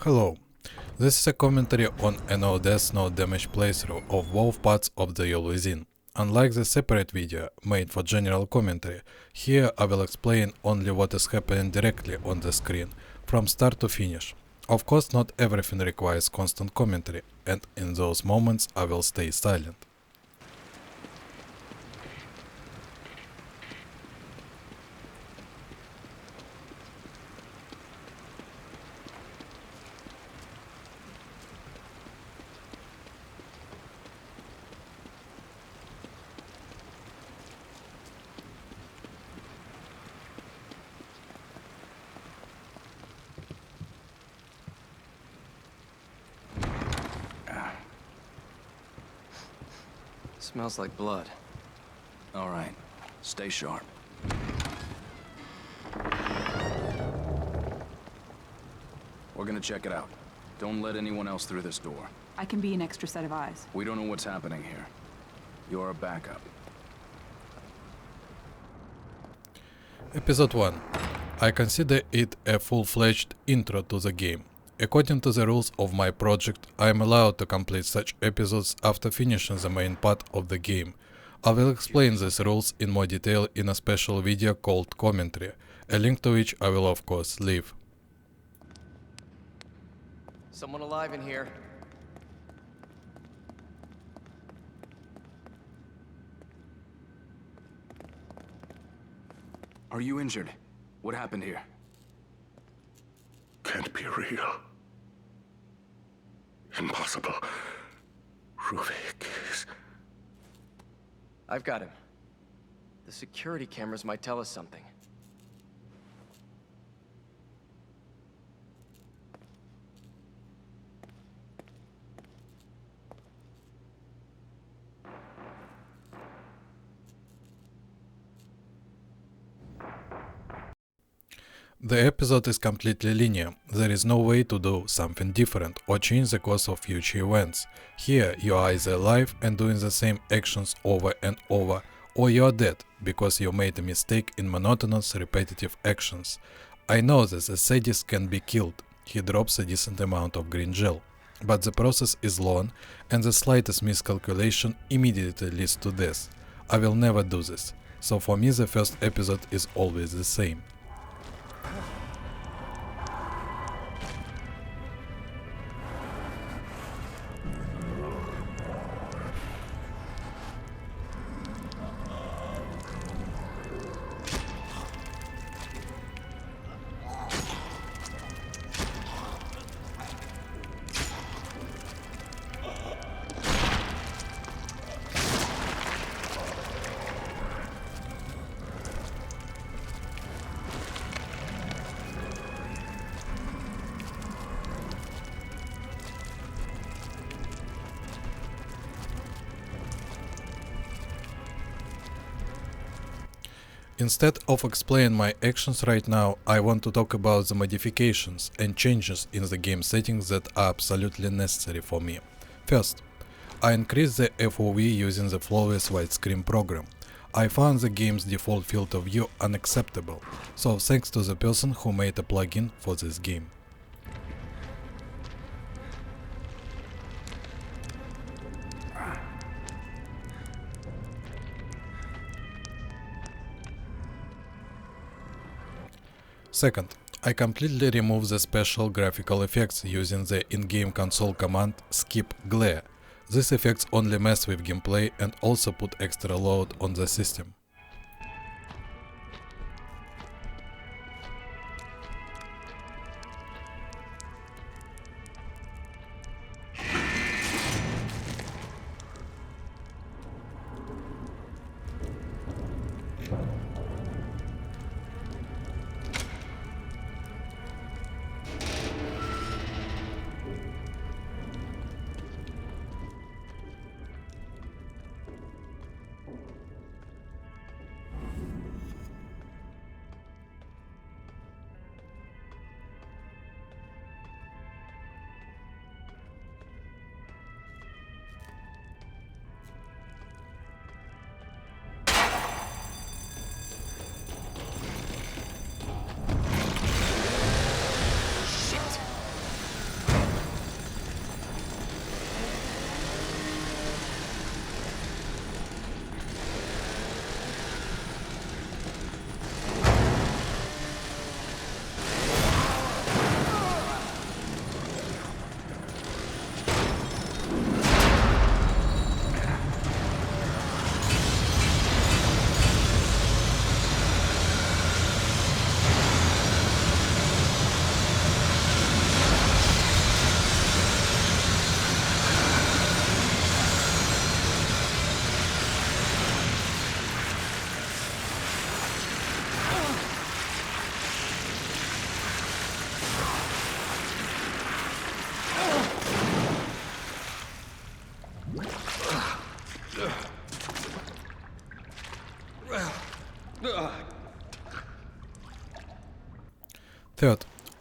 Hello, this is a commentary on a no death no damage playthrough of both parts of the Yol Within. Unlike the separate video made for general commentary, here I will explain only what is happening directly on the screen, from start to finish. Of course not everything requires constant commentary, and in those moments I will stay silent. Smells like blood. All right, stay sharp. We're gonna check it out. Don't let anyone else through this door. I can be an extra set of eyes. We don't know what's happening here. You're a backup. Episode 1. I consider it a full-fledged intro to the game. According to the rules of my project, I am allowed to complete such episodes after finishing the main part of the game. I will explain these rules in more detail in a special video called Commentary, a link to which I will of course leave. Someone alive in here. Are you injured? What happened here? Can't be real. Impossible. Ruvik is... I've got him. The security cameras might tell us something. The episode is completely linear. There is no way to do something different or change the course of future events. Here you are either alive and doing the same actions over and over, or you are dead because you made a mistake in monotonous repetitive actions. I know that the sadist can be killed. He drops a decent amount of green gel. But the process is long and the slightest miscalculation immediately leads to death. I will never do this. So for me the first episode is always the same. Instead of explaining my actions right now, I want to talk about the modifications and changes in the game settings that are absolutely necessary for me. First, I increased the FOV using the flawless widescreen program. I found the game's default field of view unacceptable, so thanks to the person who made a plugin for this game. Second, I completely removed the special graphical effects using the in-game console command skip glare. These effects only mess with gameplay and also put extra load on the system.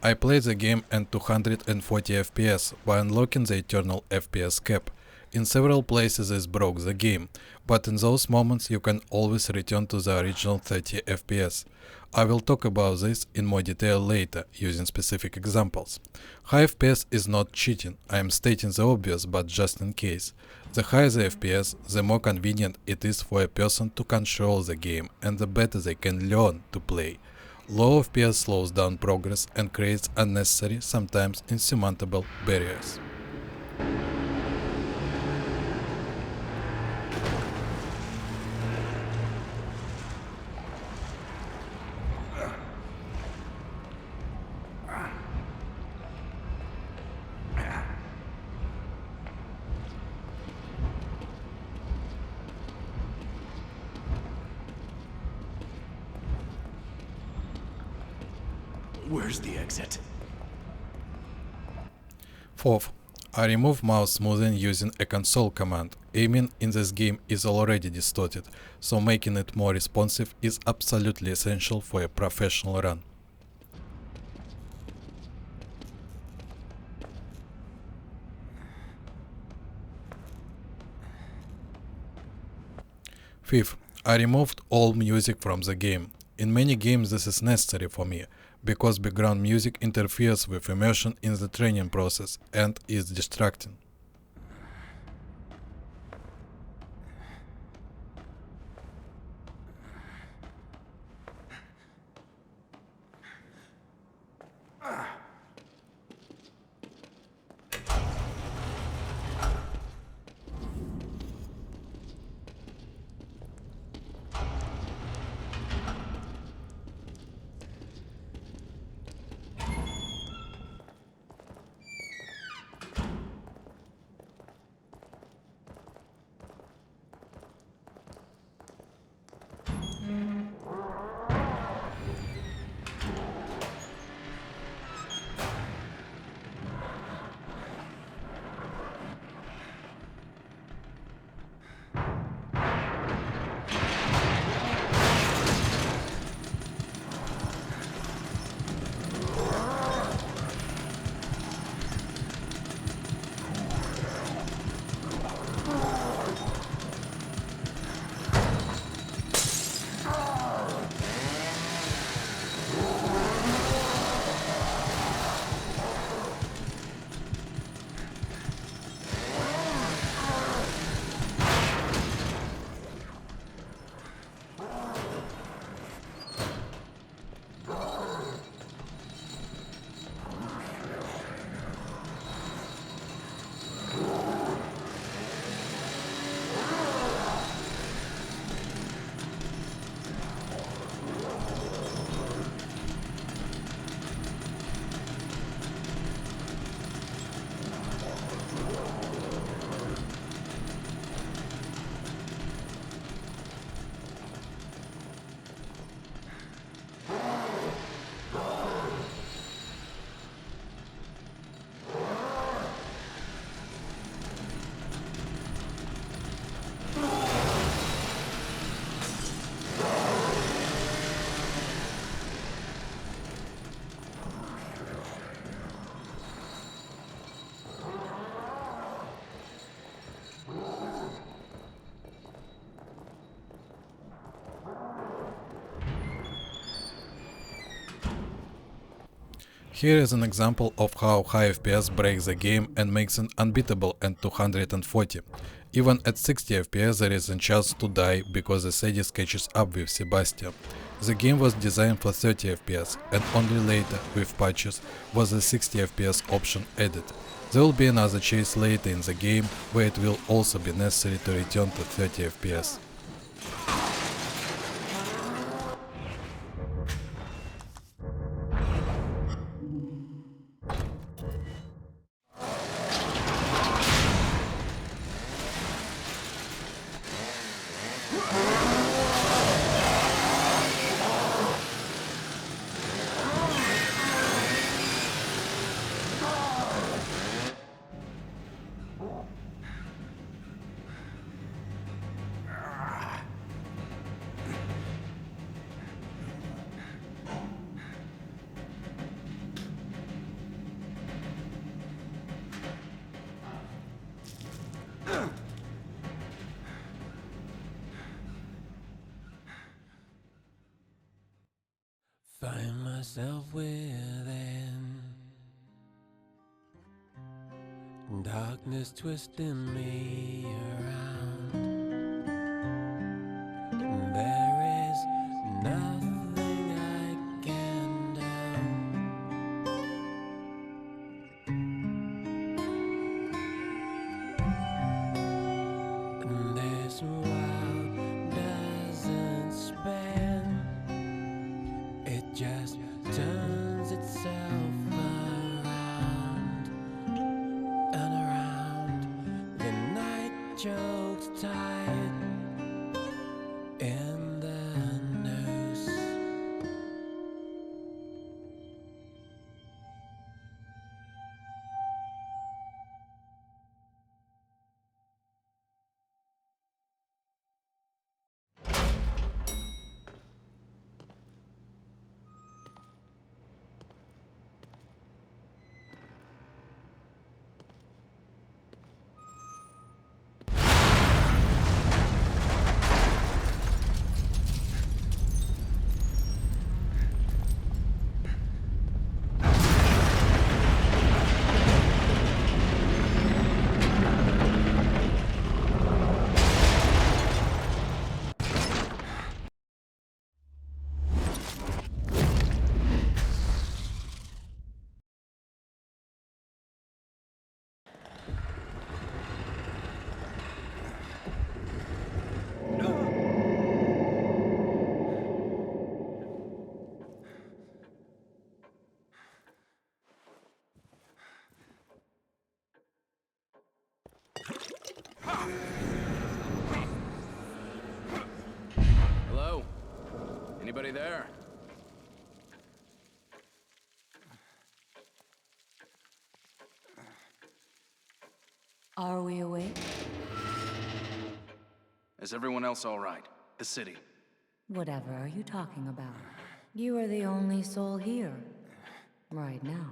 I played the game at 240 FPS by unlocking the eternal FPS cap. In several places this broke the game, but in those moments you can always return to the original 30 FPS. I will talk about this in more detail later, using specific examples. High FPS is not cheating, I am stating the obvious, but just in case. The higher the FPS, the more convenient it is for a person to control the game and the better they can learn to play. Low FPS slows down progress and creates unnecessary, sometimes insurmountable barriers. Where's the exit? Fourth, I remove mouse smoothing using a console command. Aiming in this game is already distorted, so making it more responsive is absolutely essential for a professional run. Fifth, I removed all music from the game. In many games this is necessary for me, because background music interferes with immersion in the training process and is distracting. Here is an example of how high FPS breaks the game and makes it unbeatable at 240. Even at 60 FPS there is a chance to die because the Sadis catches up with Sebastian. The game was designed for 30 FPS and only later, with patches, was the 60 FPS option added. There will be another chase later in the game where it will also be necessary to return to 30 FPS. myself within. Darkness twisting me around. There is nothing I can do. And this world doesn't spin. It just turns itself around and around. The night chokes tight in the noose. Hello? Anybody there? Are we awake? Is everyone else all right? The city. Whatever are you talking about? You are the only soul here. Right now.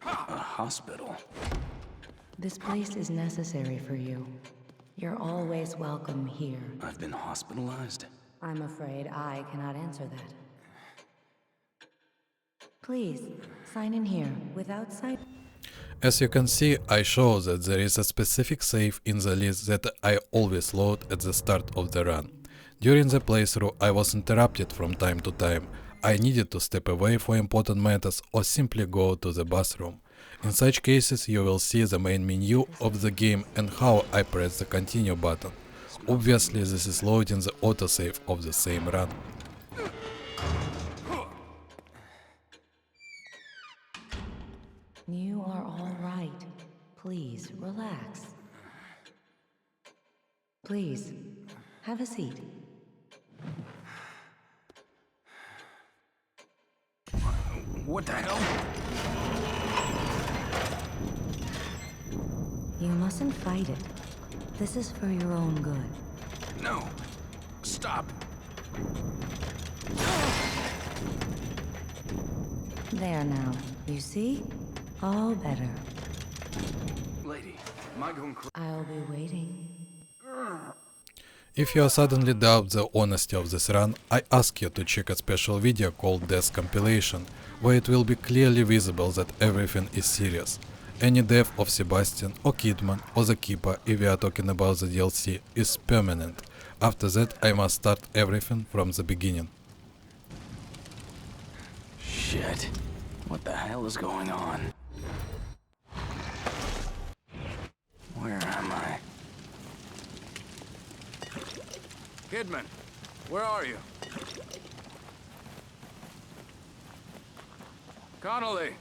A hospital. This place is necessary for you. You're always welcome here. I've been hospitalized. I'm afraid I cannot answer that. Please, sign in here. Without sign... As you can see, I show that there is a specific save in the list that I always load at the start of the run. During the playthrough I was interrupted from time to time. I needed to step away for important matters or simply go to the bathroom. In such cases you will see the main menu of the game and how I press the continue button. Obviously this is loading the autosave of the same run. You are all right. Please, relax. Please, have a seat. What the hell? You mustn't fight it. This is for your own good. No. Stop. There now. You see? All better. Lady, am I going crazy? I'll be waiting. If you suddenly doubt the honesty of this run, I ask you to check a special video called Death Compilation, where it will be clearly visible that everything is serious. Any death of Sebastian or Kidman or the Keeper, if we are talking about the DLC, is permanent. After that I must start everything from the beginning. Shit. What the hell is going on? Where am I? Kidman, where are you? Connolly!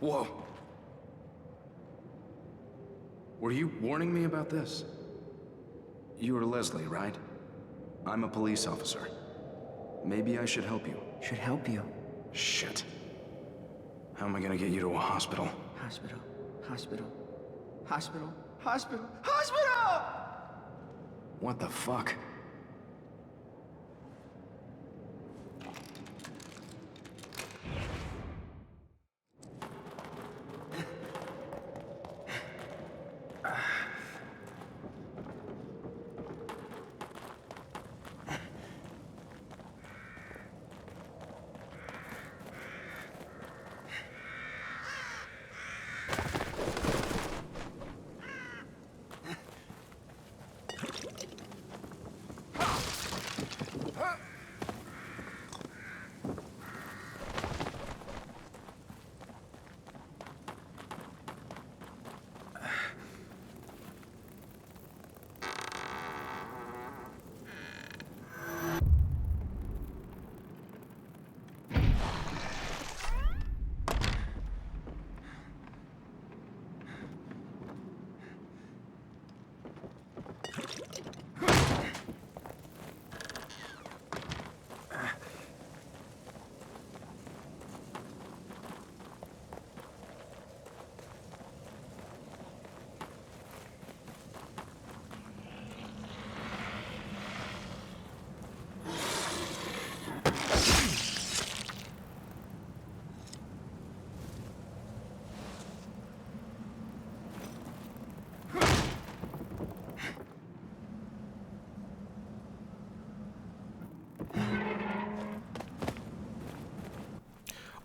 Whoa. Were you warning me about this? You are Leslie, right? I'm a police officer. Maybe I should help you. Should help you. Shit. How am I gonna get you to a hospital? Hospital. Hospital. Hospital. Hospital. Hospital! What the fuck?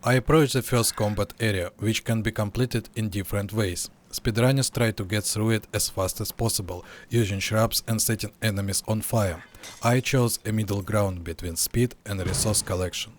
I approach the first combat area, which can be completed in different ways. Speedrunners try to get through it as fast as possible, using shrubs and setting enemies on fire. I chose a middle ground between speed and resource collection.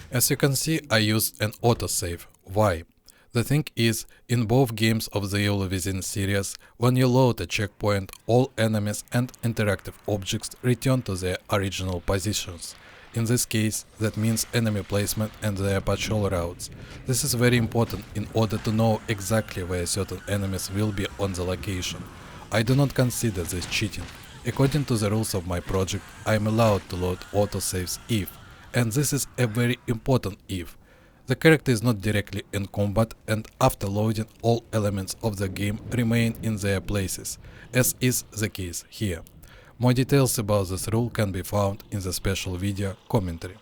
As you can see, I used an autosave. Why? The thing is, in both games of the Evil Within series, when you load a checkpoint, all enemies and interactive objects return to their original positions. In this case, that means enemy placement and their patrol routes. This is very important in order to know exactly where certain enemies will be on the location. I do not consider this cheating. According to the rules of my project, I am allowed to load autosaves if, and this is a very important if, the character is not directly in combat and after loading all elements of the game remain in their places, as is the case here. More details about this rule can be found in the special video commentary.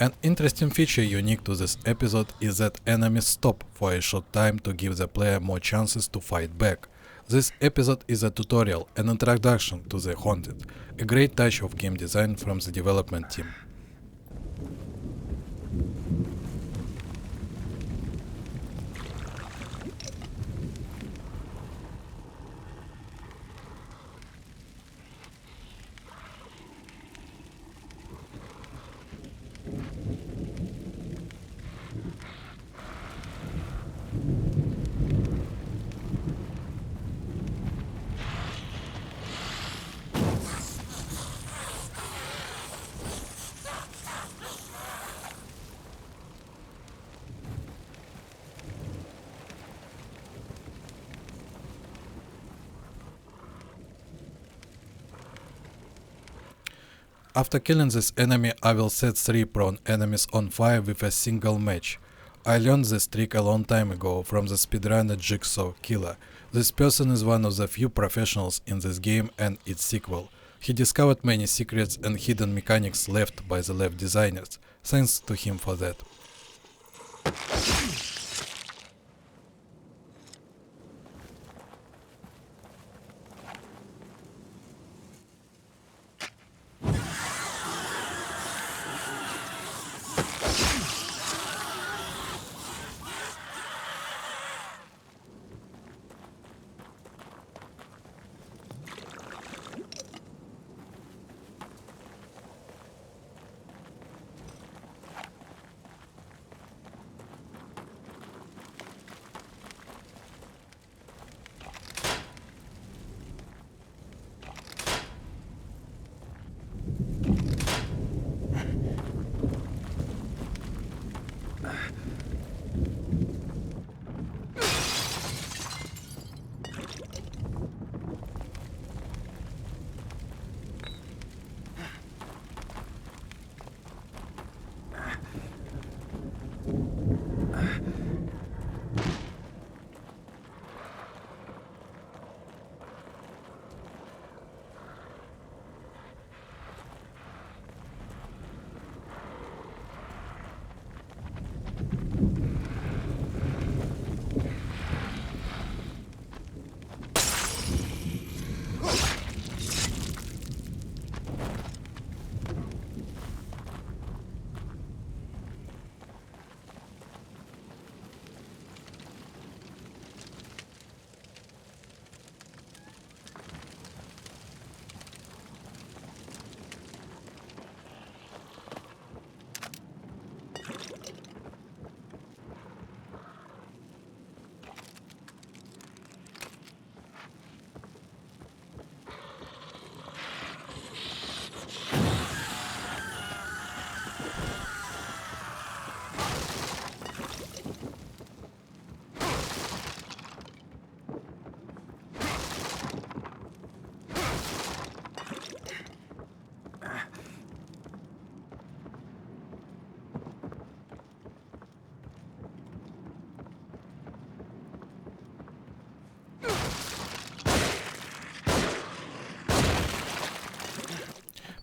An interesting feature unique to this episode is that enemies stop for a short time to give the player more chances to fight back. This episode is a tutorial, an introduction to the Haunted, a great touch of game design from the development team. After killing this enemy, I will set 3 prone enemies on fire with a single match. I learned this trick a long time ago from the speedrunner Jigsaw Killer. This person is one of the few professionals in this game and its sequel. He discovered many secrets and hidden mechanics left by the left designers. Thanks to him for that.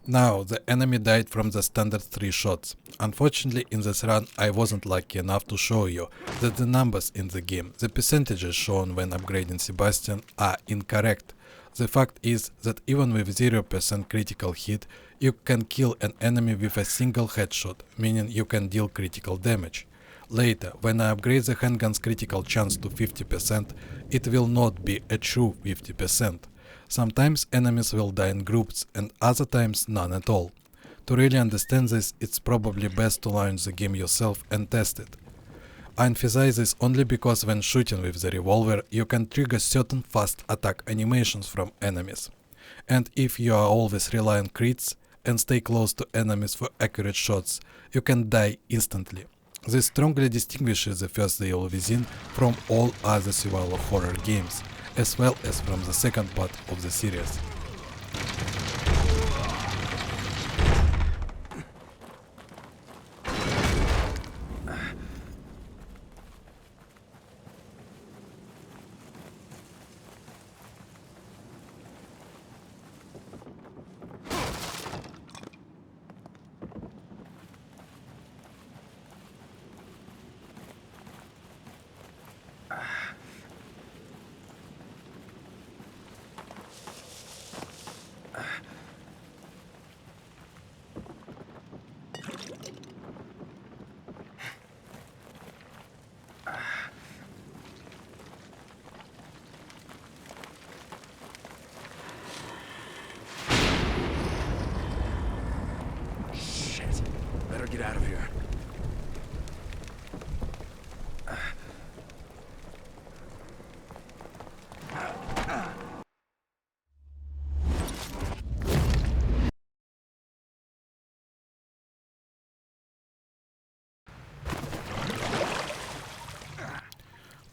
Now, the enemy died from the standard 3 shots. Unfortunately, in this run I wasn't lucky enough to show you that the numbers in the game, the percentages shown when upgrading Sebastian, are incorrect. The fact is that even with 0% critical hit, you can kill an enemy with a single headshot, meaning you can deal critical damage. Later, when I upgrade the handgun's critical chance to 50%, it will not be a true 50%. Sometimes enemies will die in groups and other times none at all. To really understand this, it's probably best to launch the game yourself and test it. I emphasize this only because when shooting with the revolver, you can trigger certain fast attack animations from enemies. And if you are always rely on crits and stay close to enemies for accurate shots, you can die instantly. This strongly distinguishes the first The Evil Within from all other survival horror games, as well as from the second part of the series.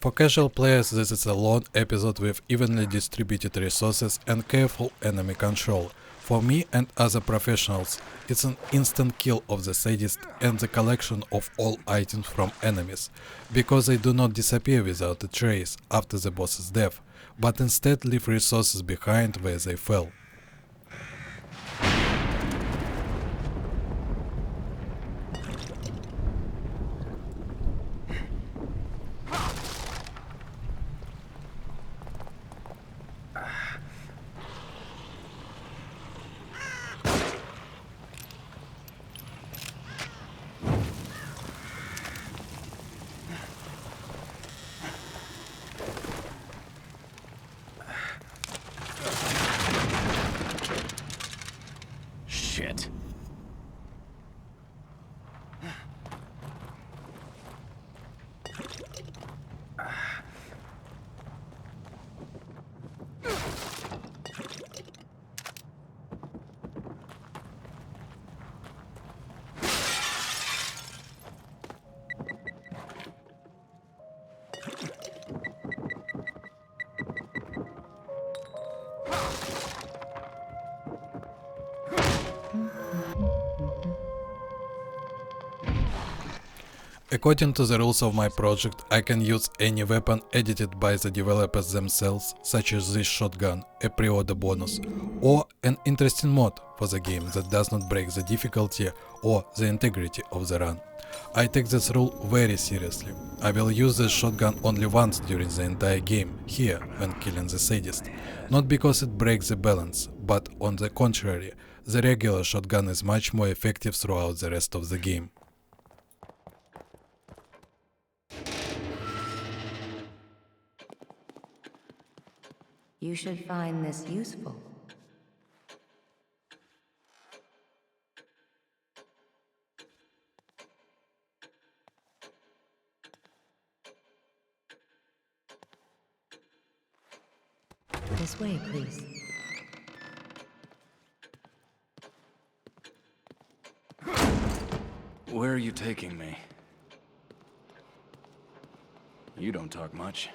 For casual players, this is a long episode with evenly distributed resources and careful enemy control. For me and other professionals, it's an instant kill of the sadist and the collection of all items from enemies, because they do not disappear without a trace after the boss's death, but instead leave resources behind where they fell. Shit. According to the rules of my project, I can use any weapon edited by the developers themselves, such as this shotgun, a pre-order bonus, or an interesting mod for the game that does not break the difficulty or the integrity of the run. I take this rule very seriously. I will use this shotgun only once during the entire game, here, when killing the sadist. Not because it breaks the balance, but on the contrary, the regular shotgun is much more effective throughout the rest of the game. You should find this useful. This way, please. Where are you taking me? You don't talk much.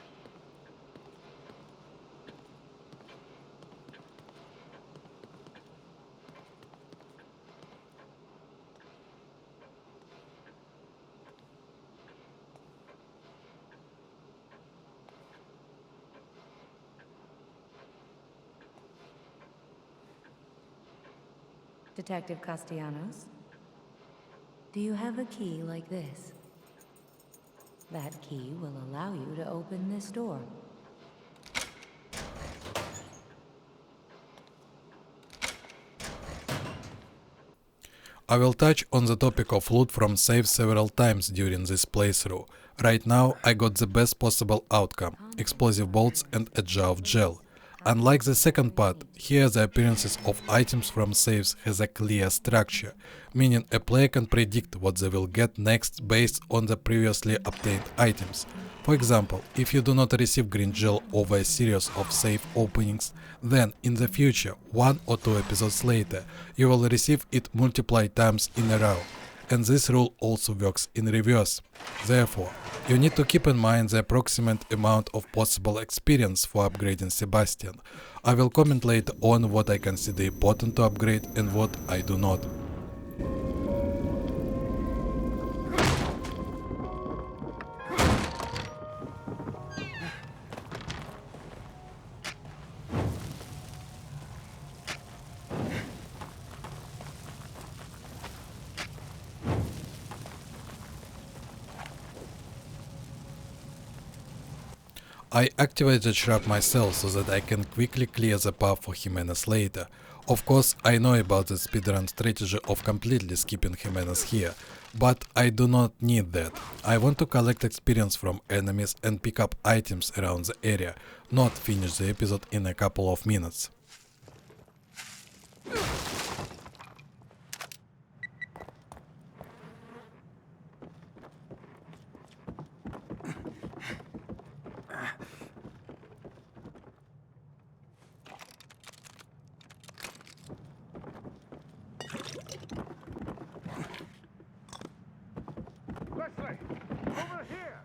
Detective Castellanos? Do you have a key like this? That key will allow you to open this door. I will touch on the topic of loot from saves several times during this playthrough. Right now I got the best possible outcome, explosive bolts and a jar of gel. Unlike the second part, here the appearances of items from saves has a clear structure, meaning a player can predict what they will get next based on the previously obtained items. For example, if you do not receive green gel over a series of save openings, then in the future, 1 or 2 episodes later, you will receive it multiple times in a row. And this rule also works in reverse. Therefore, you need to keep in mind the approximate amount of possible experience for upgrading Sebastian. I will comment later on what I consider important to upgrade and what I do not. I activate the trap myself so that I can quickly clear the path for Jimenez later. Of course, I know about the speedrun strategy of completely skipping Jimenez here, but I do not need that. I want to collect experience from enemies and pick up items around the area, not finish the episode in a couple of minutes. Leslie! Over here!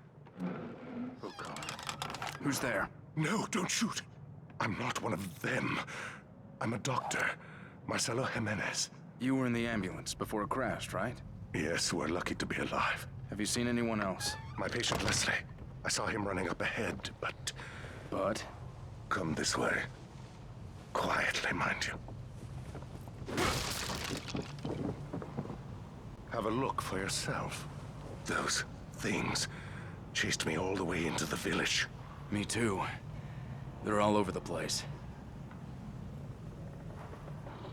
Oh, God. Who's there? No, don't shoot. I'm not one of them. I'm a doctor. Marcelo Jimenez. You were in the ambulance before it crashed, right? Yes, we're lucky to be alive. Have you seen anyone else? My patient Leslie. I saw him running up ahead, but... But? Come this way. Quietly, mind you. Have a look for yourself. Those things chased me all the way into the village. Me too. They're all over the place.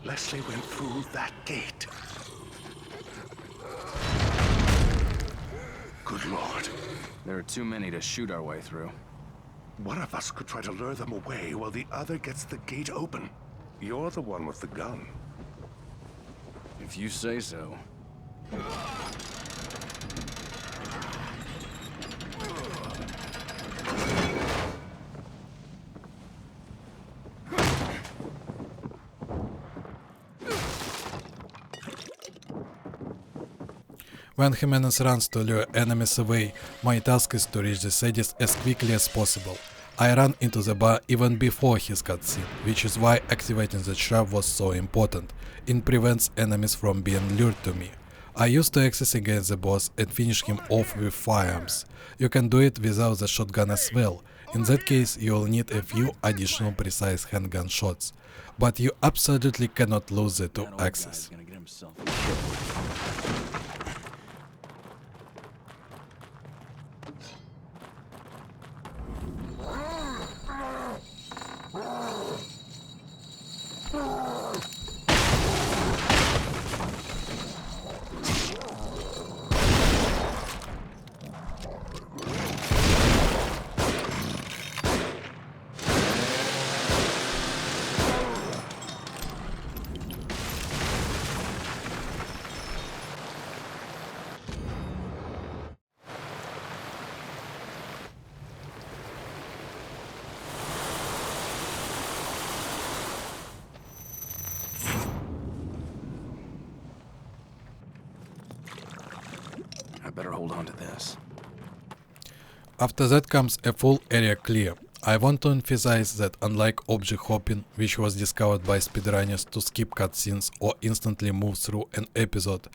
Leslie went through that gate. Good Lord. There are too many to shoot our way through. One of us could try to lure them away while the other gets the gate open. You're the one with the gun. If you say so. When Jimenez runs to lure enemies away, my task is to reach the Sadist as quickly as possible. I ran into the bar even before his cutscene, which is why activating the trap was so important. It prevents enemies from being lured to me. I used to access against the boss and finish him off with firearms. You can do it without the shotgun as well. In that case, you'll need a few additional precise handgun shots. But you absolutely cannot lose the two axes. I better hold on to this. After that comes a full area clear. I want to emphasize that unlike object hopping, which was discovered by speedrunners to skip cutscenes or instantly move through an episode,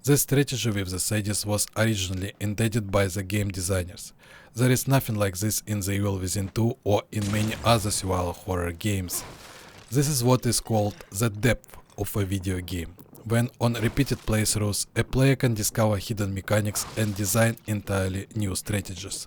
this strategy with the Sadist was originally intended by the game designers. There is nothing like this in The Evil Within 2 or in many other survival horror games. This is what is called the depth of a video game, when on repeated playthroughs a player can discover hidden mechanics and design entirely new strategies.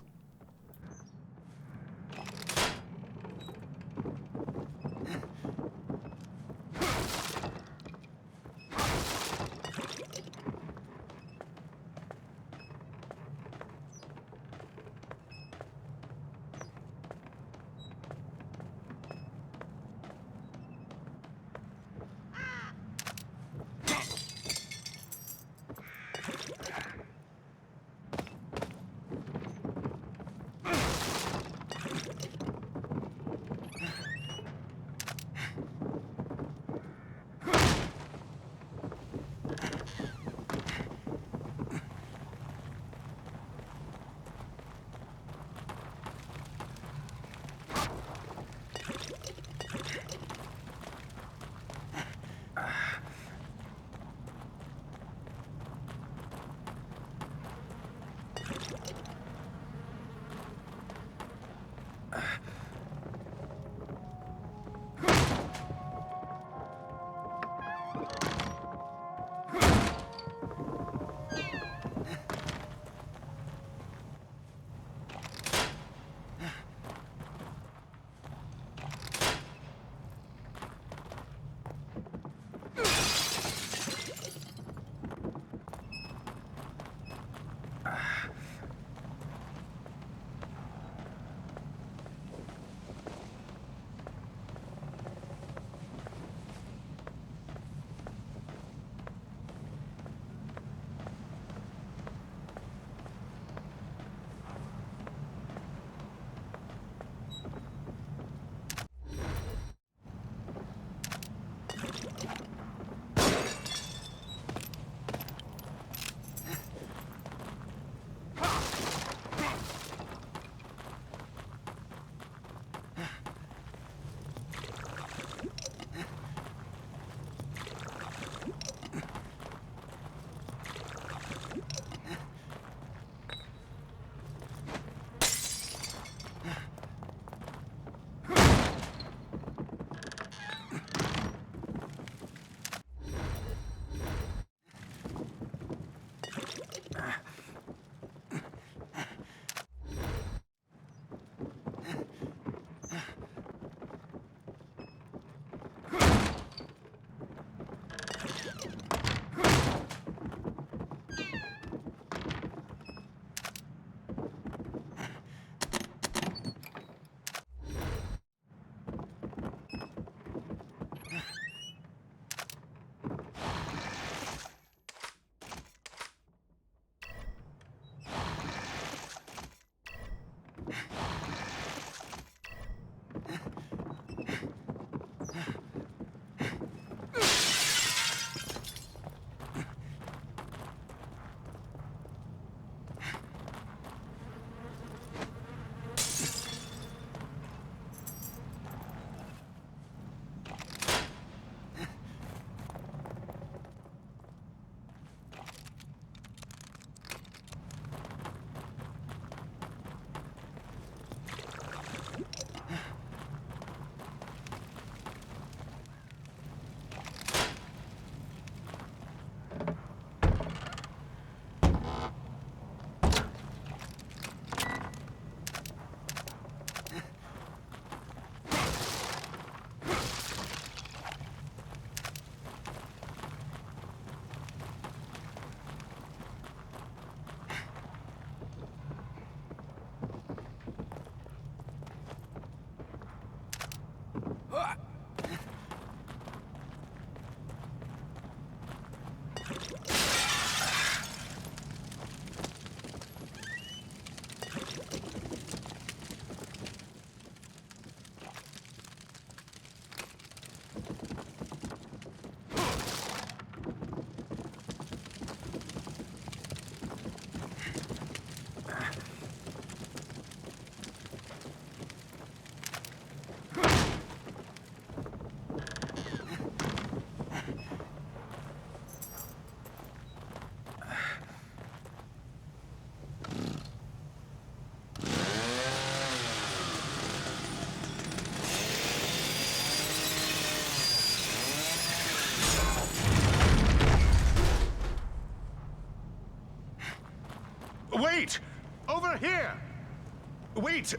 Wait,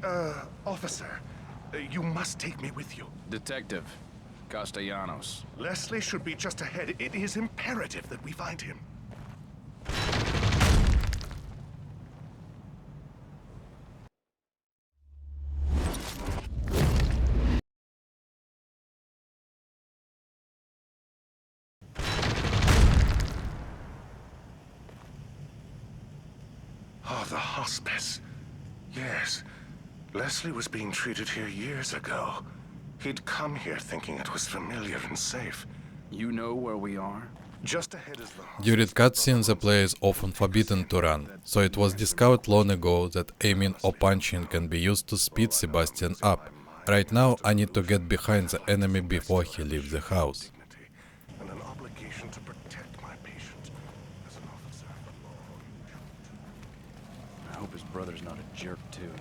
officer. You must take me with you. Detective Castellanos. Leslie should be just ahead. It is imperative that we find him. Oh, the hospice. Yes. Leslie was being treated here years ago. He'd come here thinking it was familiar and safe. You know where we are? Just ahead is the hospice. During cutscenes, the player is often forbidden to run, so it was discovered long ago that aiming or punching can be used to speed Sebastian up. Right now, I need to get behind the enemy before he leaves the house. Dignity and an obligation to protect my patient as an officer of the law. I hope his brother's not a jerk, too.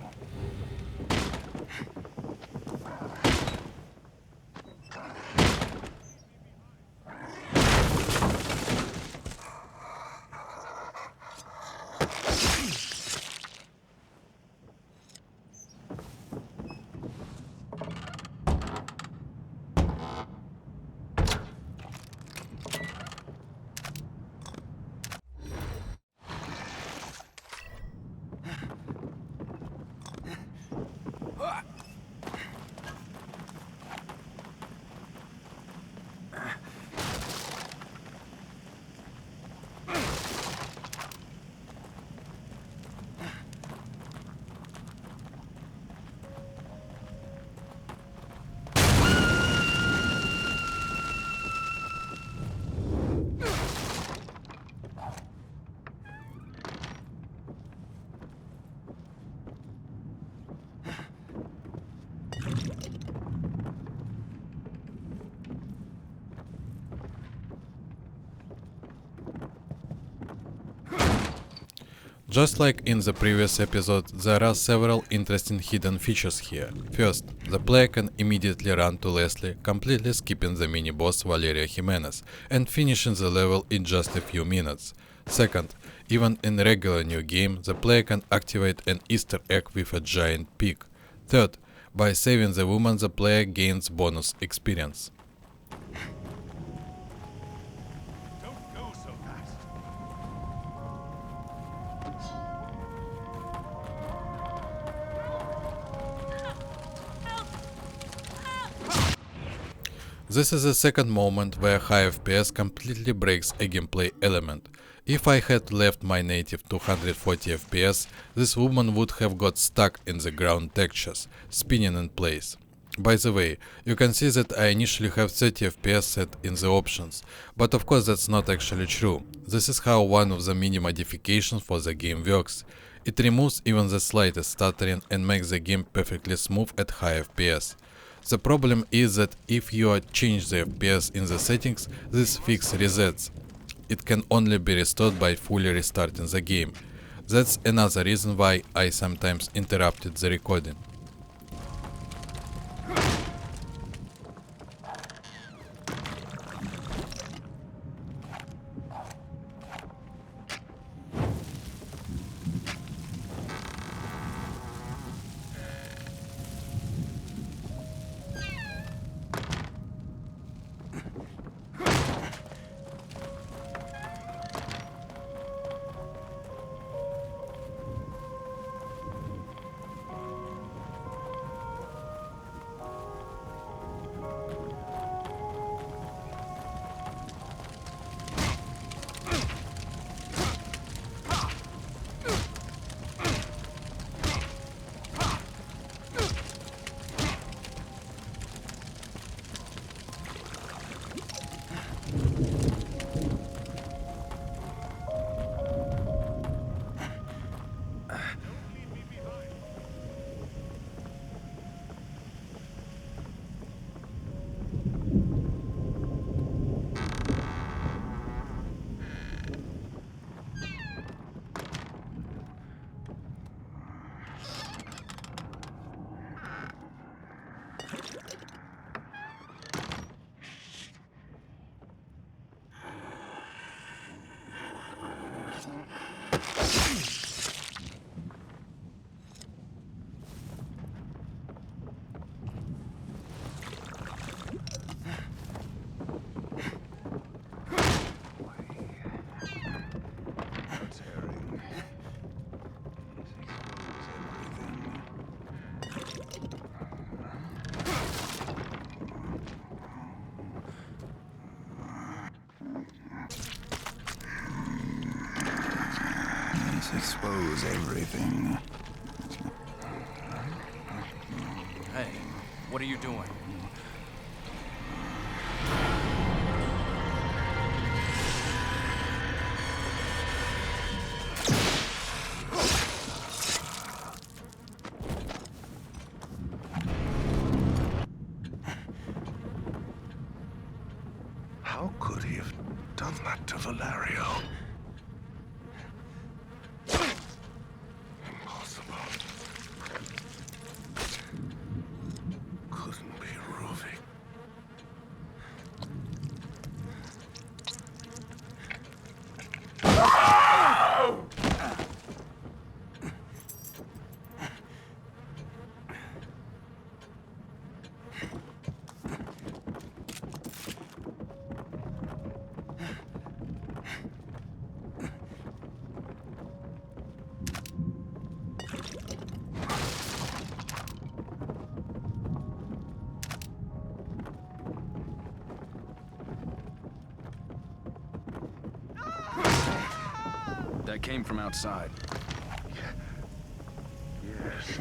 Just like in the previous episode, there are several interesting hidden features here. First, the player can immediately run to Leslie, completely skipping the mini-boss Valeria Jimenez and finishing the level in just a few minutes. Second, even in regular new game, the player can activate an Easter egg with a giant pig. Third, by saving the woman, the player gains bonus experience. Don't go so fast. This is the second moment where high FPS completely breaks a gameplay element. If I had left my native 240 FPS, this woman would have got stuck in the ground textures, spinning in place. By the way, you can see that I initially have 30 FPS set in the options, but of course that's not actually true. This is how one of the mini modifications for the game works. It removes even the slightest stuttering and makes the game perfectly smooth at high FPS. The problem is that if you change the FPS in the settings, this fix resets. It can only be restored by fully restarting the game. That's another reason why I sometimes interrupted the recording. expose everything. Hey, what are you doing? How could he have done that to Valerio? Impossible. Couldn't be Ruvik. That came from outside. Yes.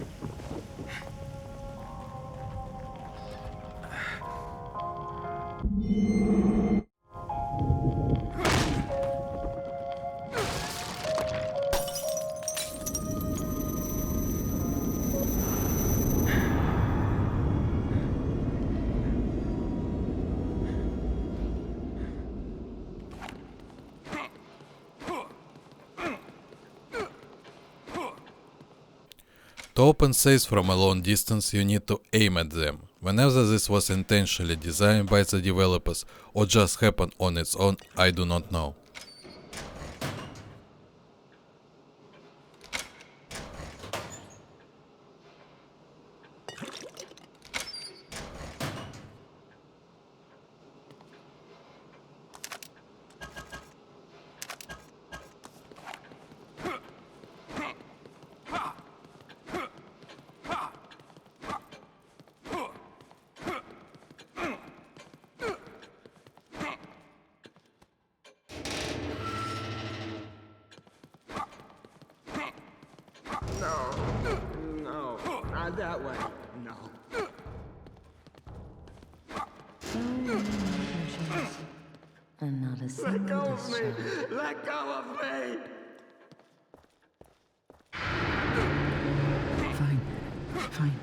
To open safes from a long distance, you need to aim at them. Whenever this was intentionally designed by the developers or just happened on its own, I do not know. No, not that way. No. So many emotions, and not a single discharge. Let go of me! Fine. Fine.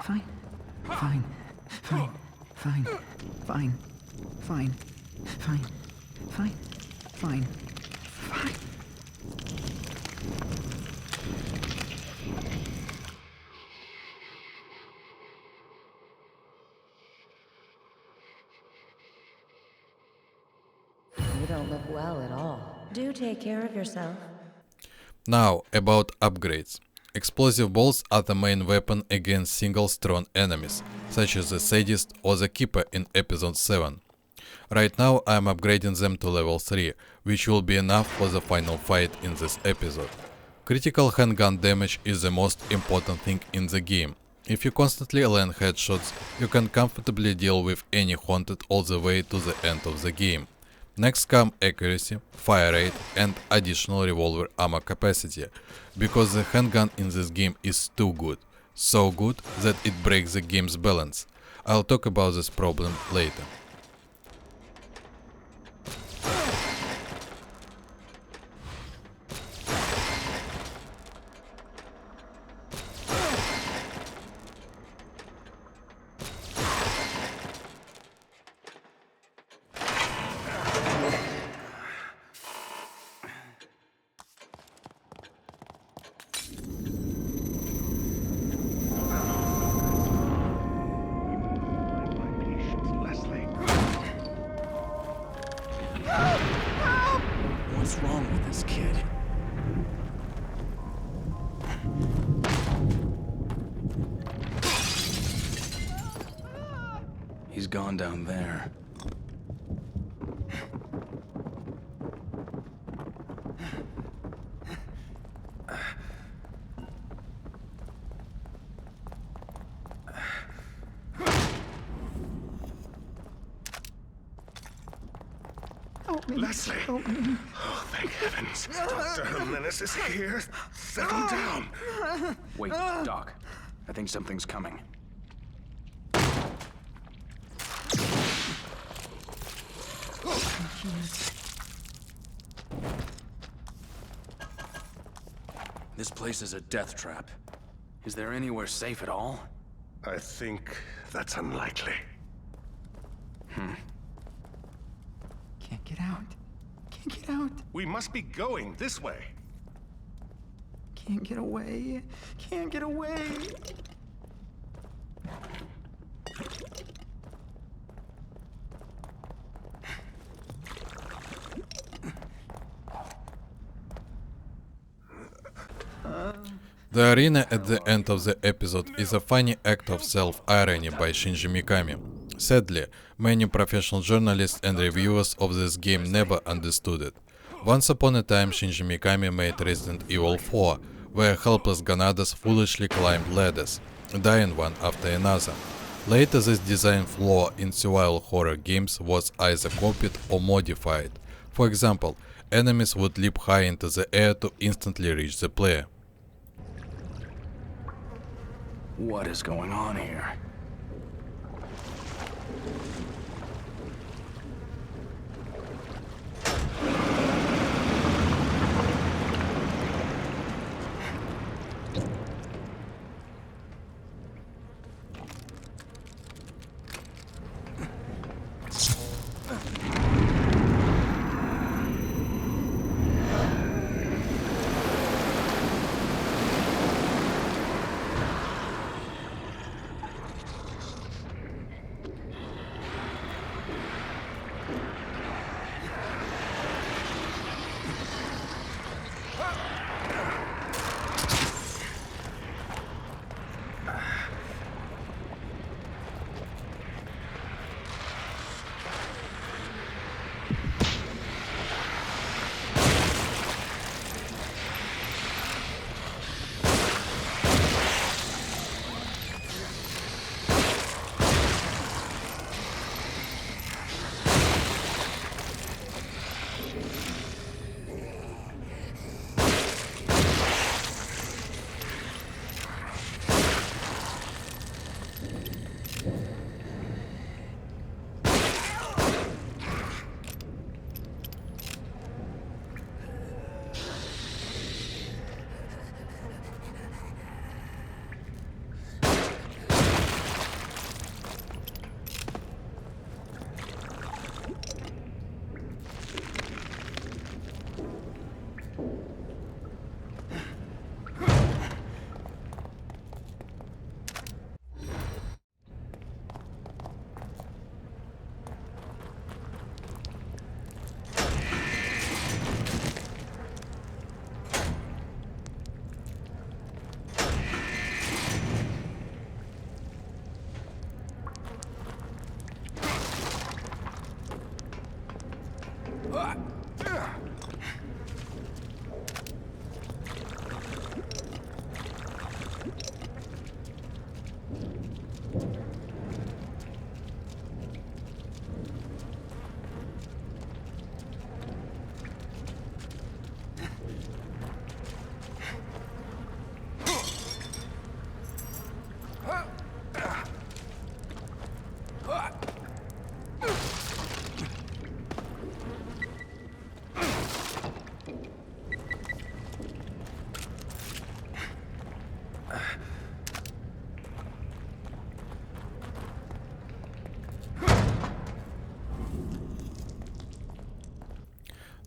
Fine. Fine. Fine. Fine. Fine. Fine. Fine. Fine. Fine. Fine. You don't look well at all. Do take care of yourself. Now, about upgrades. Explosive bolts are the main weapon against single strong enemies, such as the Sadist or the Keeper in episode 7. Right now I am upgrading them to level 3, which will be enough for the final fight in this episode. Critical handgun damage is the most important thing in the game. If you constantly land headshots, you can comfortably deal with any haunted all the way to the end of the game. Next come accuracy, fire rate and additional revolver ammo capacity, because the handgun in this game is too good. So good that it breaks the game's balance. I'll talk about this problem later. What's wrong with this kid? He's gone down there. Leslie! Oh, thank Thank heavens. Dr. Jimenez is here. Settle down. Wait, Doc. I think something's coming. This place is a death trap. Is there anywhere safe at all? I think that's unlikely. Can't get out. Can't get out. We must be going this way. Can't get away. Can't get away. The arena at the end of the episode is a funny act of self-irony by Shinji Mikami. Sadly, many professional journalists and reviewers of this game never understood it. Once upon a time, Shinji Mikami made Resident Evil 4, where helpless Ganadas foolishly climbed ladders, dying one after another. Later, this design flaw in survival horror games was either copied or modified. For example, enemies would leap high into the air to instantly reach the player. What is going on here?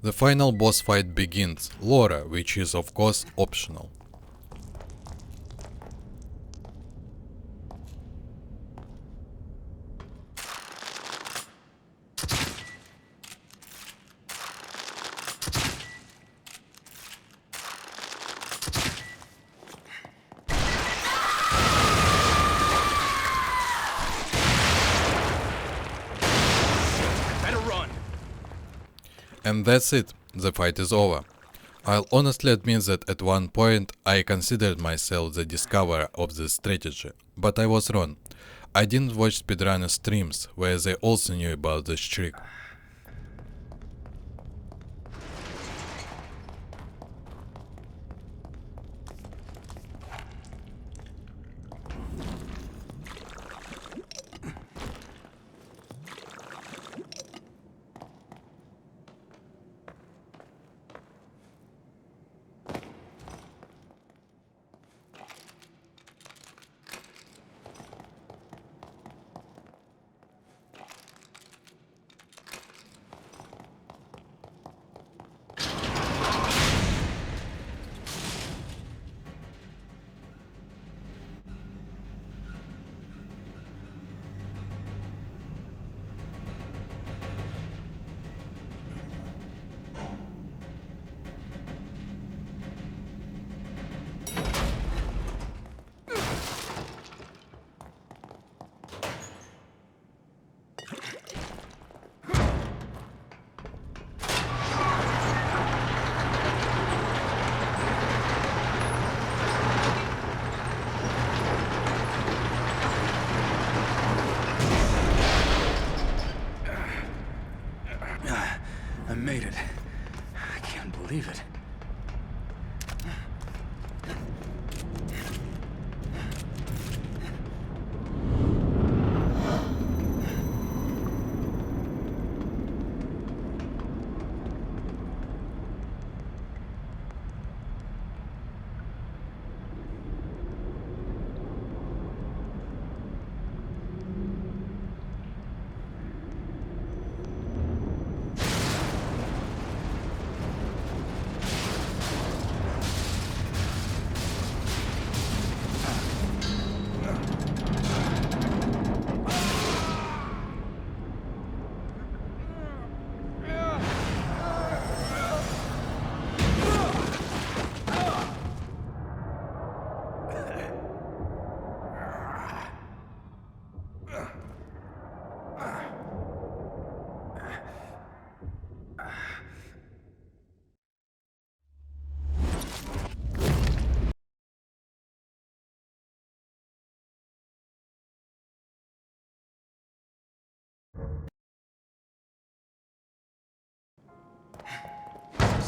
The final boss fight begins, Laura, which is of course optional. And that's it, the fight is over. I'll honestly admit that at one point I considered myself the discoverer of this strategy, but I was wrong. I didn't watch speedrunner streams where they also knew about this trick.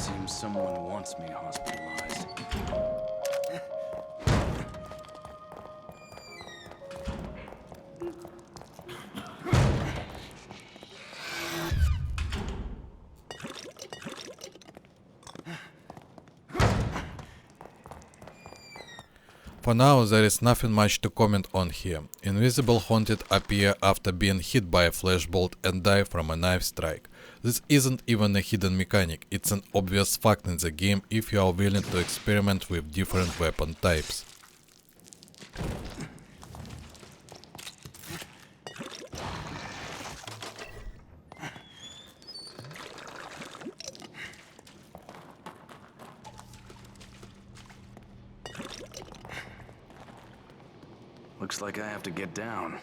Seems someone wants me hospitalized. For now, there is nothing much to comment on here. Invisible Haunted appear after being hit by a flashbolt and die from a knife strike. This isn't even a hidden mechanic, it's an obvious fact in the game if you are willing to experiment with different weapon types. Looks like I have to get down.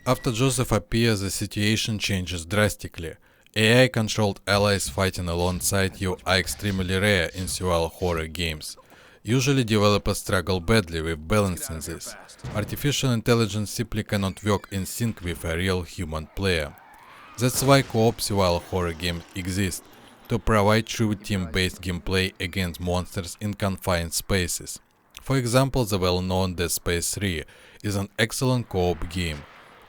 After Joseph appears, the situation changes drastically. AI-controlled allies fighting alongside you are extremely rare in survival horror games. Usually developers struggle badly with balancing this. Artificial intelligence simply cannot work in sync with a real human player. That's why co-op survival horror games exist, to provide true team-based gameplay against monsters in confined spaces. For example, the well-known Dead Space 3 is an excellent co-op game.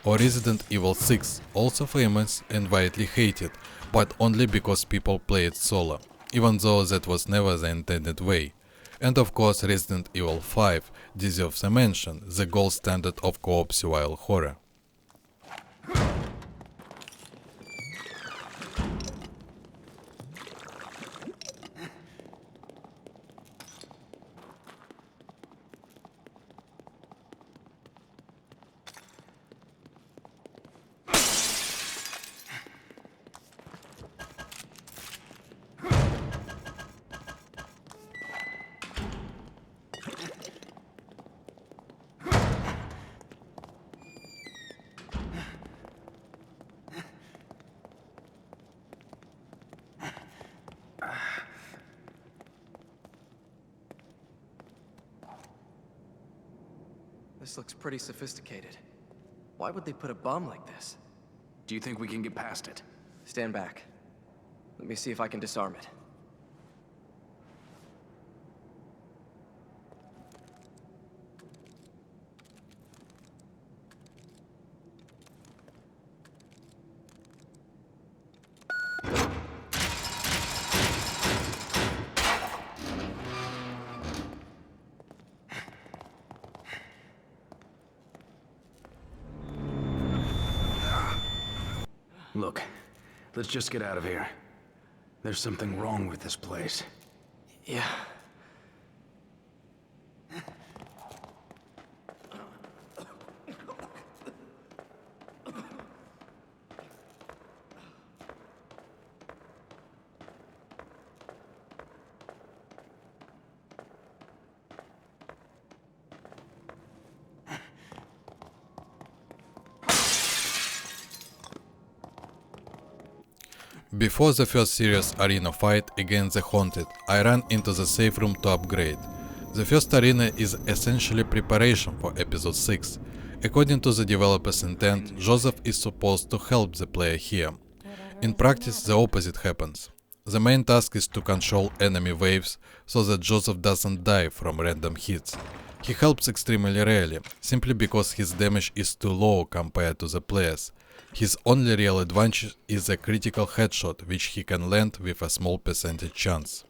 Or Resident Evil 6, also famous and widely hated, but only because people play it solo, even though that was never the intended way. And of course Resident Evil 5 deserves a mention, the gold standard of co-op survival horror. This looks pretty sophisticated. Why would they put a bomb like this? Do you think we can get past it? Stand back. Let me see if I can disarm it. Look, let's just get out of here. There's something wrong with this place. Yeah. Before the first serious arena fight against the Haunted, I ran into the safe room to upgrade. The first arena is essentially preparation for episode 6. According to the developer's intent, Joseph is supposed to help the player here. In practice, the opposite happens. The main task is to control enemy waves so that Joseph doesn't die from random hits. He helps extremely rarely, simply because his damage is too low compared to the players. His only real advantage is a critical headshot, which he can land with a small percentage chance.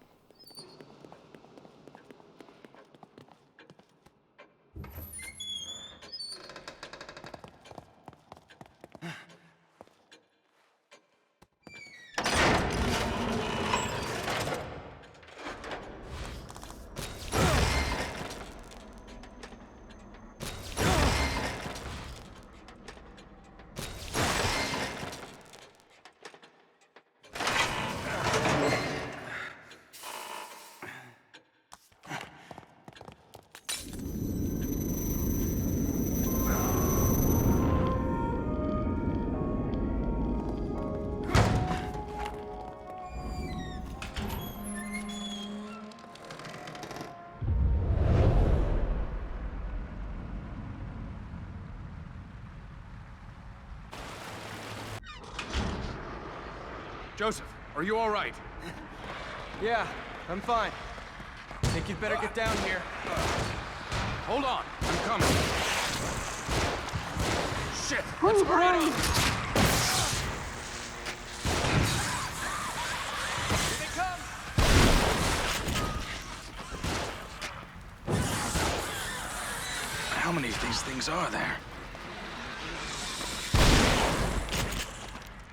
Joseph, are you all right? Yeah, I'm fine. Think you'd better get down here. Hold on, I'm coming. Shit, let's hurry it up. Here they come! How many of these things are there?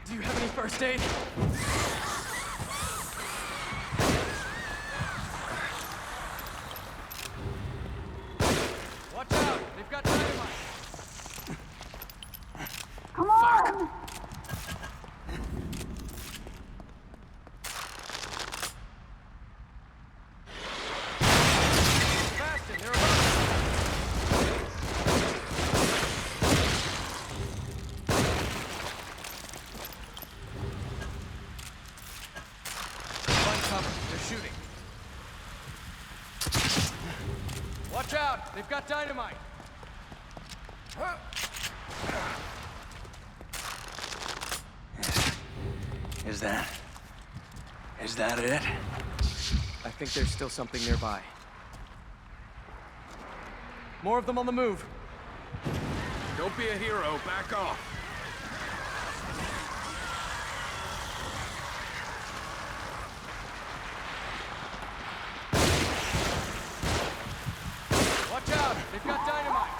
Do you have any first aid? Watch out! They've got dynamite! Come on! Fuck. Fasten! They're about Find cover. They're shooting. Watch out! They've got dynamite! Is that it? I think there's still something nearby. More of them on the move. Don't be a hero, back off. Watch out! They've got dynamite!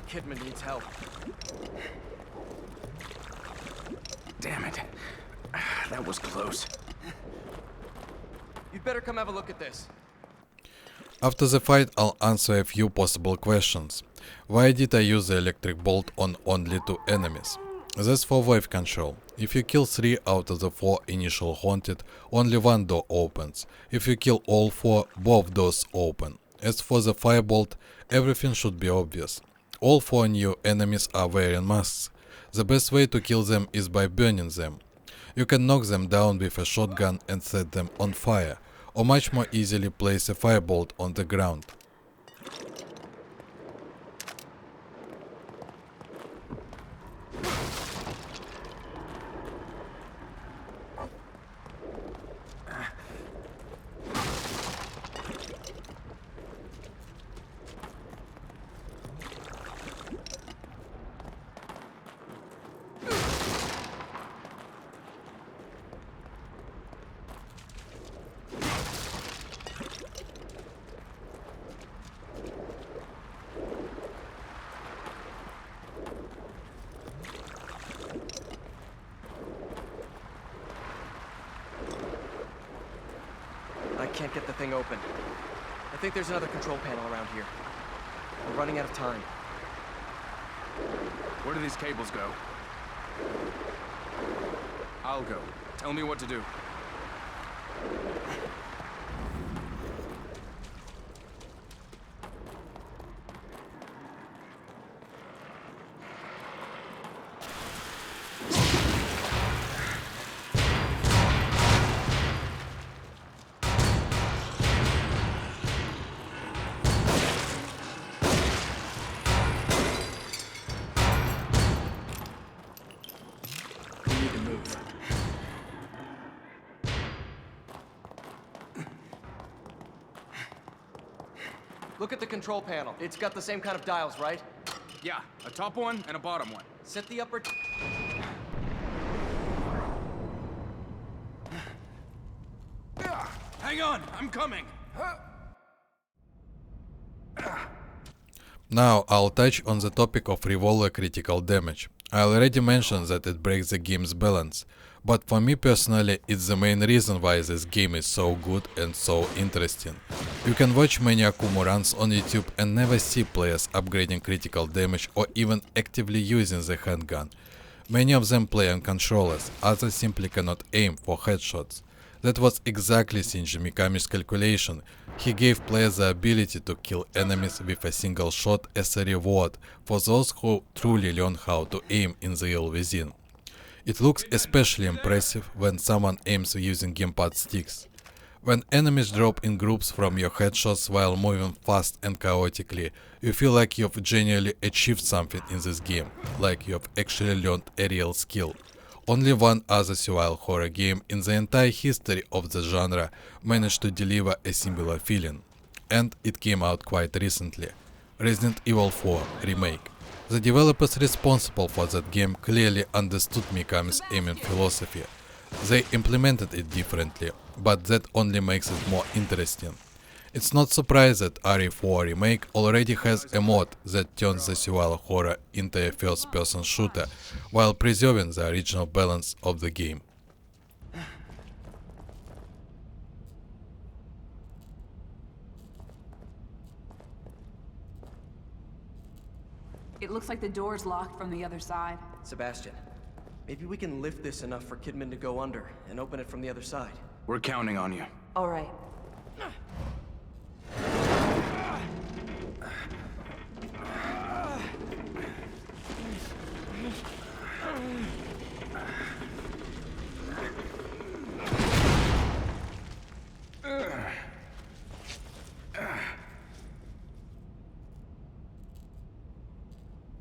Kidman needs help. Damn it. That was close. You'd better come have a look at this. After the fight, I'll answer a few possible questions. Why did I use the electric bolt on only 2 enemies? That's for wave control. If you kill 3 out of the 4 initial haunted, only 1 door opens. If you kill all 4, both doors open. As for the firebolt, everything should be obvious. All 4 new enemies are wearing masks. The best way to kill them is by burning them. You can knock them down with a shotgun and set them on fire, or much more easily place a firebolt on the ground. I can't get the thing open. I think there's another control panel around here. We're running out of time. Where do these cables go? I'll go. Tell me what to do. Look at the control panel. It's got the same kind of dials, right? Yeah, a top one and a bottom one. Set the upper... Hang on, I'm coming. Now I'll touch on the topic of revolver critical damage. I already mentioned that it breaks the game's balance, but for me personally it's the main reason why this game is so good and so interesting. You can watch many AKUMU runs on YouTube and never see players upgrading critical damage or even actively using the handgun. Many of them play on controllers, others simply cannot aim for headshots. That was exactly Shinji Mikami's calculation. He gave players the ability to kill enemies with a single shot as a reward for those who truly learn how to aim in the real within. It looks especially impressive when someone aims using gamepad sticks. When enemies drop in groups from your headshots while moving fast and chaotically, you feel like you've genuinely achieved something in this game, like you've actually learned a real skill. Only one other survival horror game in the entire history of the genre managed to deliver a similar feeling. And it came out quite recently. Resident Evil 4 Remake. The developers responsible for that game clearly understood Mikami's aiming philosophy. They implemented it differently, but that only makes it more interesting. It's not surprising that RE4 Remake already has a mod that turns the survival horror into a first-person shooter, while preserving the original balance of the game. It looks like the door's locked from the other side. Sebastian, maybe we can lift this enough for Kidman to go under and open it from the other side. We're counting on you. All right.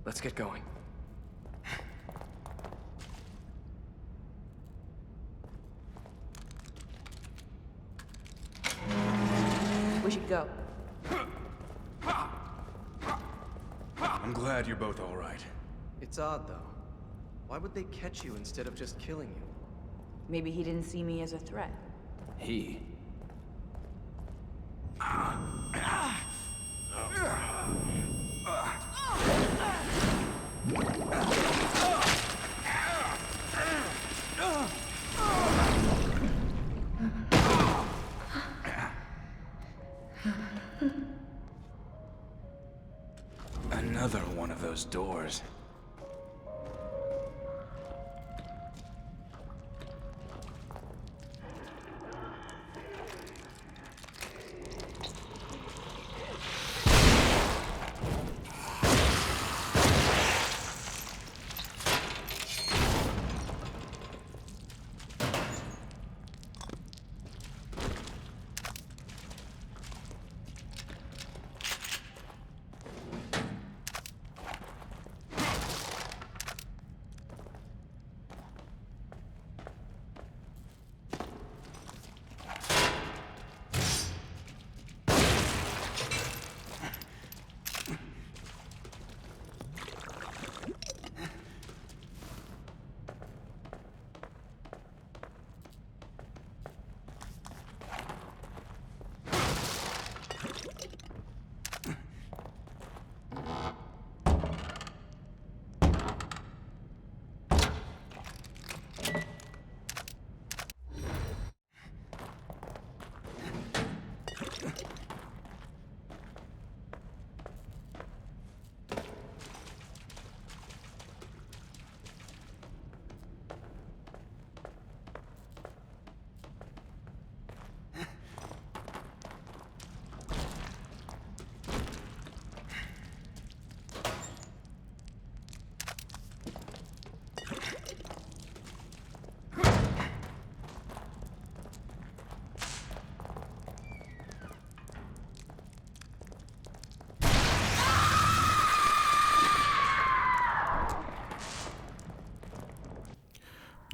Let's get going. We should go. I'm glad you're both all right. It's odd, though. Why would they catch you instead of just killing you? Maybe he didn't see me as a threat. He? Another one of those doors.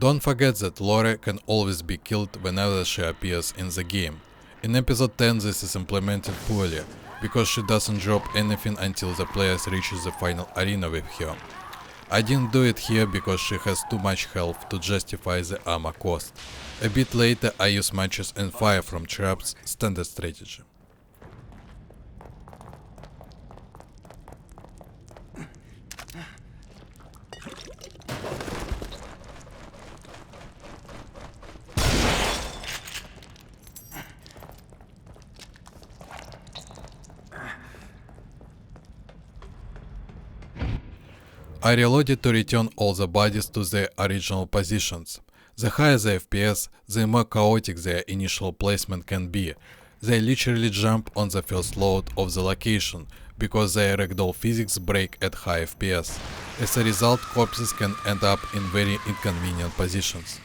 Don't forget that Lore can always be killed whenever she appears in the game. In episode 10 this is implemented poorly, because she doesn't drop anything until the players reaches the final arena with her. I didn't do it here because she has too much health to justify the armor cost. A bit later I use matches and fire from traps, standard strategy. I reloaded to return all the bodies to their original positions. The higher the FPS, the more chaotic their initial placement can be. They literally jump on the first load of the location, because their ragdoll physics break at high FPS. As a result, corpses can end up in very inconvenient positions.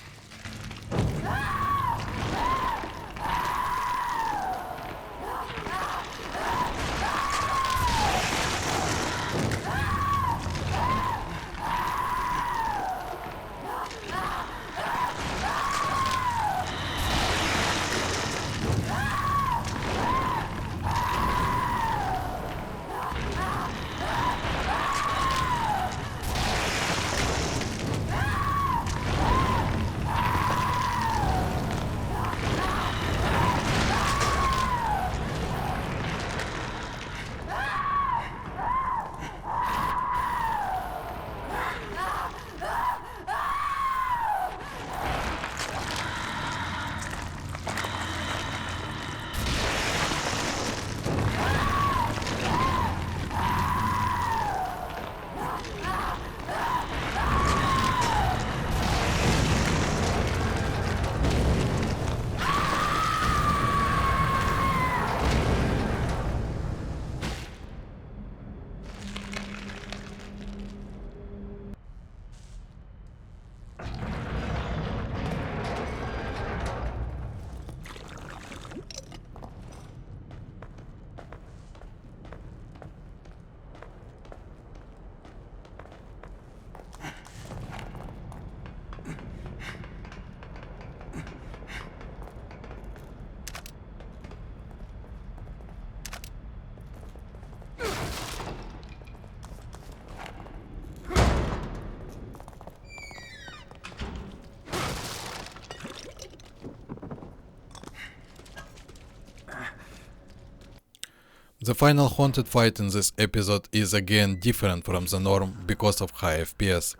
The final haunted fight in this episode is again different from the norm because of high FPS.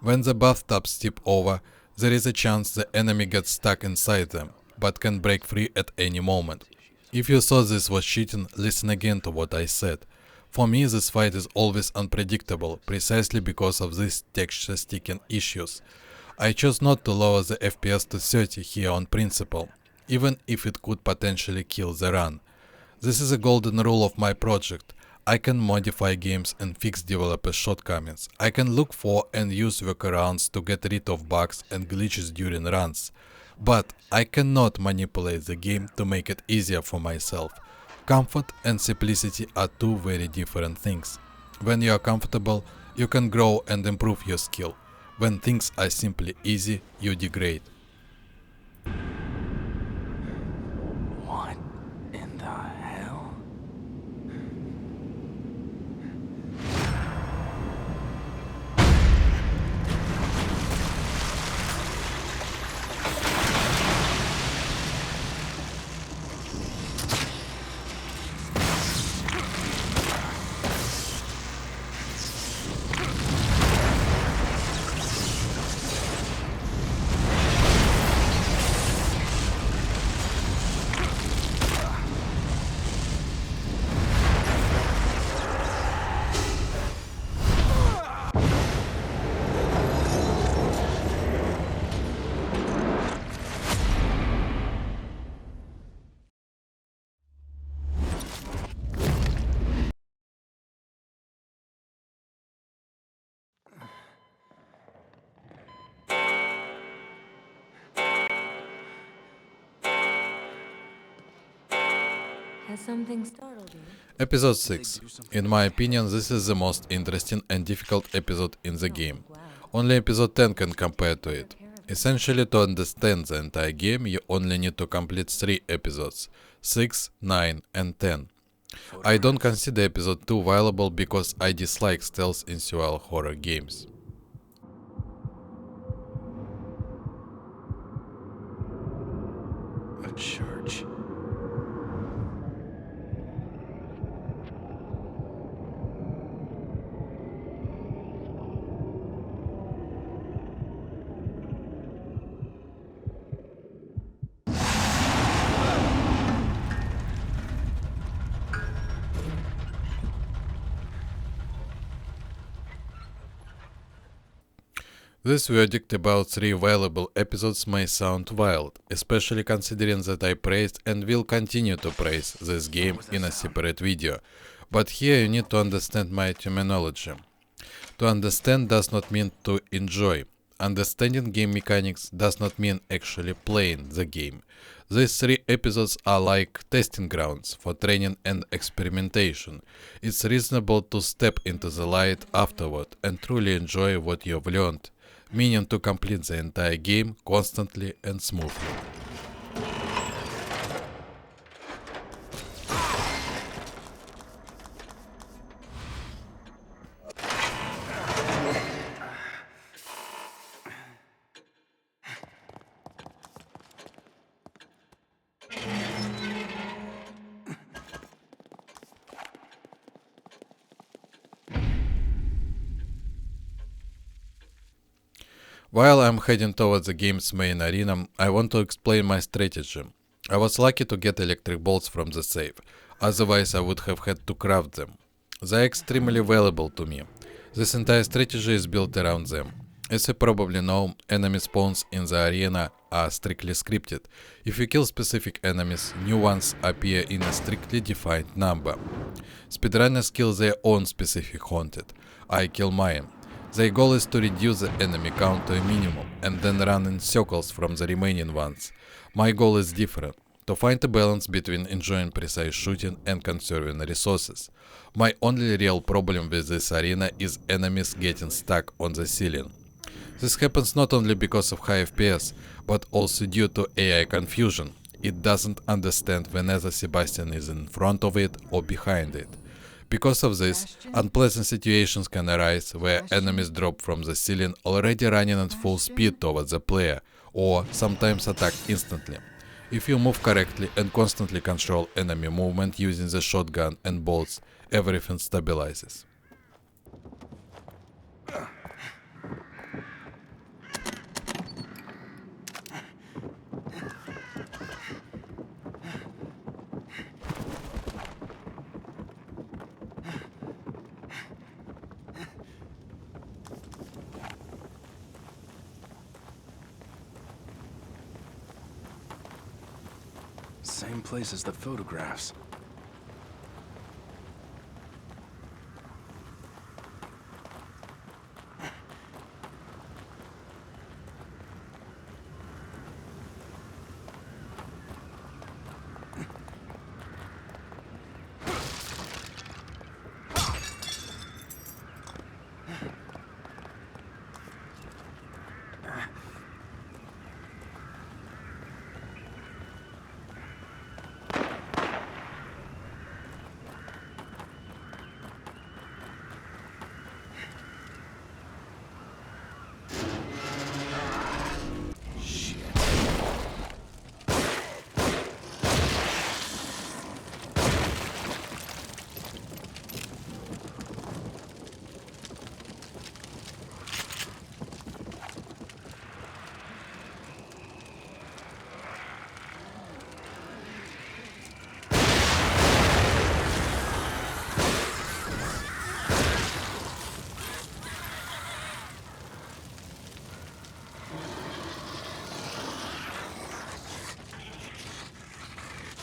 When the bathtubs tip over, there is a chance the enemy gets stuck inside them, but can break free at any moment. If you thought this was cheating, listen again to what I said. For me this fight is always unpredictable, precisely because of these texture sticking issues. I chose not to lower the FPS to 30 here on principle, even if it could potentially kill the run. This is a golden rule of my project. I can modify games and fix developer shortcomings. I can look for and use workarounds to get rid of bugs and glitches during runs. But I cannot manipulate the game to make it easier for myself. Comfort and simplicity are two very different things. When you are comfortable, you can grow and improve your skill. When things are simply easy, you degrade. What in the hell? Has something startled you? Episode 6. In my opinion, this is the most interesting and difficult episode in the game. Only episode 10 can compare to it. Essentially, to understand the entire game, you only need to complete 3 episodes, 6, 9 and 10. I don't consider episode 2 viable because I dislike stealth in survival horror games. A church. This verdict about 3 available episodes may sound wild, especially considering that I praised and will continue to praise this game in a separate video, but here you need to understand my terminology. To understand does not mean to enjoy. Understanding game mechanics does not mean actually playing the game. These 3 episodes are like testing grounds for training and experimentation. It's reasonable to step into the light afterward and truly enjoy what you've learned, meaning to complete the entire game constantly and smoothly. While I'm heading towards the game's main arena, I want to explain my strategy. I was lucky to get electric bolts from the safe, otherwise I would have had to craft them. They are extremely valuable to me. This entire strategy is built around them. As you probably know, enemy spawns in the arena are strictly scripted. If you kill specific enemies, new ones appear in a strictly defined number. Speedrunners kill their own specific haunted. I kill mine. Their goal is to reduce the enemy count to a minimum and then run in circles from the remaining ones. My goal is different, to find a balance between enjoying precise shooting and conserving resources. My only real problem with this arena is enemies getting stuck on the ceiling. This happens not only because of high FPS, but also due to AI confusion. It doesn't understand whether Sebastian is in front of it or behind it. Because of this, unpleasant situations can arise where enemies drop from the ceiling already running at full speed towards the player, or sometimes attack instantly. If you move correctly and constantly control enemy movement using the shotgun and bolts, everything stabilizes. Same place as the photographs.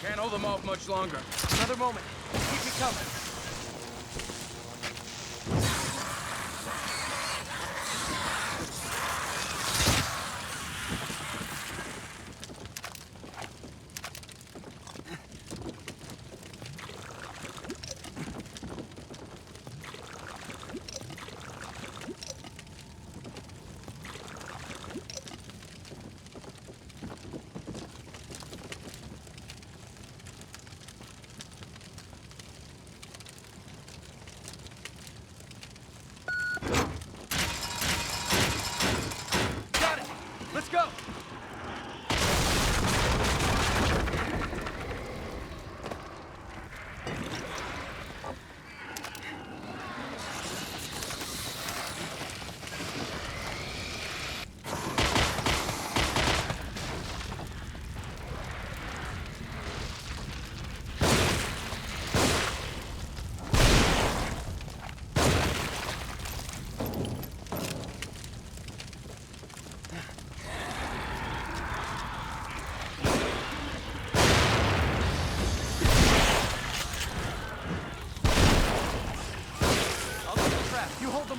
Can't hold them off much longer. Another moment. Keep me coming.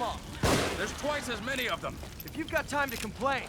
them off. There's twice as many of them. If you've got time to complain.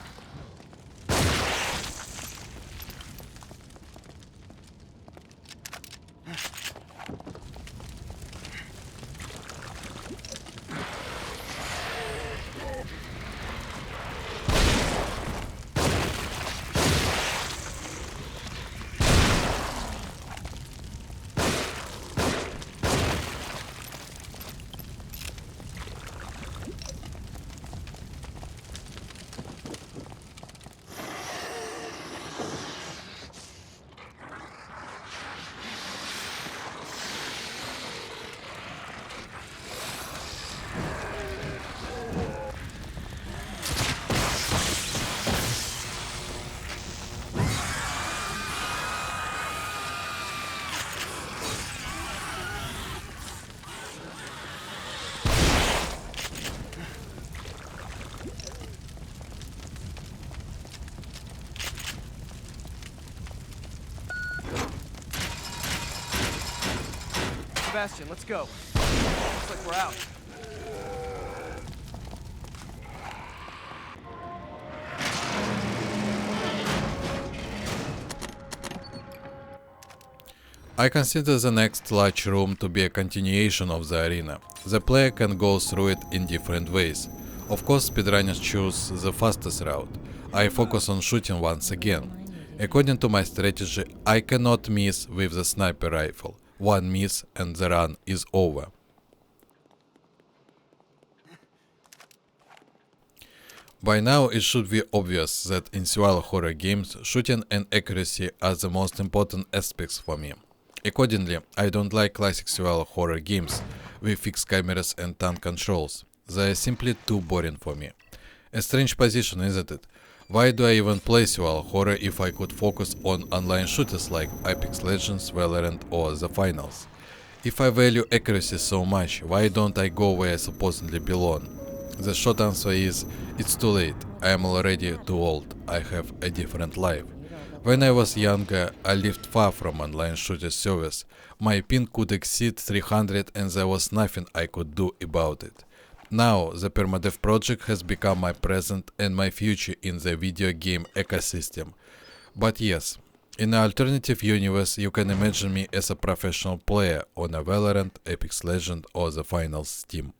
Sebastian, let's go. Looks like we're out. I consider the next large room to be a continuation of the arena. The player can go through it in different ways. Of course, speedrunners choose the fastest route. I focus on shooting once again. According to my strategy, I cannot miss with the sniper rifle. One miss and the run is over. By now it should be obvious that in survival horror games, shooting and accuracy are the most important aspects for me. Accordingly, I don't like classic survival horror games with fixed cameras and tank controls. They are simply too boring for me. A strange position, isn't it? Why do I even play survival horror if I could focus on online shooters like Apex Legends, Valorant or the Finals? If I value accuracy so much, why don't I go where I supposedly belong? The short answer is, it's too late. I am already too old. I have a different life. When I was younger, I lived far from online shooter service. My ping could exceed 300 and there was nothing I could do about it. Now, the Permadeath project has become my present and my future in the video game ecosystem. But yes, in an alternative universe, you can imagine me as a professional player on a Valorant, Apex Legends or the Finals team.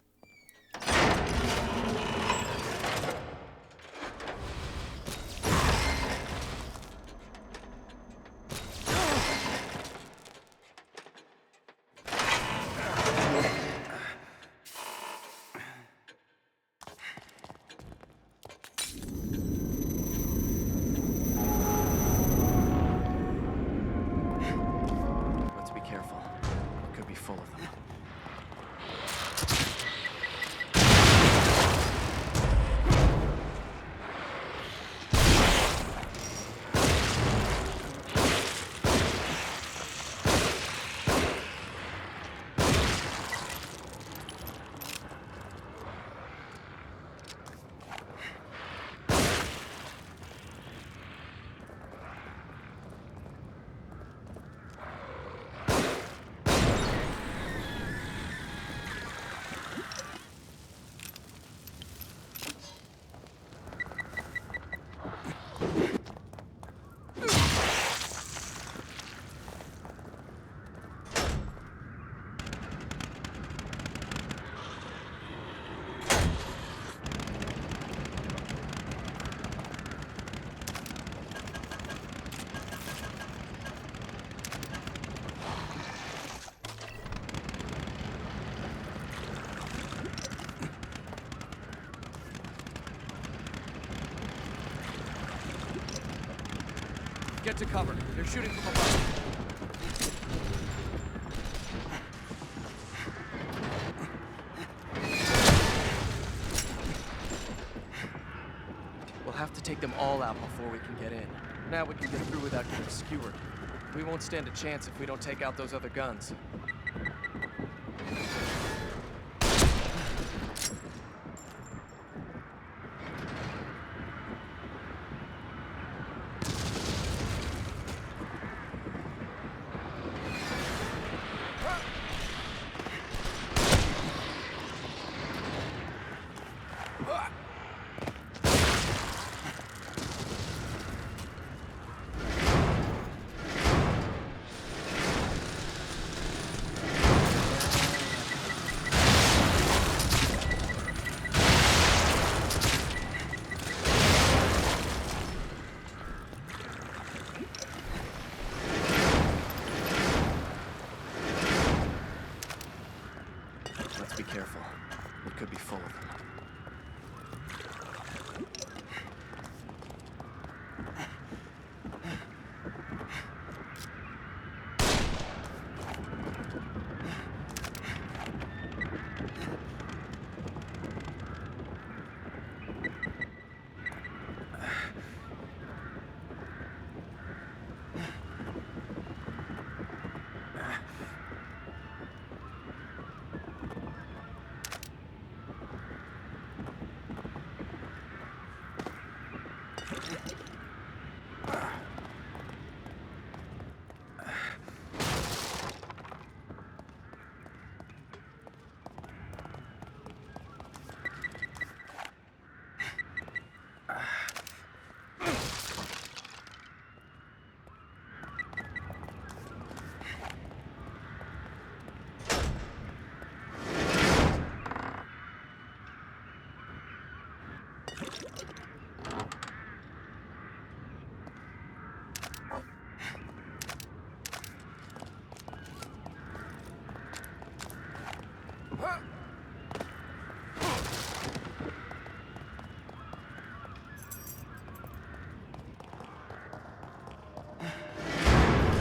Get to cover. They're shooting from above. We'll have to take them all out before we can get in. Now we can get through without getting skewered. We won't stand a chance if we don't take out those other guns. could be full of them.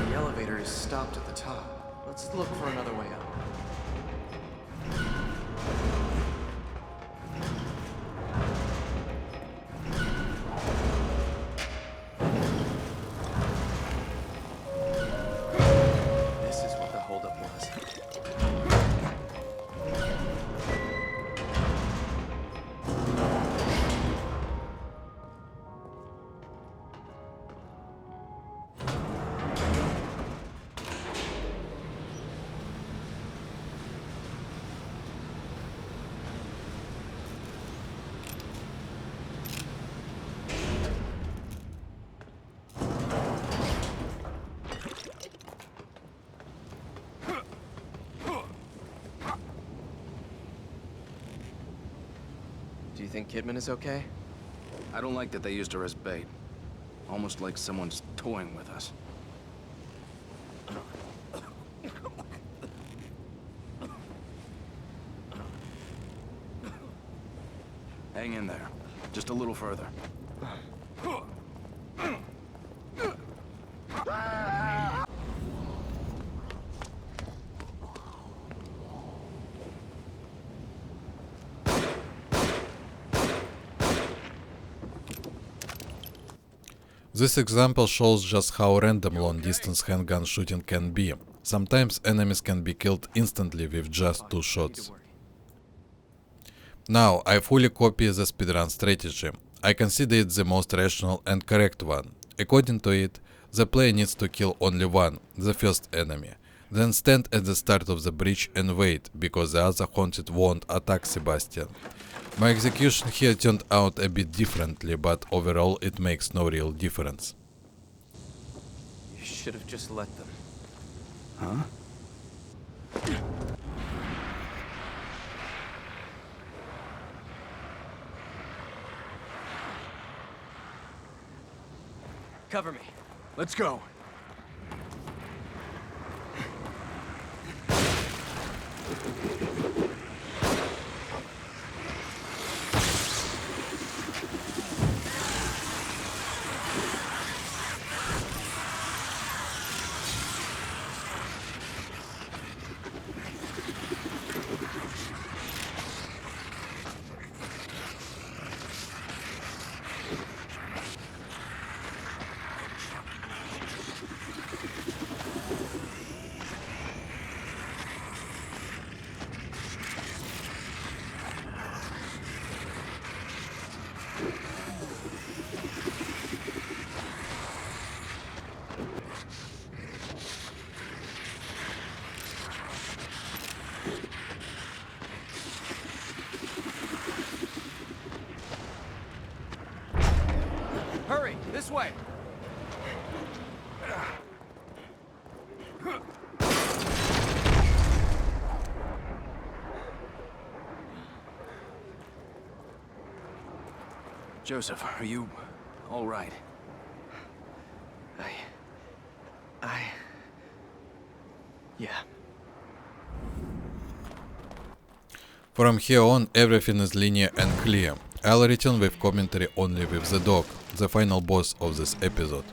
The elevator is stopped at the top. Let's look for another way up. This is what the holdup was. Do you think Kidman is okay? I don't like that they used her as bait. Almost like someone's toying with us. Hang in there. Just a little further. This example shows just how random long-distance handgun shooting can be. Sometimes enemies can be killed instantly with just 2 shots. Now, I fully copy the speedrun strategy. I consider it the most rational and correct one. According to it, the player needs to kill only one, the first enemy, then stand at the start of the breach and wait, because the other haunted won't attack Sebastian. My execution here turned out a bit differently, but overall it makes no real difference. You should have just let them. Huh? Cover me. Let's go. Hurry, this way. Joseph, are you all right? Yeah. From here on, everything is linear and clear. I'll return with commentary only with the dog, the final boss of this episode.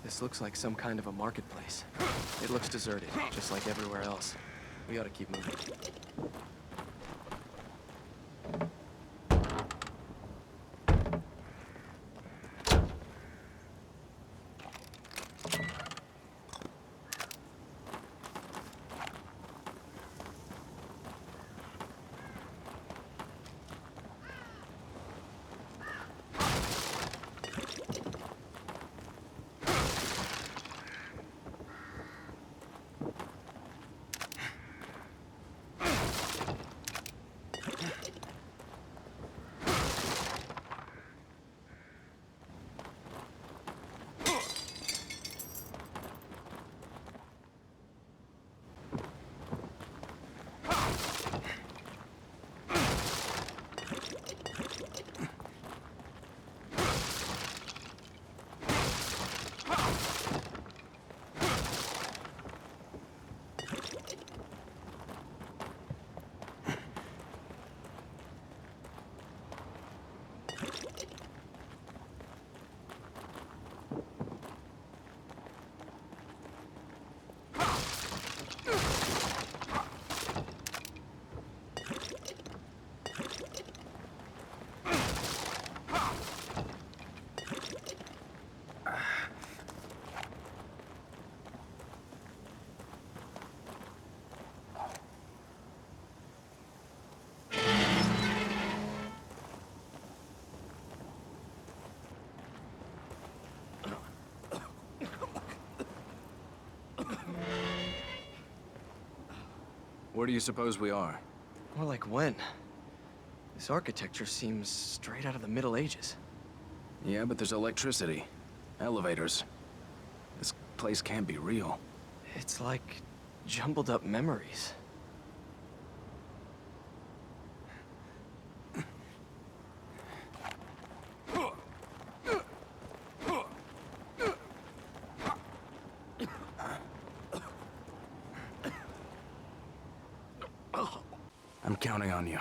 This looks like some kind of a marketplace. It looks deserted, just like everywhere else. We ought to keep moving. Where do you suppose we are? More like when? This architecture seems straight out of the Middle Ages. Yeah, but there's electricity. Elevators. This place can't be real. It's like jumbled up memories. I'm counting on you.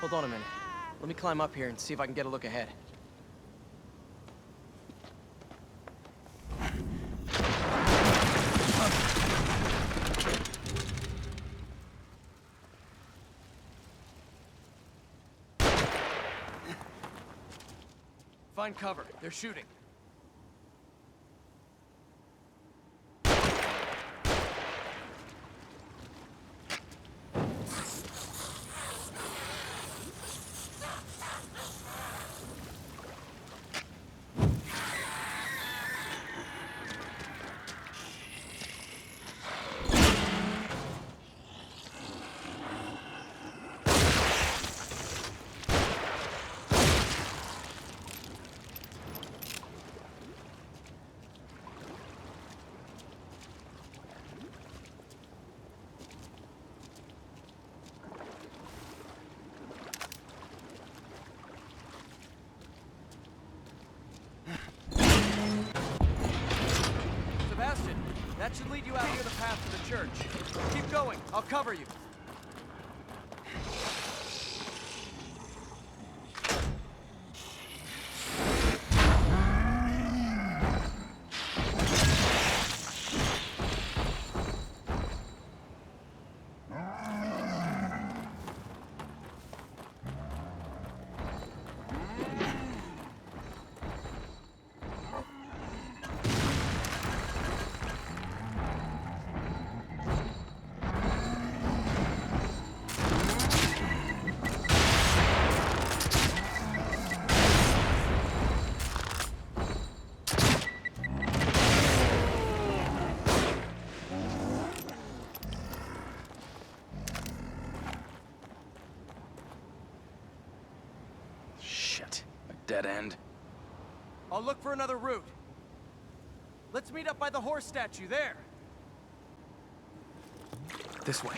Hold on a minute. Let me climb up here and see if I can get a look ahead. Find cover. They're shooting. That should lead you out near the path to the church. Keep going. I'll cover you. Dead end? I'll look for another route. Let's meet up by the horse statue there. This way.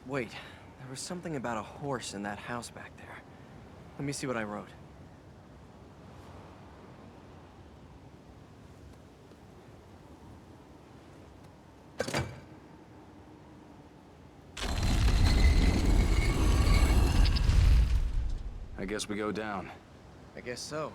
Wait, there was something about a horse in that house back there. Let me see what I wrote. I guess we go down. I guess so.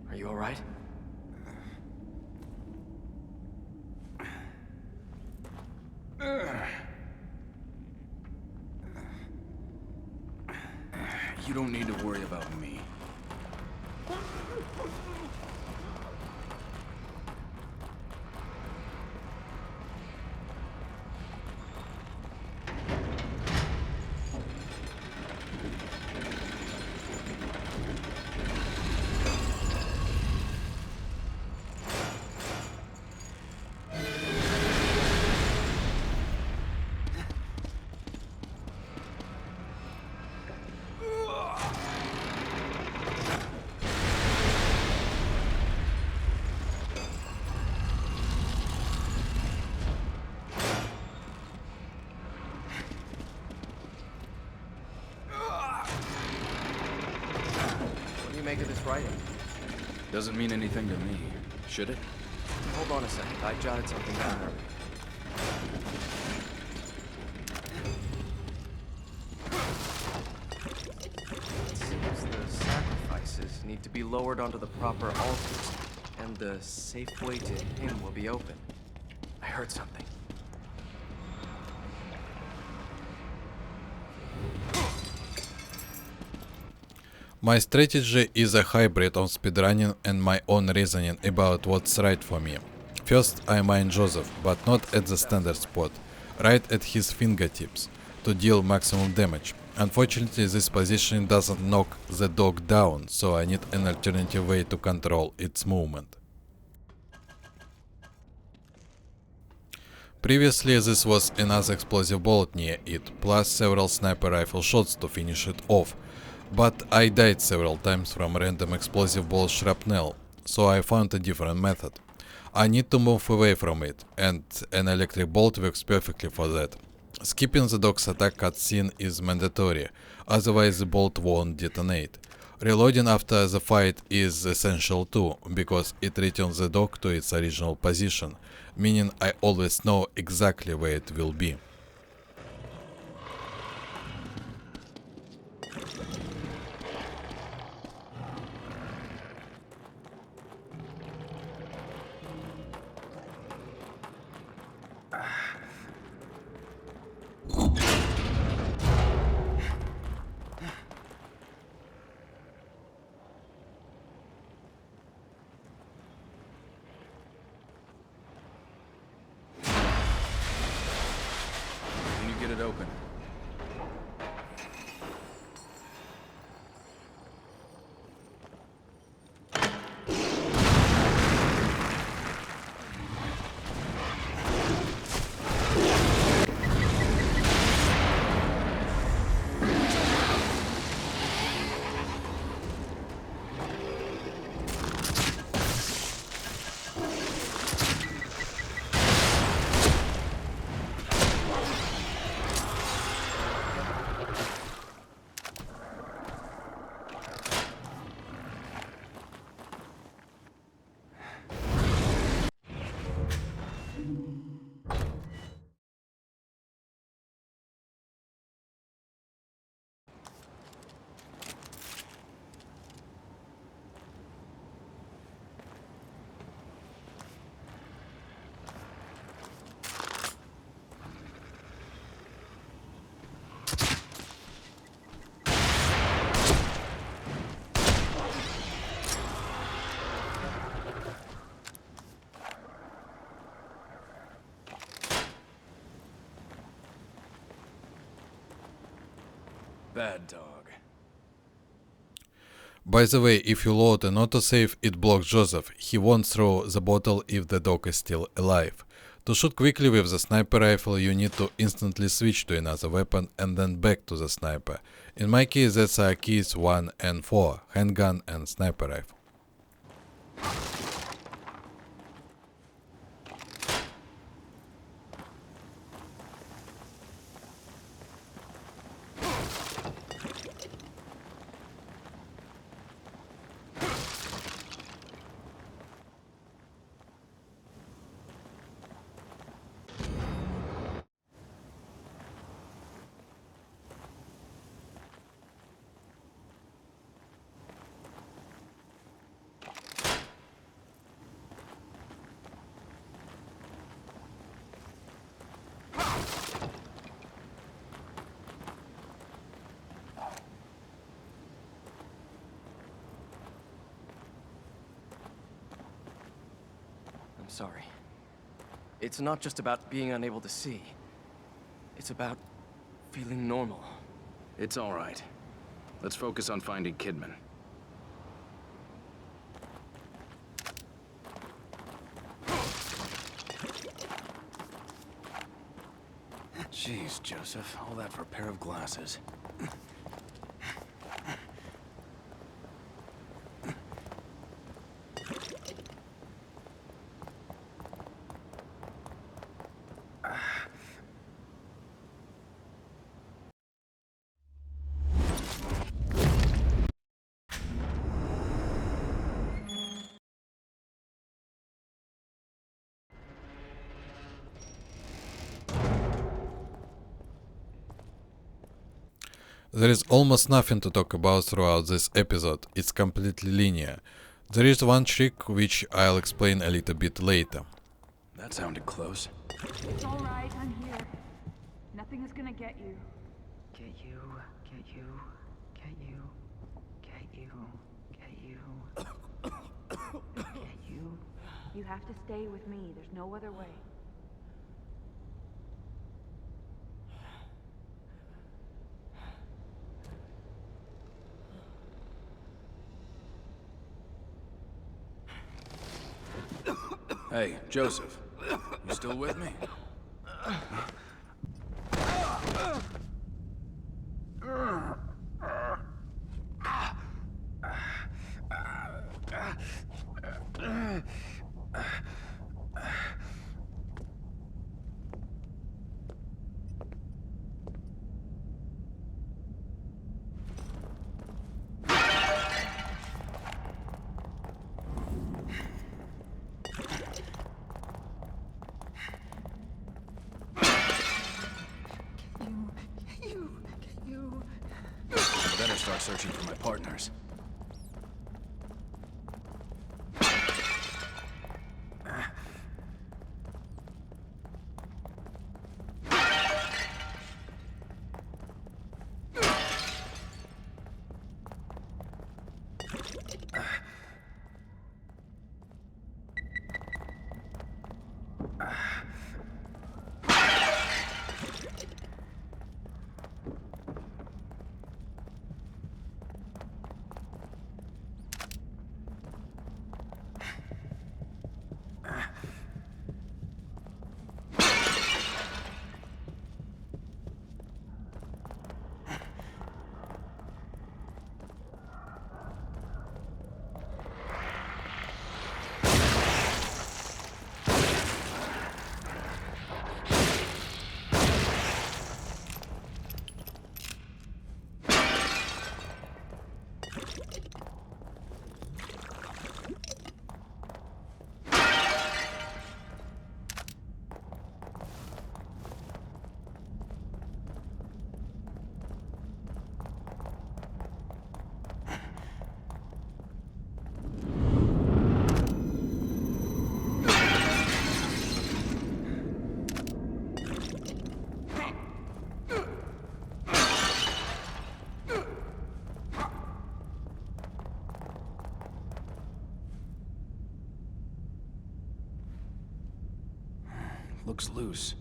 Are you all right? You don't need to worry about me. Make of this writing? Doesn't mean anything to me, should it? Hold on a second. I jotted something down earlier. It seems the sacrifices need to be lowered onto the proper altars, and the safe way to him will be open. I heard something. My strategy is a hybrid of speedrunning and my own reasoning about what's right for me. First, I mine Joseph, but not at the standard spot, right at his fingertips, to deal maximum damage. Unfortunately, this positioning doesn't knock the dog down, so I need an alternative way to control its movement. Previously, this was another explosive bullet near it, plus several sniper rifle shots to finish it off. But I died several times from random explosive ball shrapnel, so I found a different method. I need to move away from it, and an electric bolt works perfectly for that. Skipping the dog's attack cutscene is mandatory, otherwise the bolt won't detonate. Reloading after the fight is essential too, because it returns the dog to its original position, meaning I always know exactly where it will be. Can you get it open? Bad dog. By the way, if you load an autosave, it blocks Joseph. He won't throw the bottle if the dog is still alive. To shoot quickly with the sniper rifle, you need to instantly switch to another weapon and then back to the sniper. In my case, that's our keys 1 and 4, handgun and sniper rifle. I'm sorry. It's not just about being unable to see. It's about feeling normal. It's all right. Let's focus on finding Kidman. Jeez, Joseph. All that for a pair of glasses. There is almost nothing to talk about throughout this episode, it's completely linear. There is one trick which I'll explain a little bit later. That sounded close. It's all right, I'm here. Nothing is gonna get you. Get you, get you, get you, get you, get you, get you. You have to stay with me. There's no other way. Hey, Joseph. You still with me? searching for my partners. Looks loose.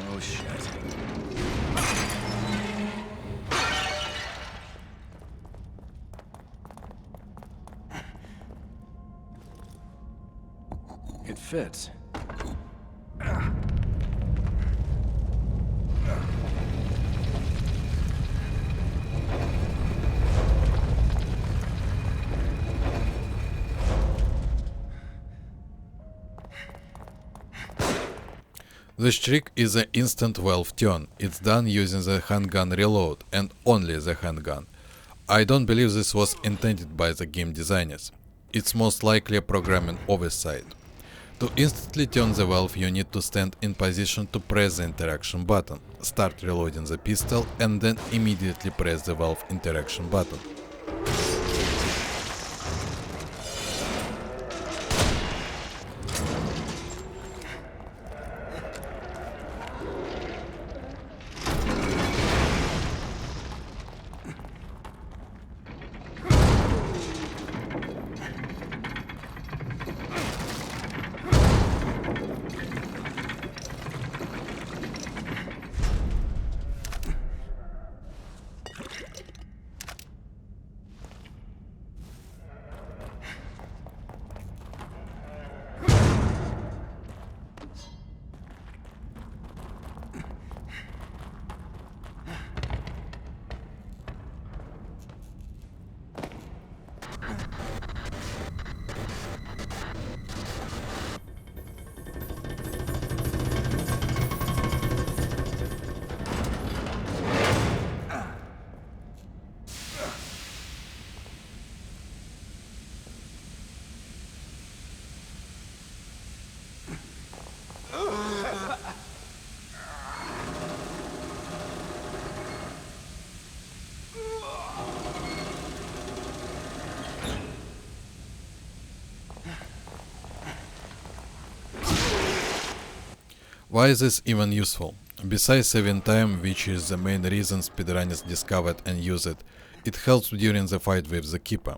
Oh shit. It fits. This trick is an instant valve turn. It's done using the handgun reload, and only the handgun. I don't believe this was intended by the game designers. It's most likely a programming oversight. To instantly turn the valve, you need to stand in position to press the interaction button, start reloading the pistol, and then immediately press the valve interaction button. Why is this even useful? Besides saving time, which is the main reason speedrunners discover it and use it, it helps during the fight with the Keeper.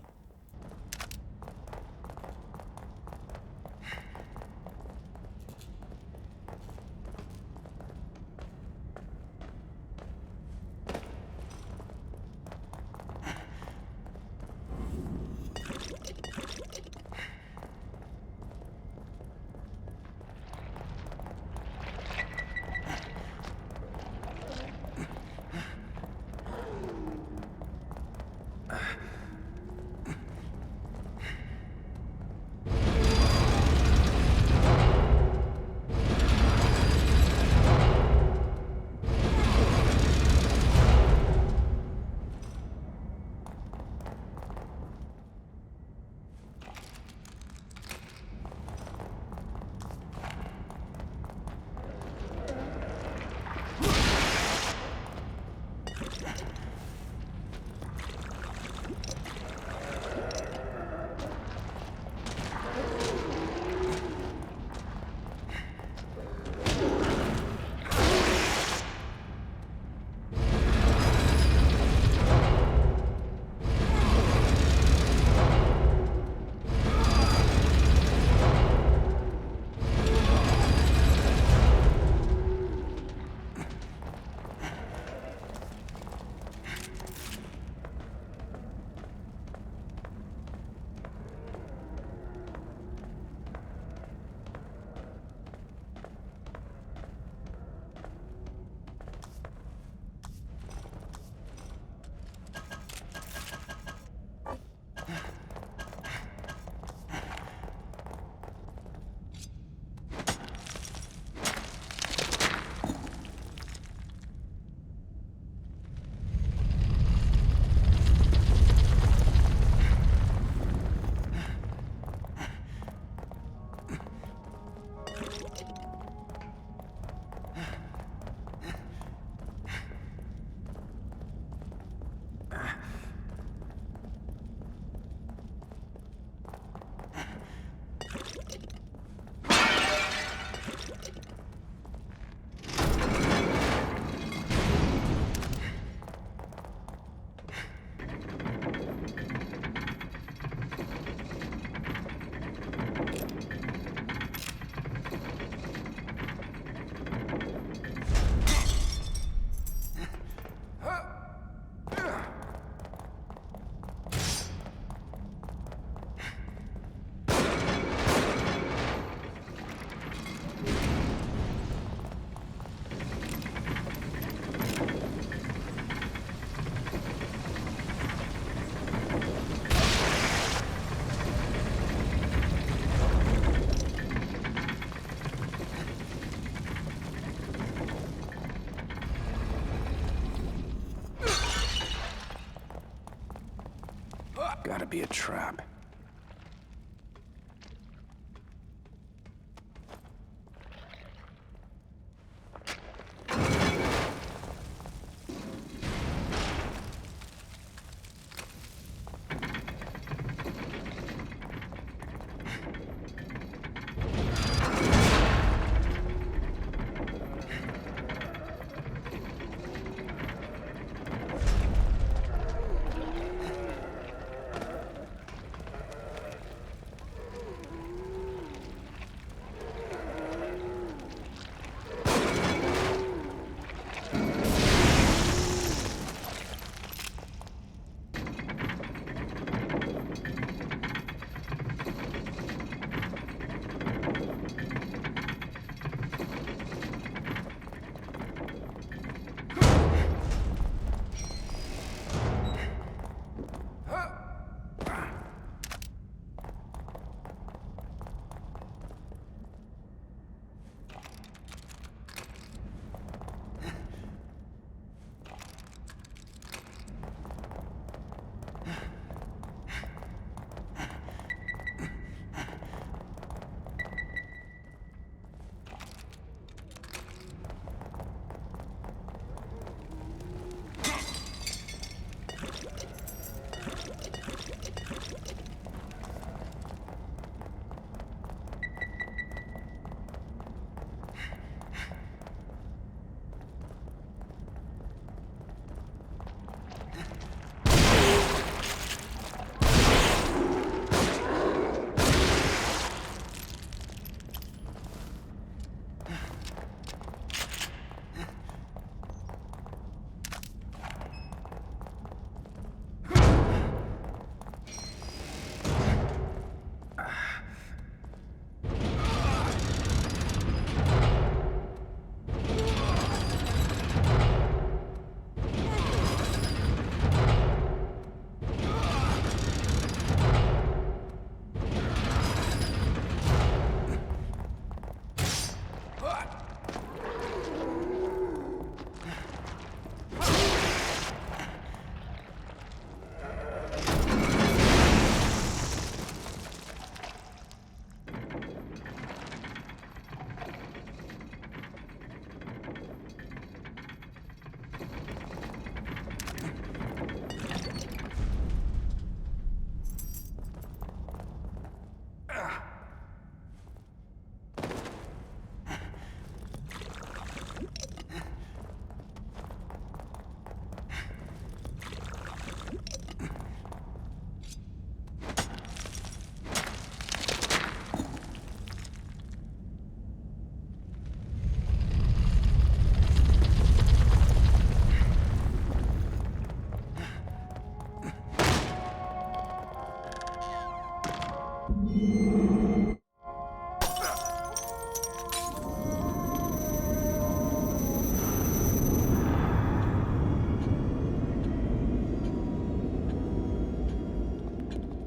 Gotta be a trap.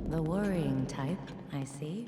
The worrying type, I see.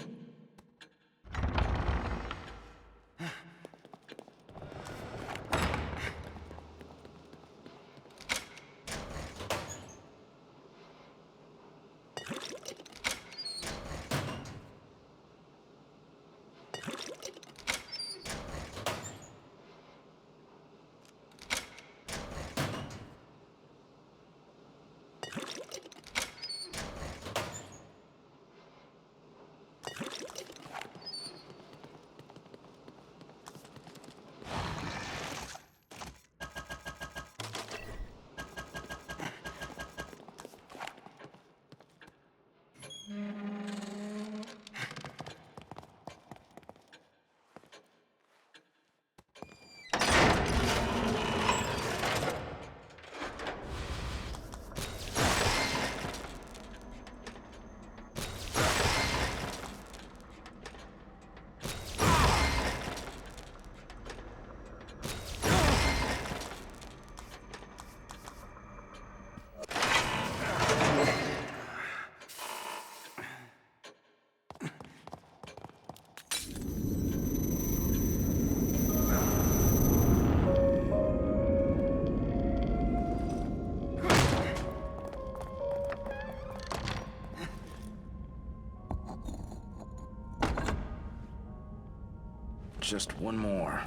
Just one more.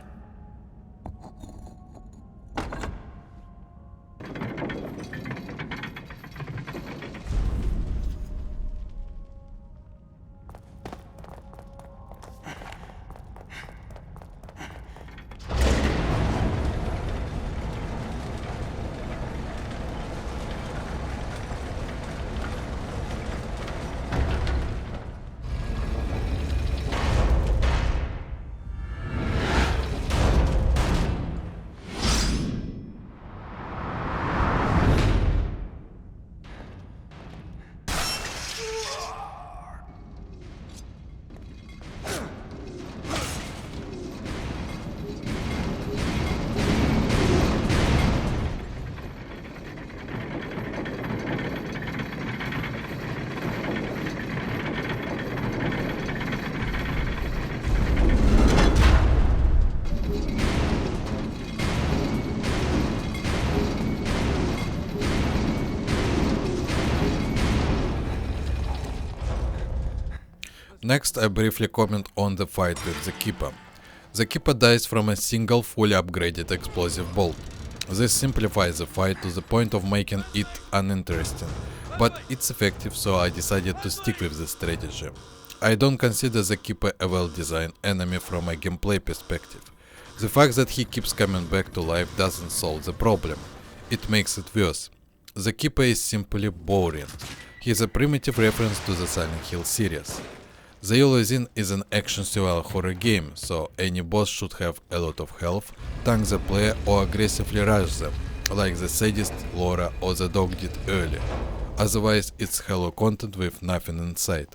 Next, I briefly comment on the fight with the Keeper. The Keeper dies from a single fully upgraded explosive bolt. This simplifies the fight to the point of making it uninteresting, but it's effective, so I decided to stick with this strategy. I don't consider the Keeper a well-designed enemy from a gameplay perspective. The fact that he keeps coming back to life doesn't solve the problem, it makes it worse. The Keeper is simply boring. He's a primitive reference to the Silent Hill series. The Elysian is an action survival horror game, so any boss should have a lot of health, tank the player or aggressively rush them, like the sadist Laura or the dog did earlier. Otherwise it's hollow content with nothing inside.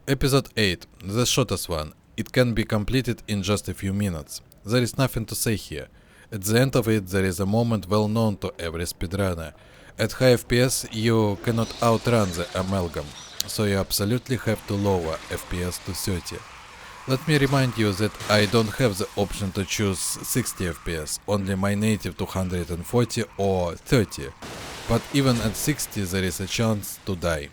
Episode 8, the shortest one. It can be completed in just a few minutes. There is nothing to say here. At the end of it, there is a moment well known to every speedrunner. At high FPS, you cannot outrun the amalgam, so you absolutely have to lower FPS to 30. Let me remind you that I don't have the option to choose 60 FPS, only my native 240 or 30, but even at 60 there is a chance to die.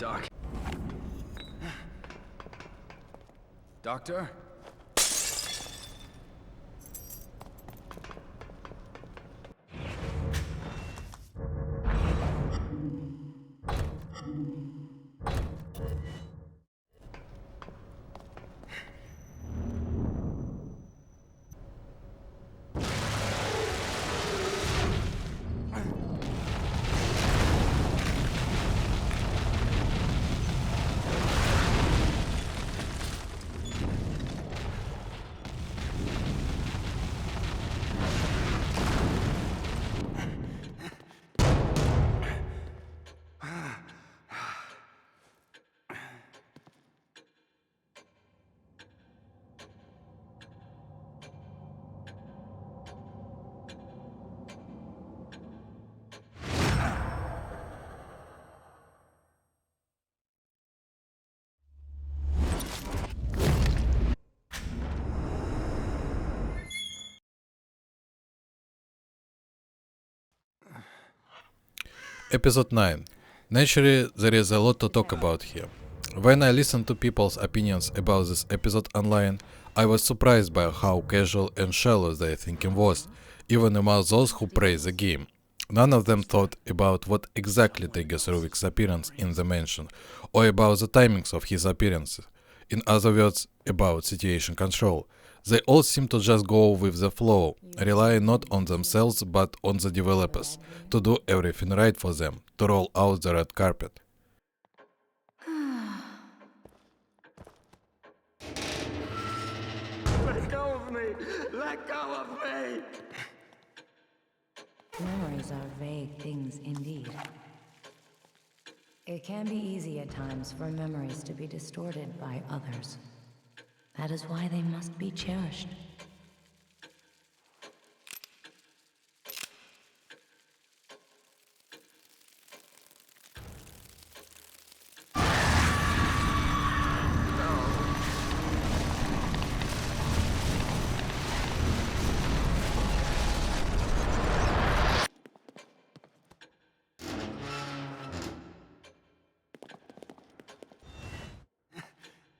Doc. Doctor? Episode 9. Naturally, there is a lot to talk about here. When I listened to people's opinions about this episode online, I was surprised by how casual and shallow their thinking was, even among those who praise the game. None of them thought about what exactly triggers Ruvik's appearance in the mansion, or about the timings of his appearances. In other words, about situation control. They all seem to just go with the flow, relying not on themselves but on the developers, to do everything right for them, to roll out the red carpet. Let go of me! Let go of me! Memories are vague things indeed. It can be easy at times for memories to be distorted by others. That is why they must be cherished.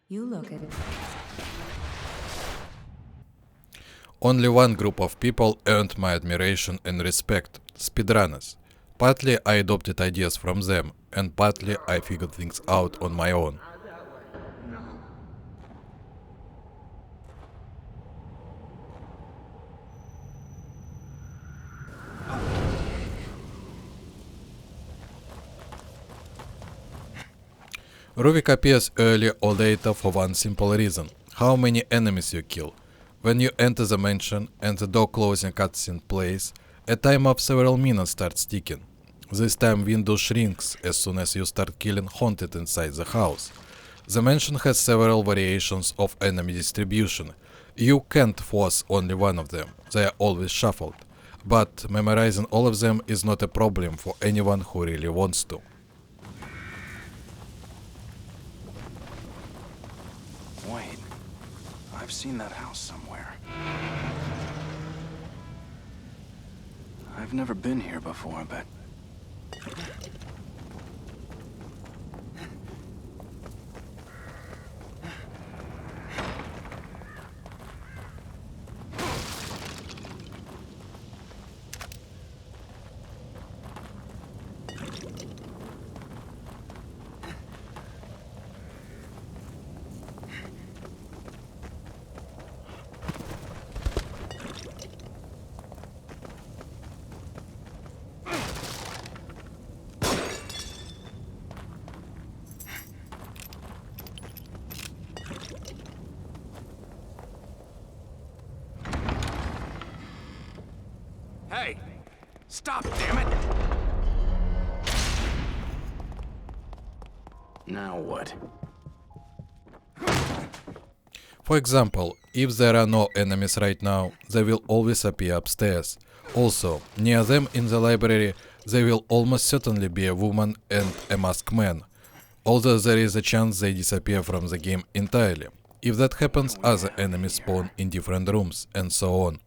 You look at it. Only one group of people earned my admiration and respect: speedrunners. Partly I adopted ideas from them, and partly I figured things out on my own. Ruvik appears early or later for one simple reason: how many enemies you kill. When you enter the mansion and the door closing cutscene plays, a time of several minutes starts ticking. This time window shrinks as soon as you start killing haunted inside the house. The mansion has several variations of enemy distribution. You can't force only one of them, they are always shuffled. But memorizing all of them is not a problem for anyone who really wants to. Wait, I've seen that house somewhere. I've never been here before, but... Hey! Stop, damn it! Now what? For example, if there are no enemies right now, they will always appear upstairs. Also, near them in the library, there will almost certainly be a woman and a masked man, although there is a chance they disappear from the game entirely. If that happens, other enemies spawn in different rooms, and so on.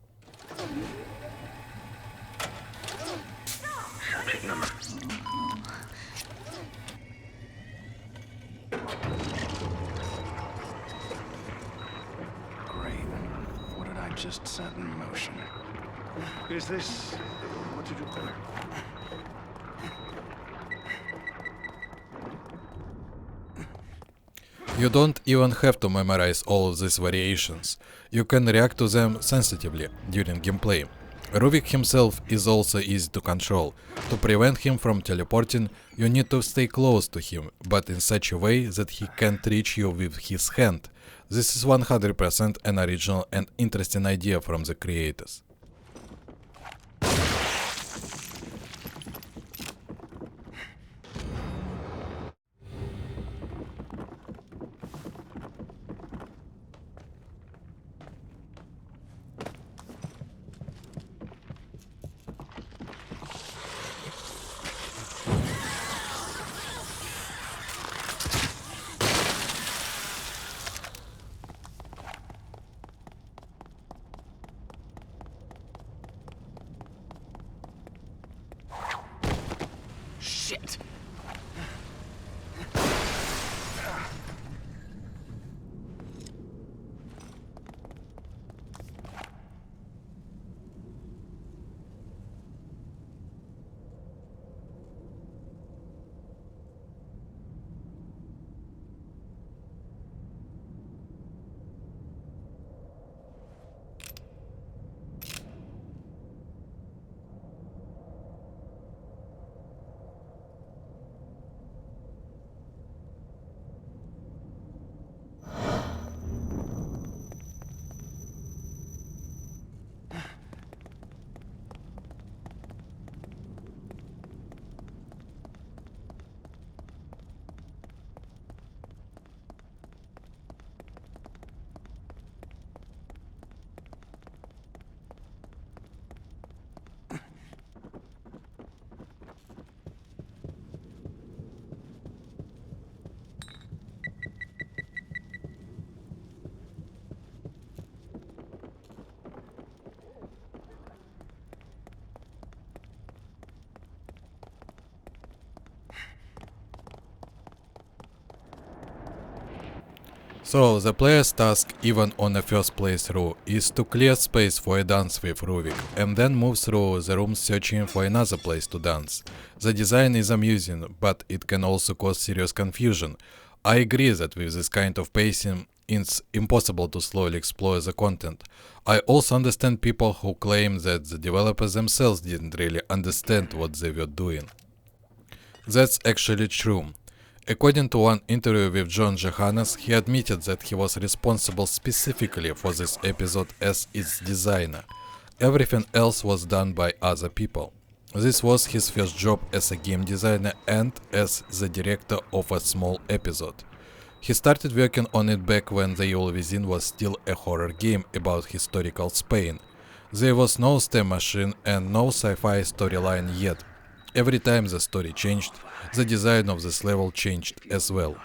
just set in motion. Is this... what did you call it? You don't even have to memorize all of these variations. You can react to them sensitively during gameplay. Ruvik himself is also easy to control. To prevent him from teleporting, you need to stay close to him, but in such a way that he can't reach you with his hand. This is 100% an original and interesting idea from the creators. Shit! So, the player's task, even on the first playthrough, is to clear space for a dance with Ruvik, and then move through the room searching for another place to dance. The design is amusing, but it can also cause serious confusion. I agree that with this kind of pacing, it's impossible to slowly explore the content. I also understand people who claim that the developers themselves didn't really understand what they were doing. That's actually true. According to one interview with John Johannes, he admitted that he was responsible specifically for this episode as its designer. Everything else was done by other people. This was his first job as a game designer and as the director of a small episode. He started working on it back when The Evil Within was still a horror game about historical Spain. There was no STEM machine and no sci-fi storyline yet. Every time the story changed, the design of this level changed as well.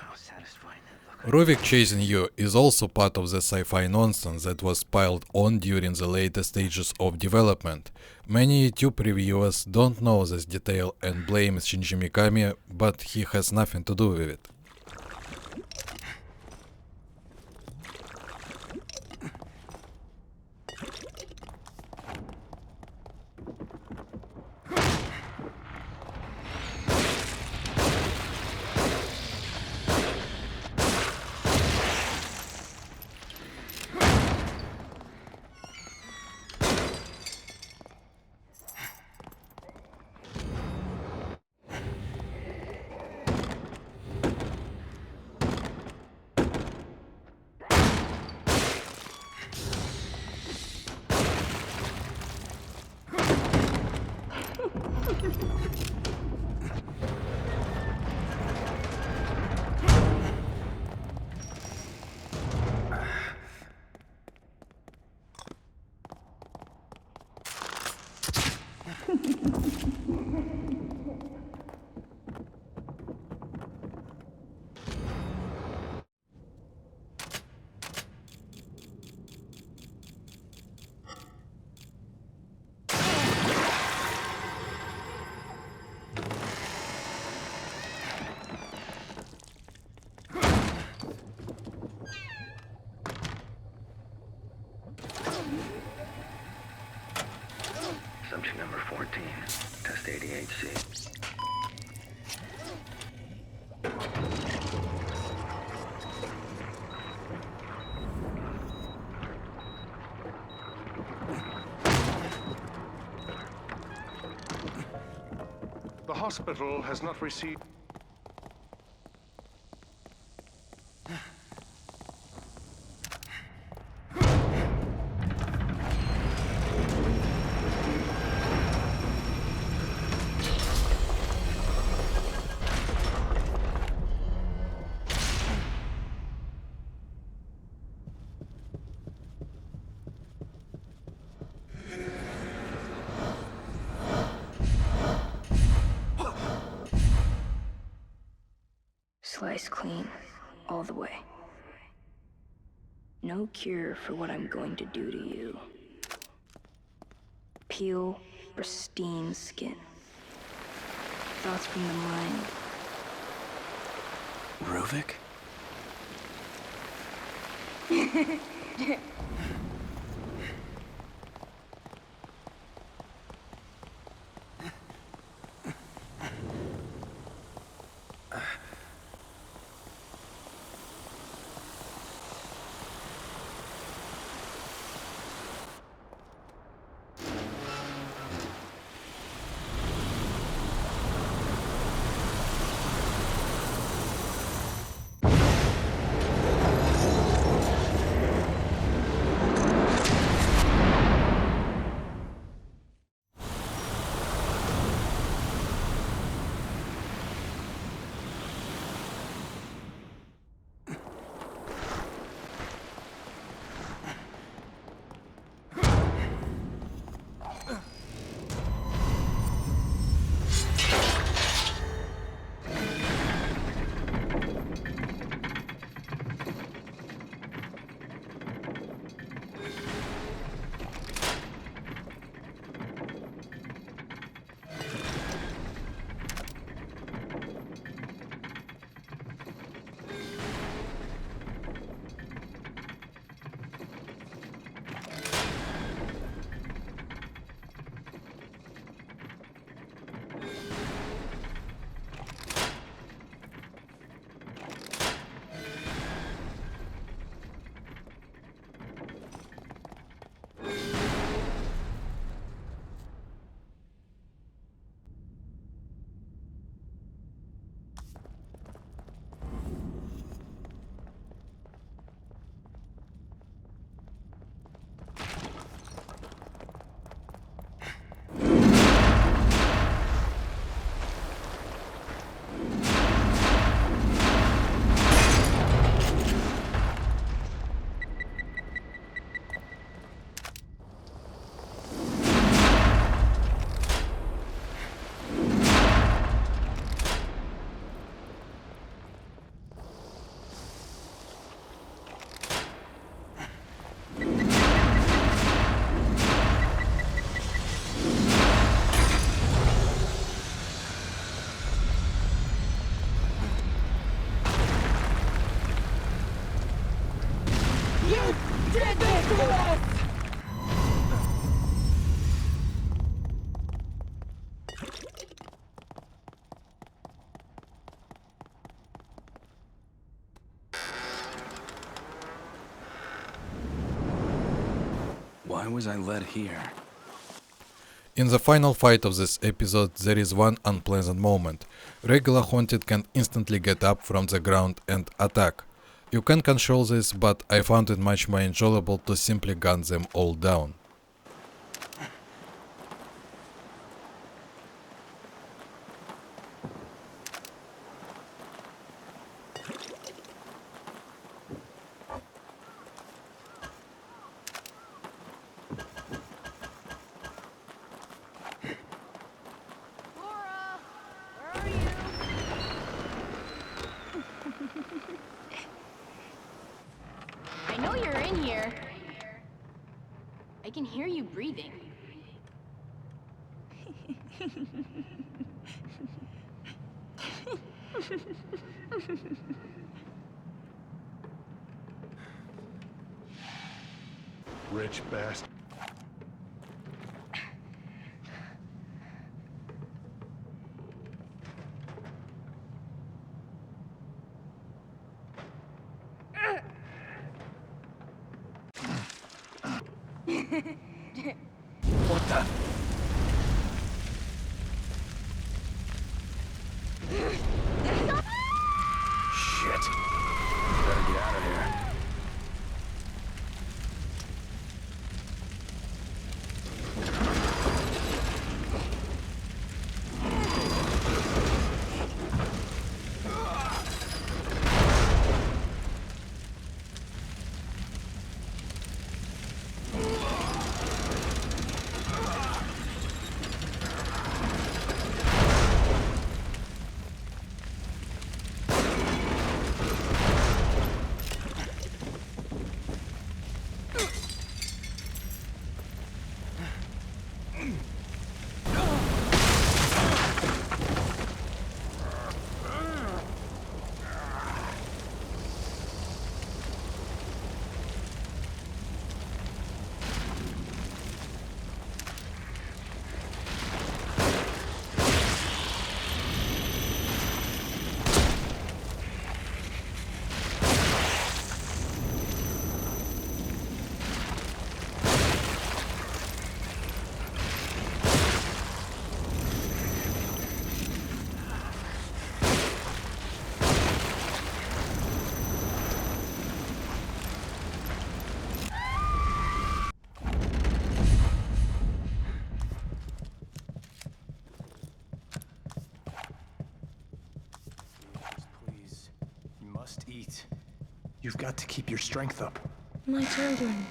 Ruvik chasing you is also part of the sci-fi nonsense that was piled on during the later stages of development. Many YouTube reviewers don't know this detail and blame Shinji Mikami, but he has nothing to do with it. Let's see. The hospital has not received... Slice clean, all the way. No cure for what I'm going to do to you. Peel pristine skin. Thoughts from the mind. Ruvik? Why was I led here? In the final fight of this episode, there is one unpleasant moment. Regular Haunted can instantly get up from the ground and attack. You can control this, but I found it much more enjoyable to simply gun them all down. I know you're in here. I can hear you breathing. Rich bastard. What the? Shit. Better get out of here. Please, you must eat. You've got to keep your strength up. My children.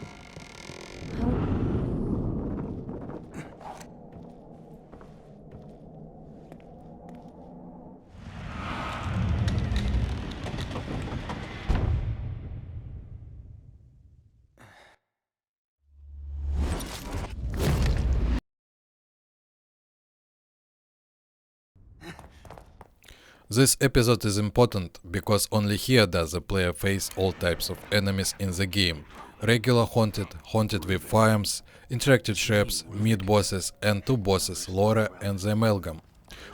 This episode is important because only here does the player face all types of enemies in the game. Regular haunted, haunted with farms, interactive traps, mid bosses and two bosses, Laura and the Amalgam,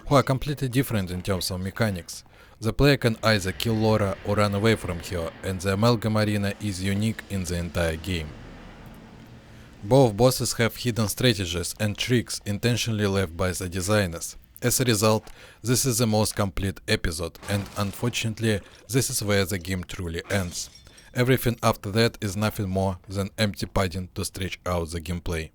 who are completely different in terms of mechanics. The player can either kill Laura or run away from her, and the Amalgam arena is unique in the entire game. Both bosses have hidden strategies and tricks intentionally left by the designers. As a result, this is the most complete episode, and unfortunately, this is where the game truly ends. Everything after that is nothing more than empty padding to stretch out the gameplay.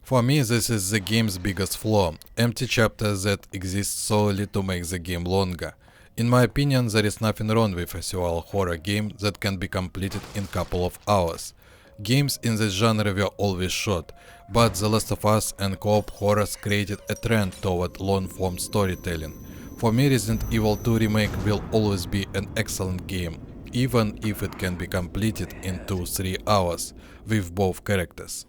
For me, this is the game's biggest flaw, empty chapters that exist solely to make the game longer. In my opinion, there is nothing wrong with a survival horror game that can be completed in a couple of hours. Games in this genre were always short, but The Last of Us and co-op horrors created a trend toward long-form storytelling. For me, Resident Evil 2 Remake will always be an excellent game, even if it can be completed in 2-3 hours, with both characters.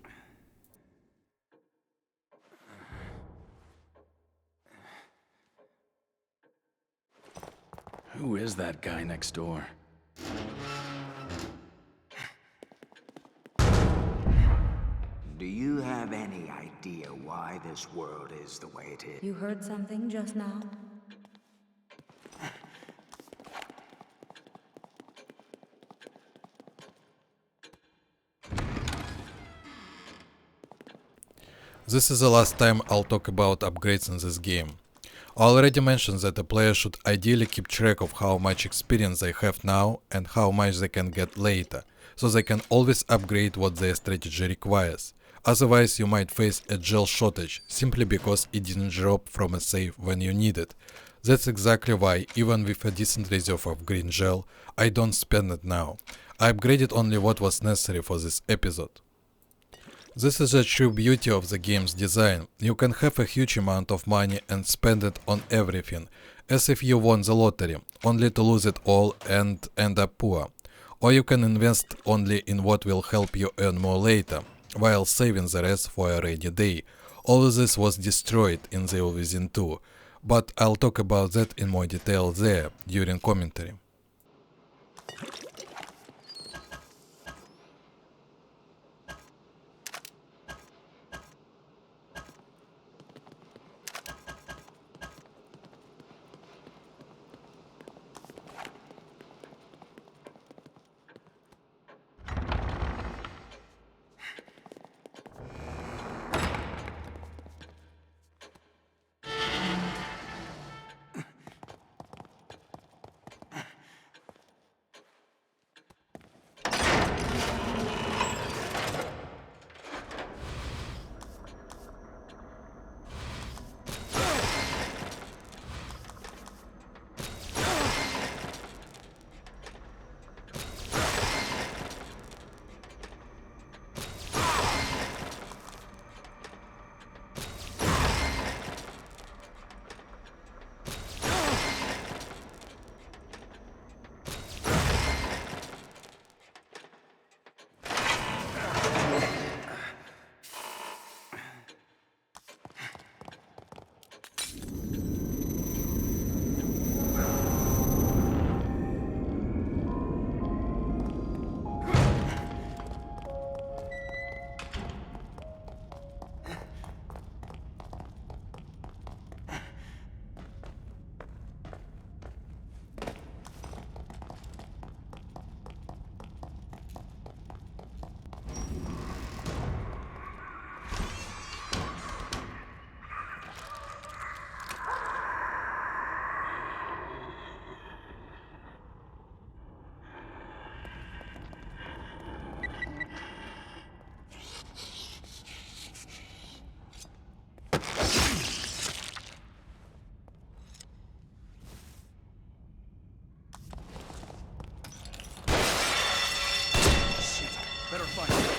Who is that guy next door? Do you have any idea why this world is the way it is? You heard something just now? This is the last time I'll talk about upgrades in this game. I already mentioned that a player should ideally keep track of how much experience they have now and how much they can get later, so they can always upgrade what their strategy requires. Otherwise, you might face a gel shortage simply because it didn't drop from a save when you need it. That's exactly why, even with a decent reserve of green gel, I don't spend it now. I upgraded only what was necessary for this episode. This is the true beauty of the game's design. You can have a huge amount of money and spend it on everything, as if you won the lottery, only to lose it all and end up poor. Or you can invest only in what will help you earn more later, while saving the rest for a rainy day. All of this was destroyed in The Evil Within 2, but I'll talk about that in more detail there, during commentary. Shit. Better find it.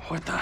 What the?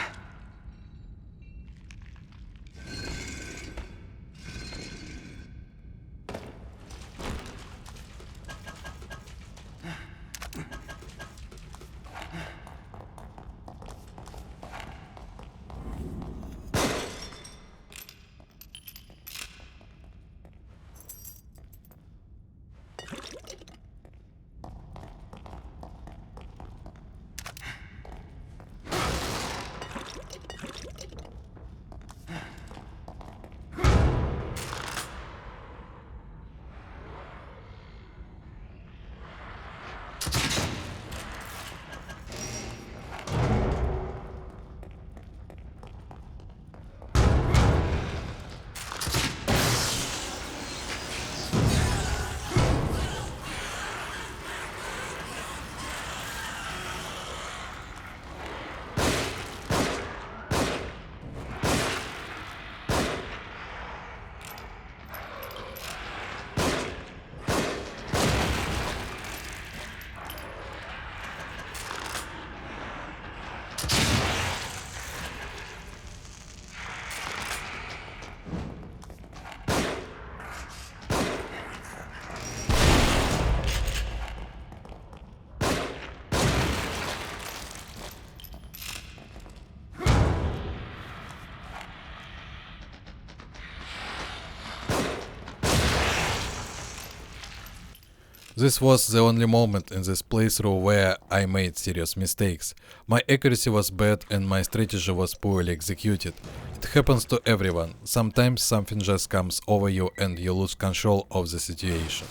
This was the only moment in this playthrough where I made serious mistakes. My accuracy was bad and my strategy was poorly executed. It happens to everyone. Sometimes something just comes over you and you lose control of the situation.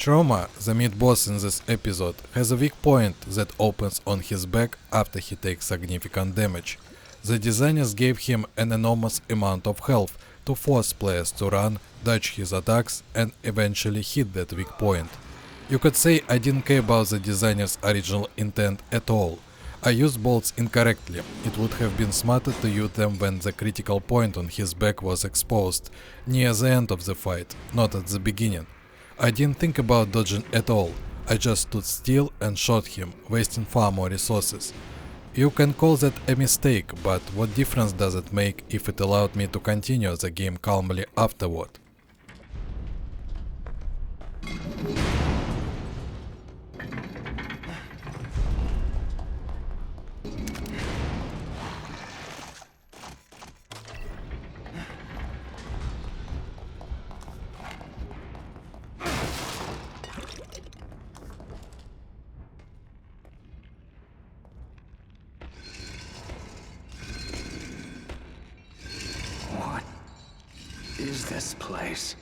Trauma, the mid-boss in this episode, has a weak point that opens on his back after he takes significant damage. The designers gave him an enormous amount of health to force players to run, dodge his attacks, and eventually hit that weak point. You could say I didn't care about the designer's original intent at all. I used bolts incorrectly. It would have been smarter to use them when the critical point on his back was exposed, near the end of the fight, not at the beginning. I didn't think about dodging at all. I just stood still and shot him, wasting far more resources. You can call that a mistake, but what difference does it make if it allowed me to continue the game calmly afterward? What is this place?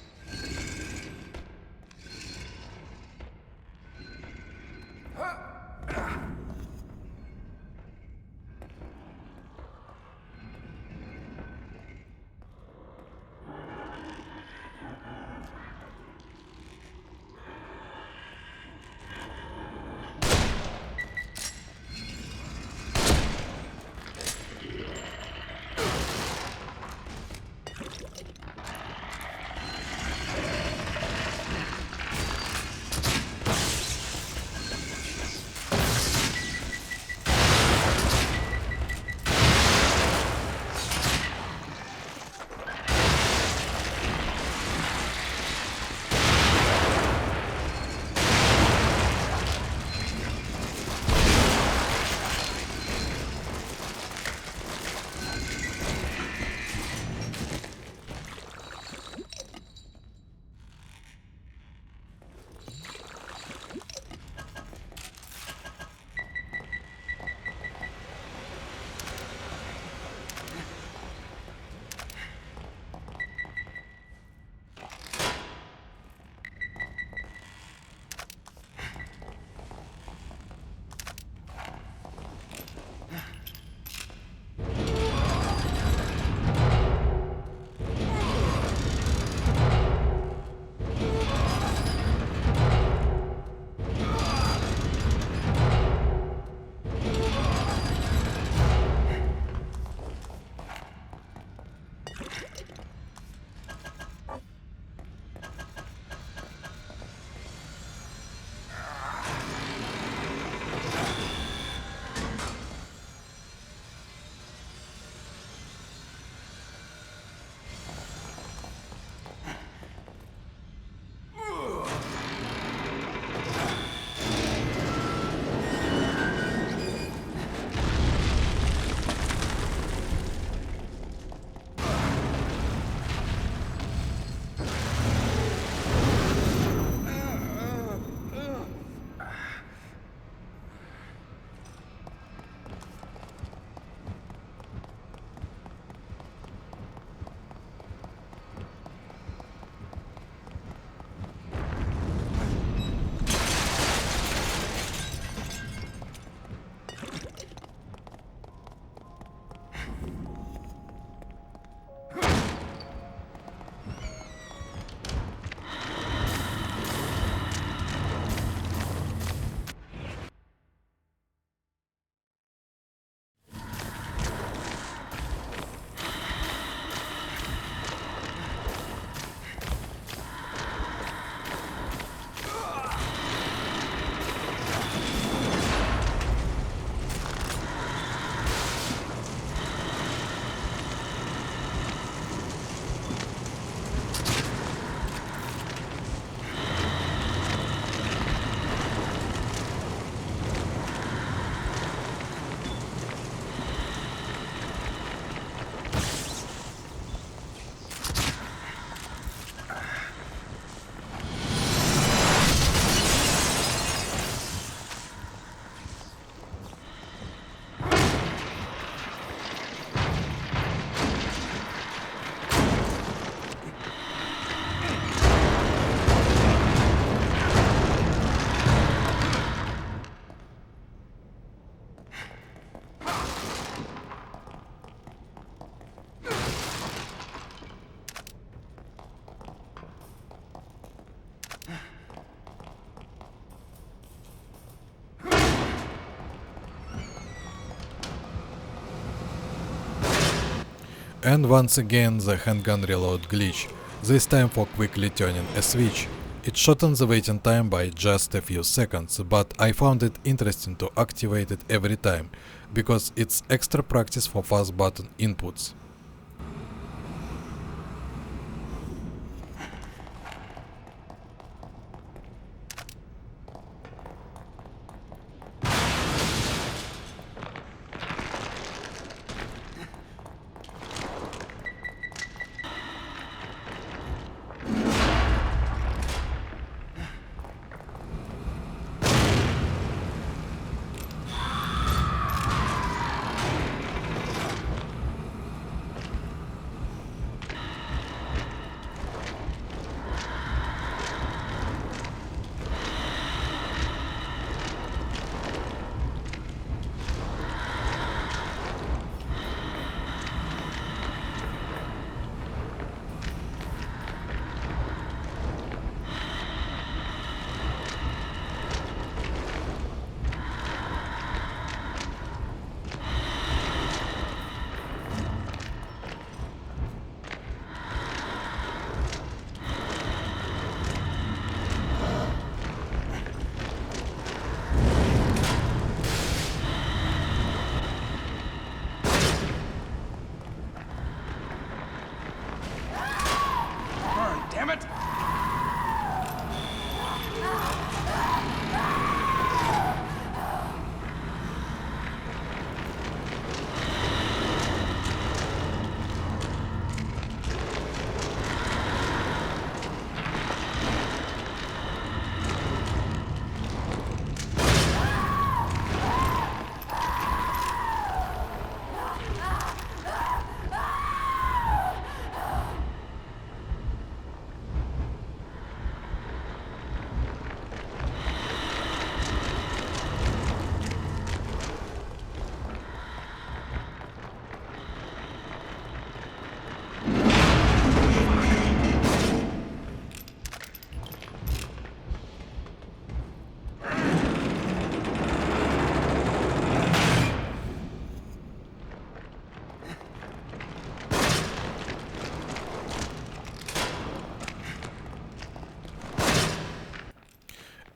And once again the handgun reload glitch, this time for quickly turning a switch. It shortened the waiting time by just a few seconds, but I found it interesting to activate it every time, because it's extra practice for fast button inputs. Damn it!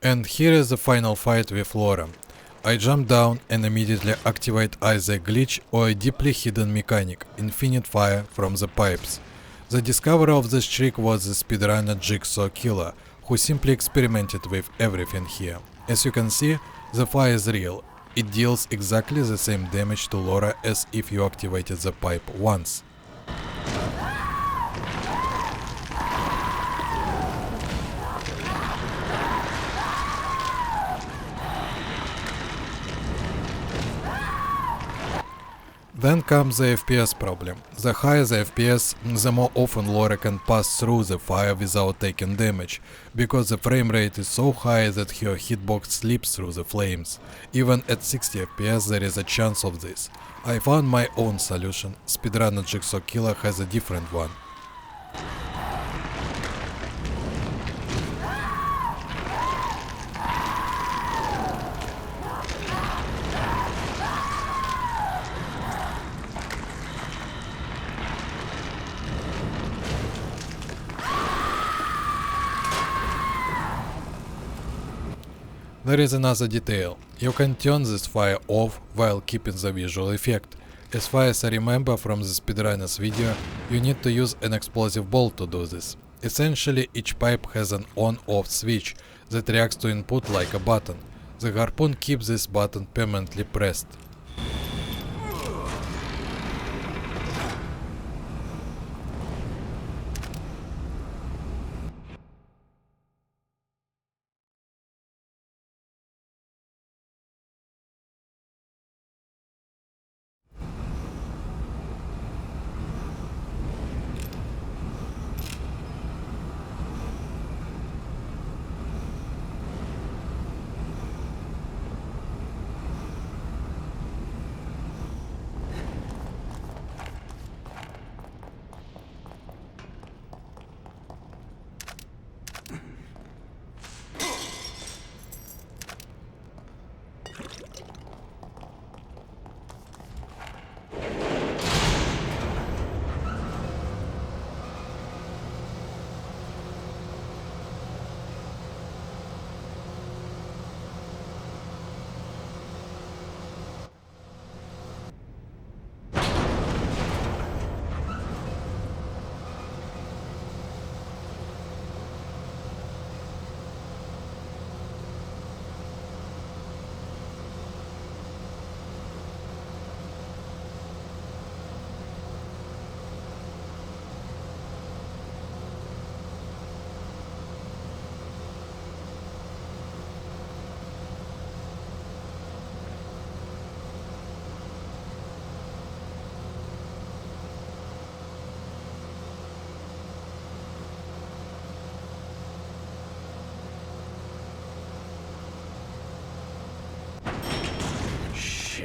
And here is the final fight with Laura. I jump down and immediately activate either a glitch or a deeply hidden mechanic, infinite fire from the pipes. The discoverer of this trick was the speedrunner Jigsaw Killer, who simply experimented with everything here. As you can see, the fire is real. It deals exactly the same damage to Laura as if you activated the pipe once. Then comes the FPS problem. The higher the FPS, the more often Laura can pass through the fire without taking damage, because the frame rate is so high that her hitbox slips through the flames. Even at 60 FPS there is a chance of this. I found my own solution. Speedrunner Jigsaw Killer has a different one. There is another detail. You can turn this fire off while keeping the visual effect. As far as I remember from the speedrunner's video, you need to use an explosive bolt to do this. Essentially, each pipe has an on-off switch that reacts to input like a button. The harpoon keeps this button permanently pressed.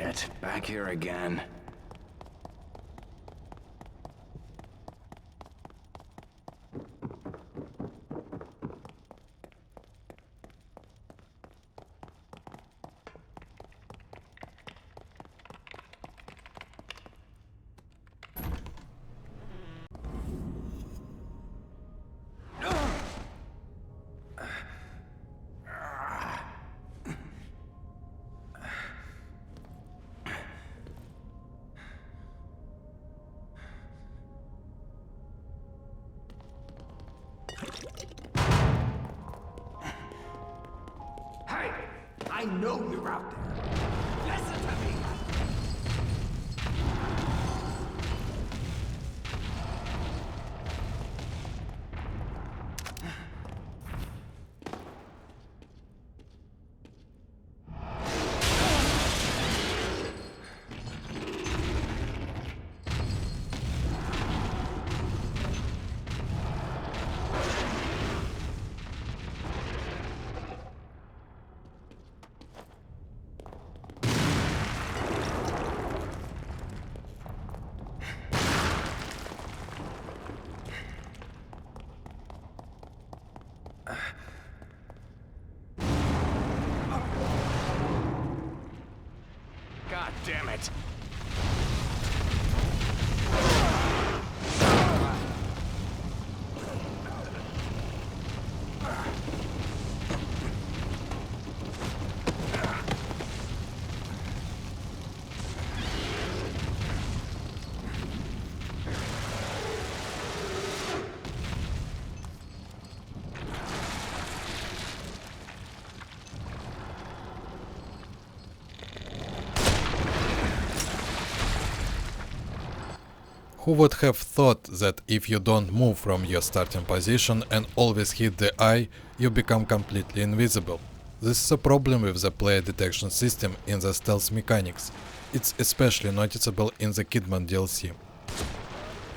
Shit, back here again. Hey! I know you're out there. Listen to me! God damn it! Who would have thought that if you don't move from your starting position and always hit the eye, you become completely invisible? This is a problem with the player detection system in the stealth mechanics. It's especially noticeable in the Kidman DLC.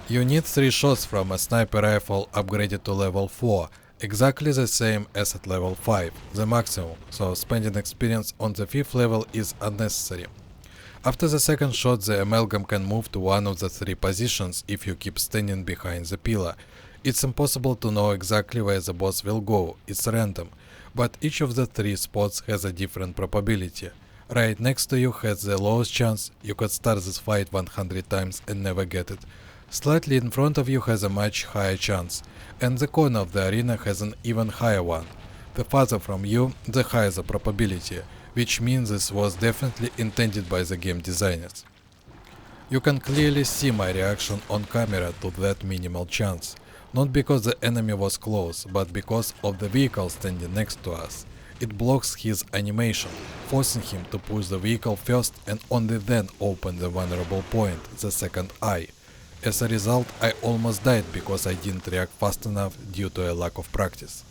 You need 3 shots from a sniper rifle upgraded to level 4, exactly the same as at level 5, the maximum, so spending experience on the 5th level is unnecessary. After the second shot, the amalgam can move to one of the 3 positions if you keep standing behind the pillar. It's impossible to know exactly where the boss will go, it's random, but each of the 3 spots has a different probability. Right next to you has the lowest chance, you could start this fight 100 times and never get it. Slightly in front of you has a much higher chance, and the corner of the arena has an even higher one. The farther from you, the higher the probability, which means this was definitely intended by the game designers. You can clearly see my reaction on camera to that minimal chance, not because the enemy was close, but because of the vehicle standing next to us. It blocks his animation, forcing him to push the vehicle first and only then open the vulnerable point, the second eye. As a result, I almost died because I didn't react fast enough due to a lack of practice.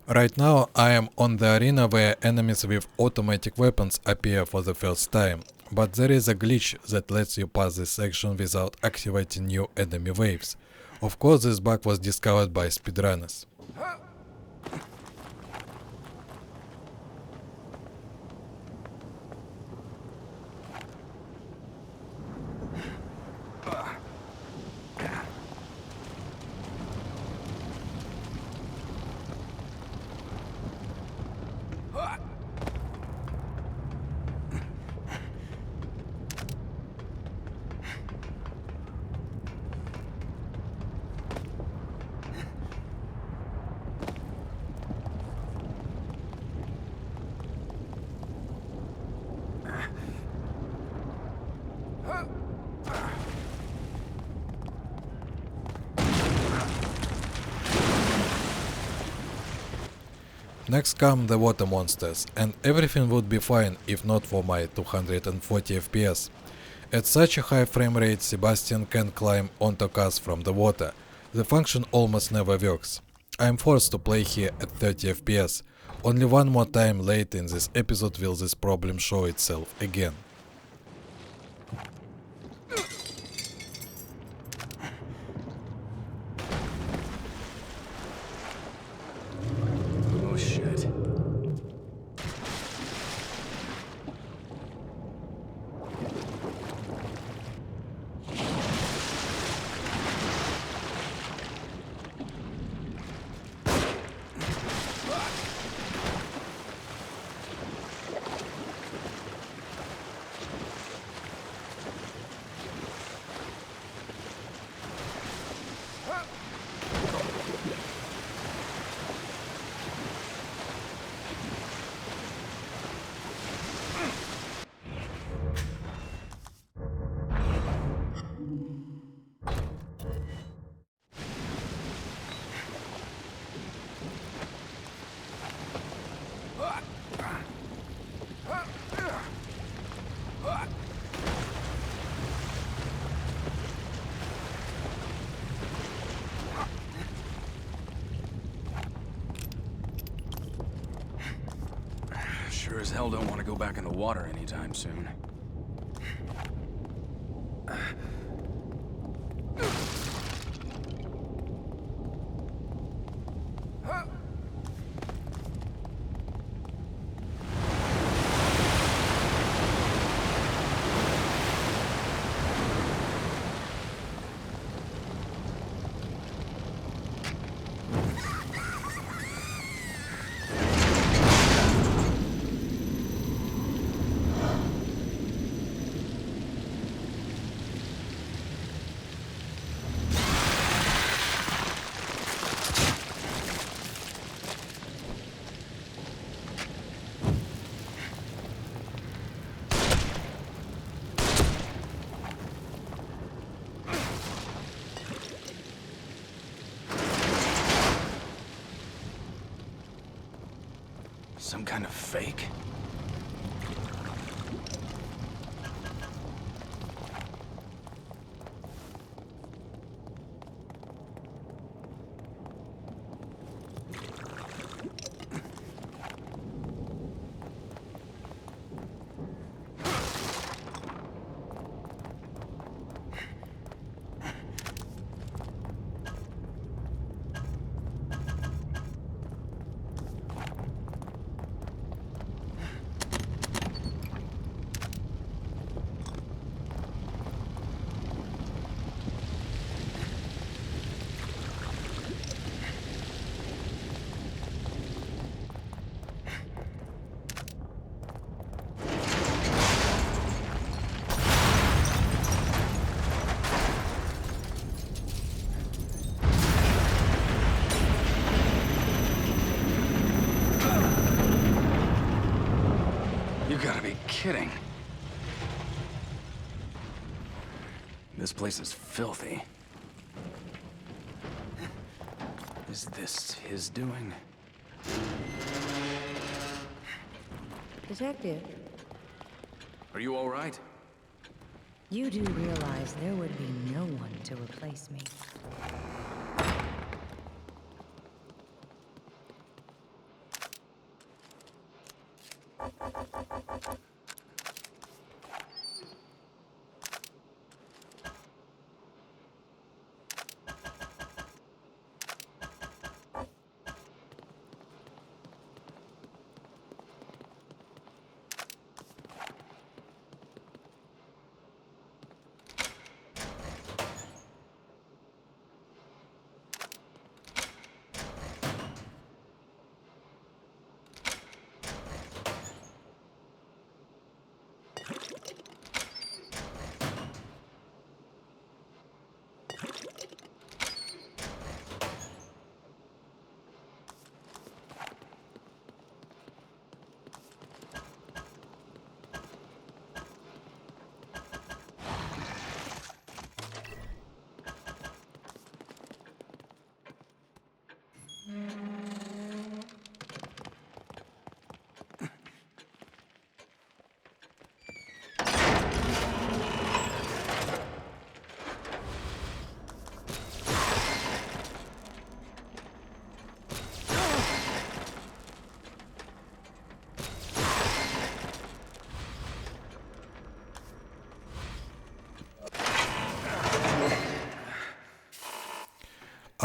Right now I am on the arena where enemies with automatic weapons appear for the first time, but there is a glitch that lets you pass this section without activating new enemy waves. Of course this bug was discovered by speedrunners. Next come the water monsters, and everything would be fine if not for my 240 FPS. At such a high frame rate, Sebastian can climb onto cars from the water. The function almost never works. I am forced to play here at 30 FPS. Only one more time late in this episode will this problem show itself again. Oh shit. Sure as hell don't want to go back in the water anytime soon. Some kind of fake? You gotta be kidding. This place is filthy. Is this his doing? Detective, Are you all right? you do realize there would be no one to replace me.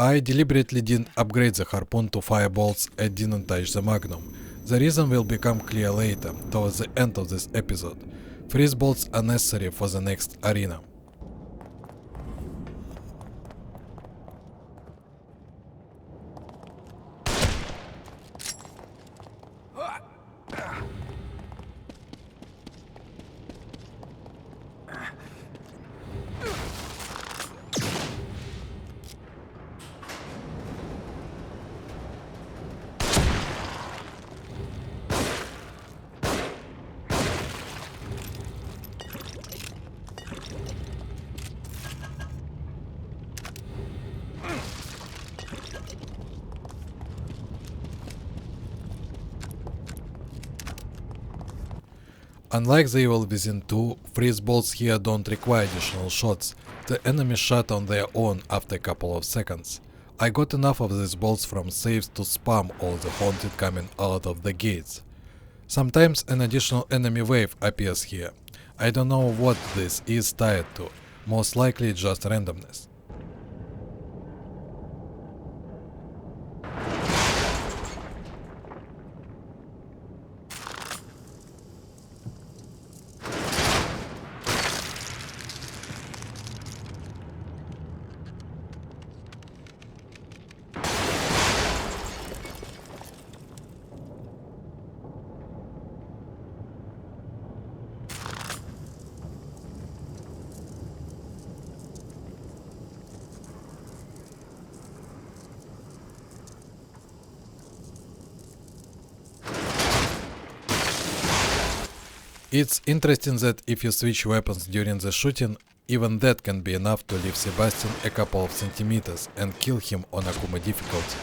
I deliberately didn't upgrade the harpoon to firebolts and didn't touch the magnum. The reason will become clear later, towards the end of this episode. Freeze bolts are necessary for the next arena. Unlike the Evil Within 2, freeze bolts here don't require additional shots, the enemy shot on their own after a couple of seconds. I got enough of these bolts from saves to spam all the haunted coming out of the gates. Sometimes an additional enemy wave appears here. I don't know what this is tied to, most likely just randomness. It's interesting that if you switch weapons during the shooting, even that can be enough to leave Sebastian a couple of centimeters and kill him on AKUMU difficulty.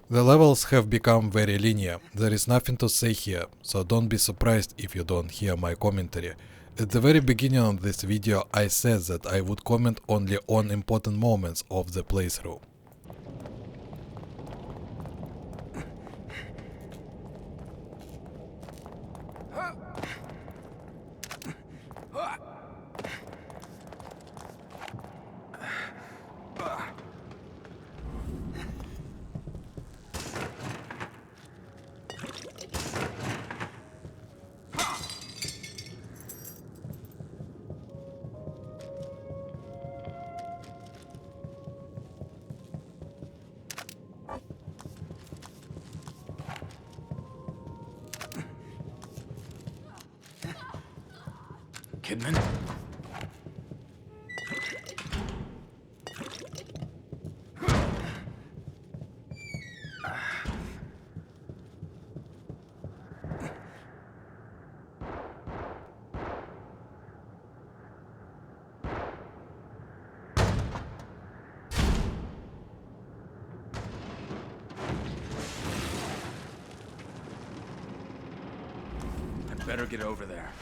The levels have become very linear, there is nothing to say here, so don't be surprised if you don't hear my commentary. At the very beginning of this video I said that I would comment only on important moments of the playthrough. Kidman? I better get over there.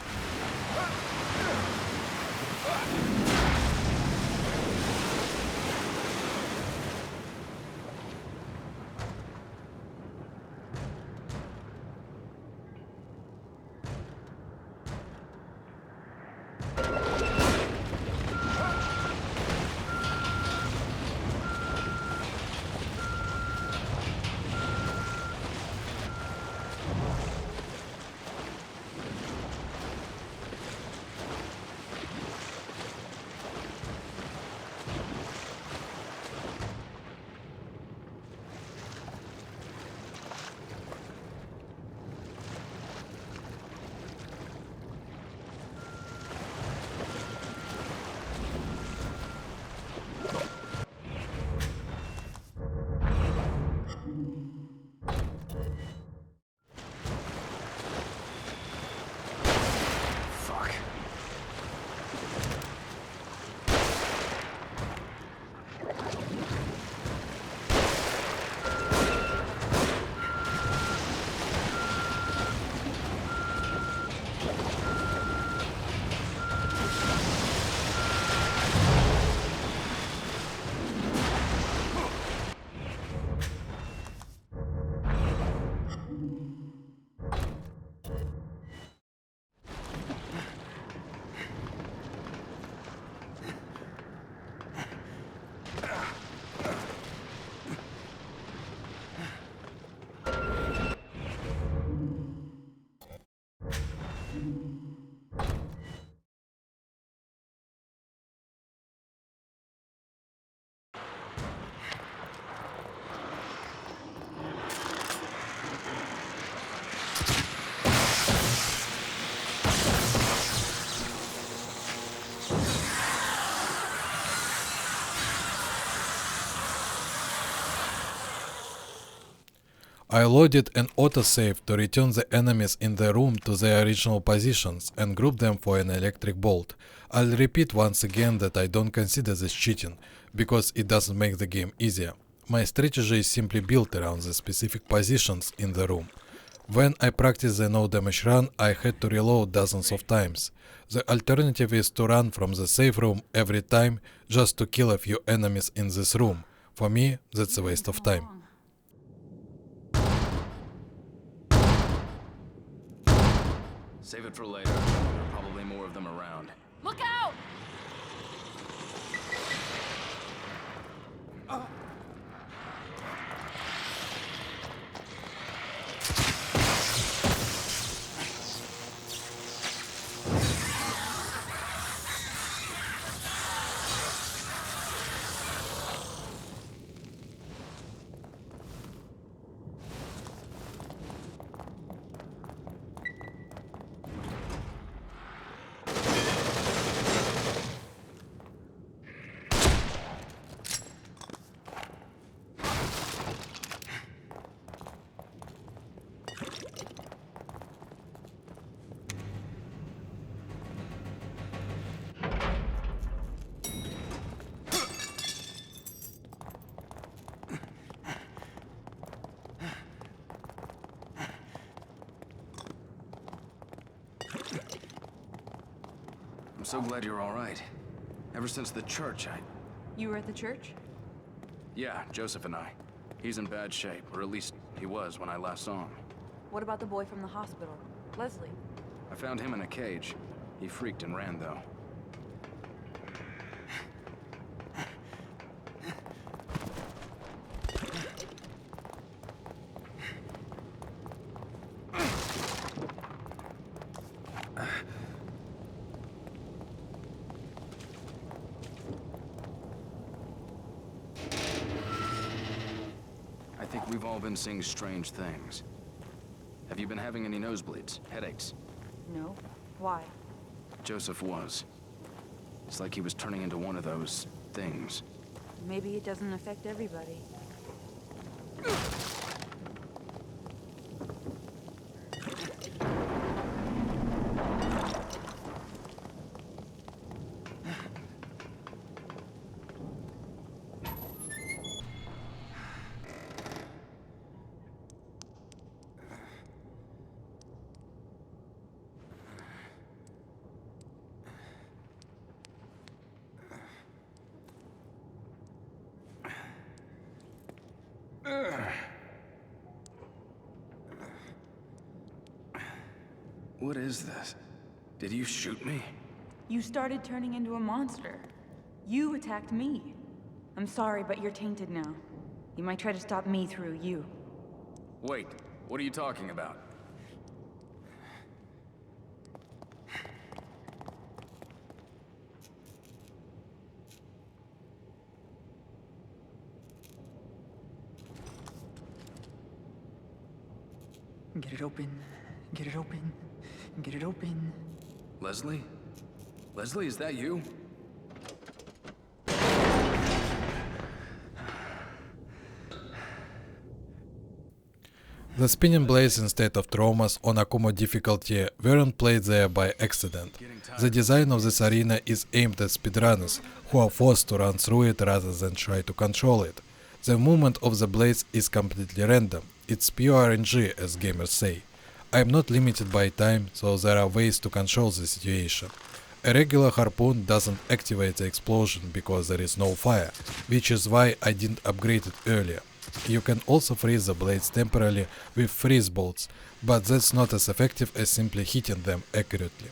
I loaded an autosave to return the enemies in the room to their original positions and group them for an electric bolt. I'll repeat once again that I don't consider this cheating, because it doesn't make the game easier. My strategy is simply built around the specific positions in the room. When I practiced the no damage run, I had to reload dozens of times. The alternative is to run from the save room every time just to kill a few enemies in this room. For me, that's a waste of time. Save it for later. There are probably more of them around. Look out! I'm so glad you're all right. Ever since the church, You were at the church? Yeah, Joseph and I. He's in bad shape, or at least he was when I last saw him. What about the boy from the hospital? Leslie? I found him in a cage. He freaked and ran, though. I think we've all been seeing strange things. Have you been having any nosebleeds, headaches? No. Why? Joseph was. It's like he was turning into one of those things. Maybe it doesn't affect everybody. What is this? Did you shoot me? You started turning into a monster. You attacked me. I'm sorry, but you're tainted now. You might try to stop me through you. Wait, what are you talking about? Get it open. Get it open. Get it open. Leslie? Leslie, is that you? The spinning blades instead of traumas on AKUMU difficulty weren't played there by accident. The design of this arena is aimed at speedrunners, who are forced to run through it rather than try to control it. The movement of the blades is completely random, it's pure RNG as gamers say. I am not limited by time, so there are ways to control the situation. A regular harpoon doesn't activate the explosion because there is no fire, which is why I didn't upgrade it earlier. You can also freeze the blades temporarily with freeze bolts, but that's not as effective as simply hitting them accurately.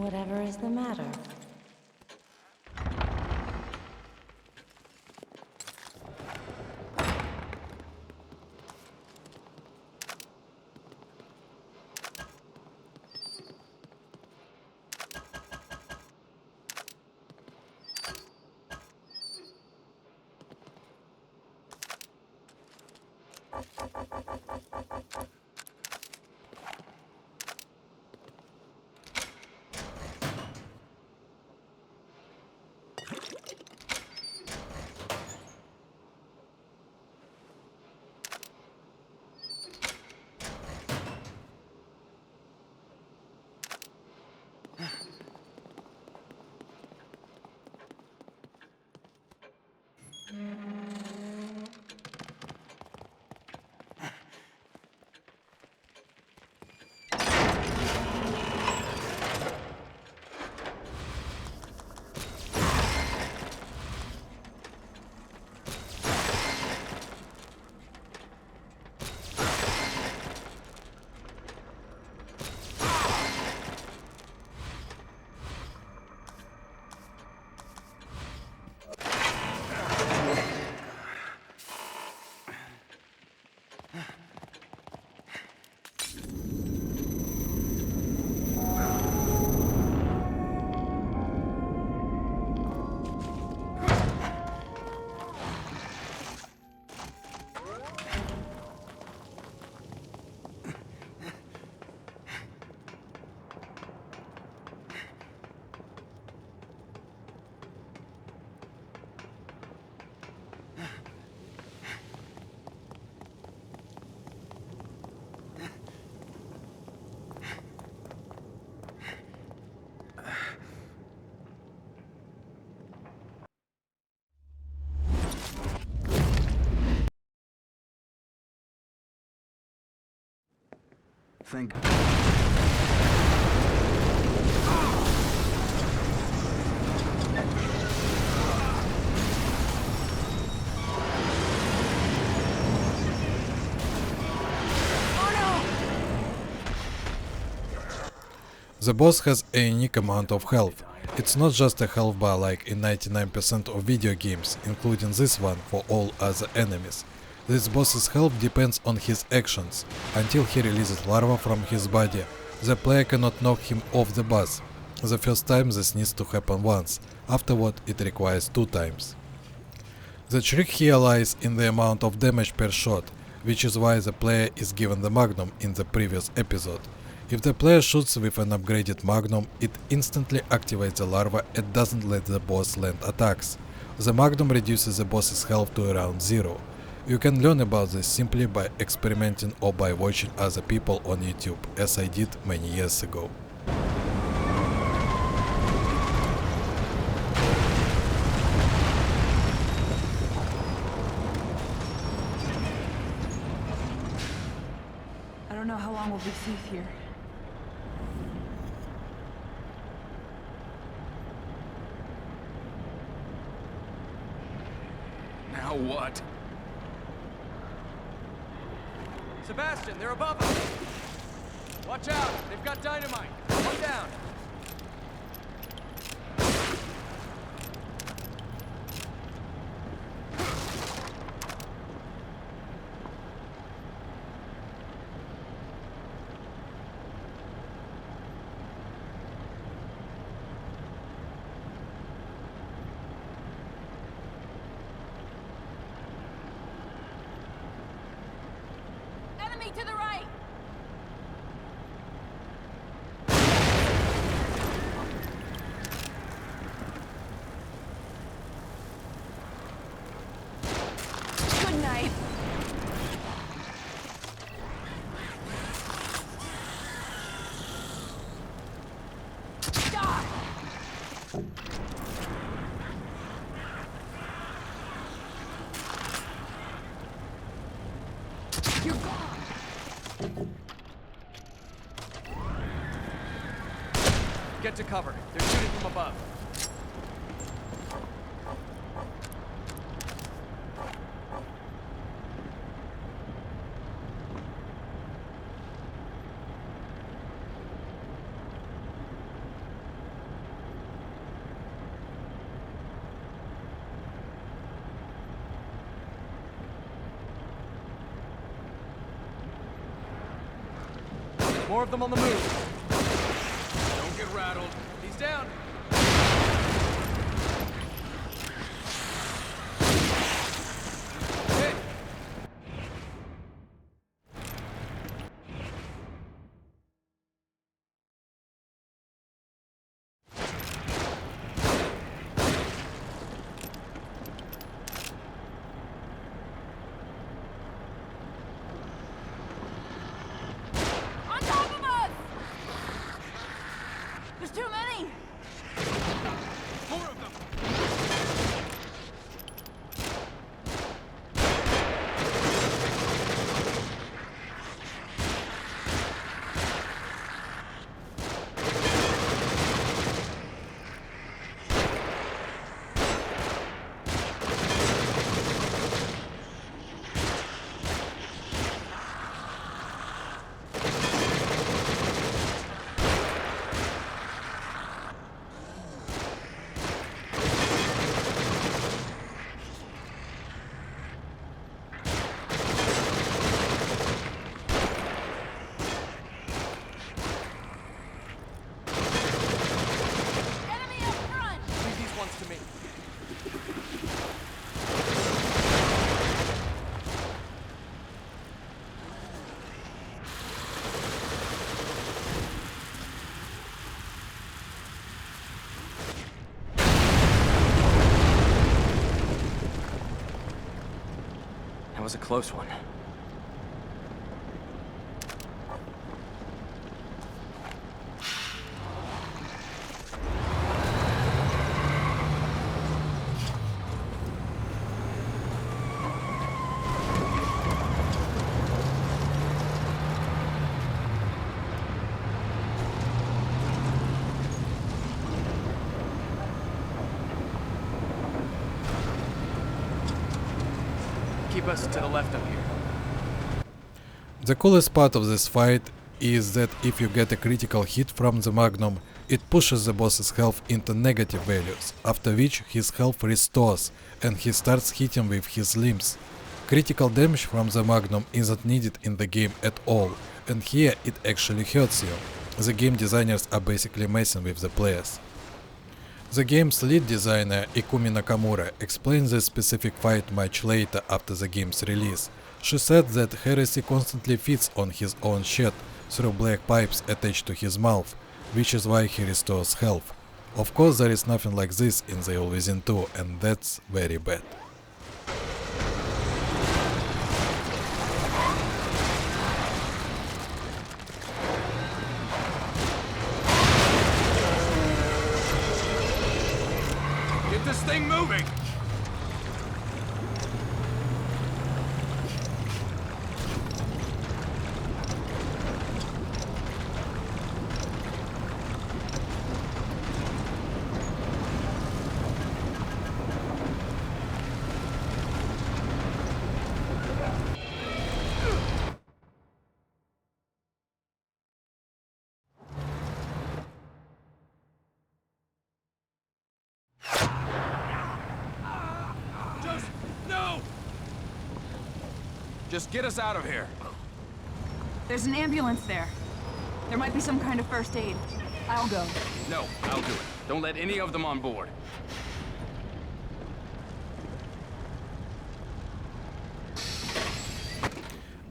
Whatever is the matter? Thank... The boss has a unique amount of health. It's not just a health bar like in 99% of video games, including this one for all other enemies. This boss's health depends on his actions. Until he releases larva from his body, the player cannot knock him off the boss. The first time this needs to happen once, afterward it requires 2 times. The trick here lies in the amount of damage per shot, which is why the player is given the magnum in the previous episode. If the player shoots with an upgraded magnum, it instantly activates the larva and doesn't let the boss land attacks. The magnum reduces the boss's health to around 0. You can learn about this simply by experimenting or by watching other people on YouTube, as I did many years ago. I don't know how long we'll be safe here. Now what? Sebastian, they're above us! Watch out! They've got dynamite! One down! Enemy to the right! Good night. You're gone. Get to cover. They're shooting from above. More of them on the move. Don't get rattled. He's down. Hit. On top of us! There's too many! More of them. Enemy up front! Leave these ones to me. That was a close one. Keep us to the left up here. The coolest part of this fight is that if you get a critical hit from the Magnum, it pushes the boss's health into negative values, after which his health restores and he starts hitting with his limbs. Critical damage from the Magnum isn't needed in the game at all, and here it actually hurts you. The game designers are basically messing with the players. The game's lead designer AKUMU explained this specific fight much later after the game's release. She said that Heresy constantly feeds on his own shit through black pipes attached to his mouth, which is why he restores health. Of course there is nothing like this in the Evil Within 2, and that's very bad. Get this thing moving! No! Just get us out of here. There's an ambulance there. There might be some kind of first aid. I'll go. No, I'll do it. Don't let any of them on board.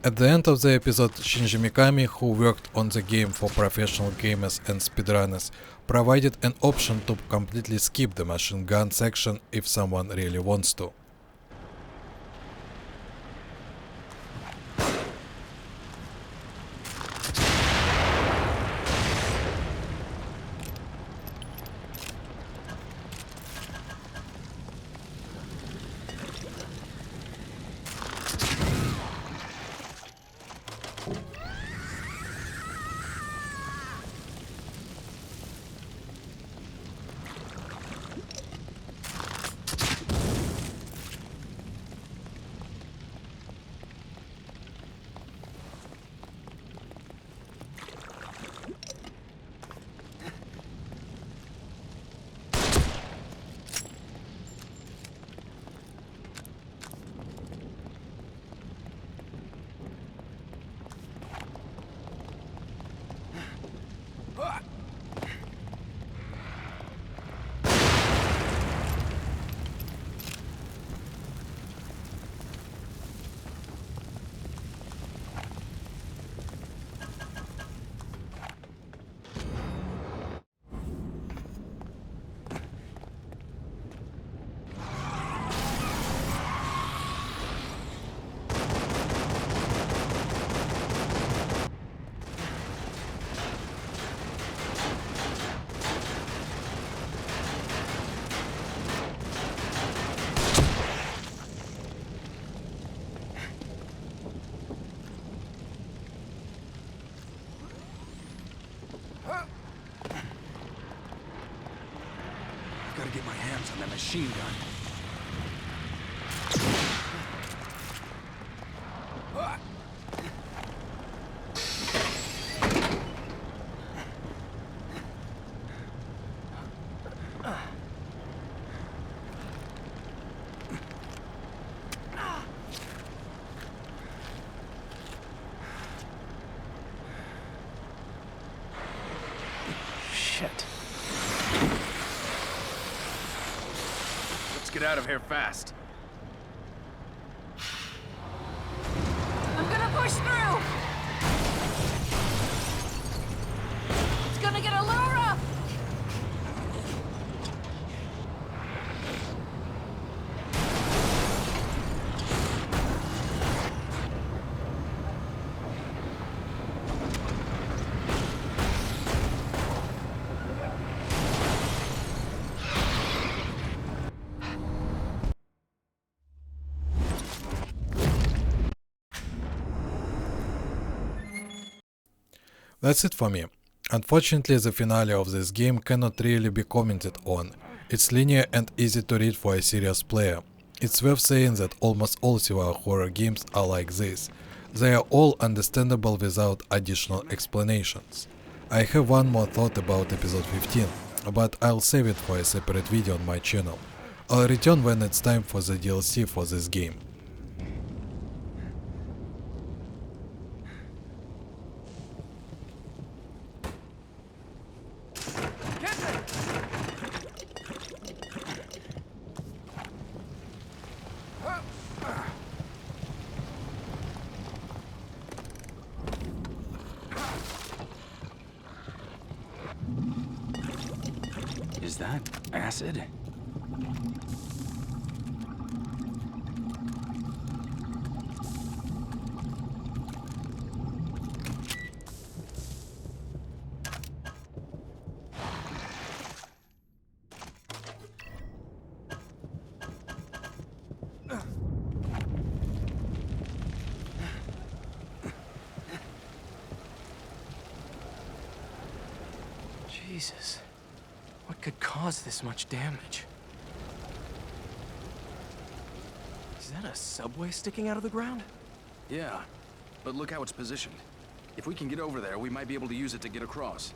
At the end of the episode, Shinji Mikami, who worked on the game for professional gamers and speedrunners, provided an option to completely skip the machine gun section if someone really wants to. machine gun. Shit. Let's get out of here fast. I'm gonna push through! It's gonna get a little rough! That's it for me. Unfortunately, the finale of this game cannot really be commented on. It's linear and easy to read for a serious player. It's worth saying that almost all survival horror games are like this. They are all understandable without additional explanations. I have one more thought about episode 15, but I'll save it for a separate video on my channel. I'll return when it's time for the DLC for this game. Is that acid? Jesus. What could cause this much damage? Is that a subway sticking out of the ground? Yeah, but look how it's positioned. If we can get over there, we might be able to use it to get across.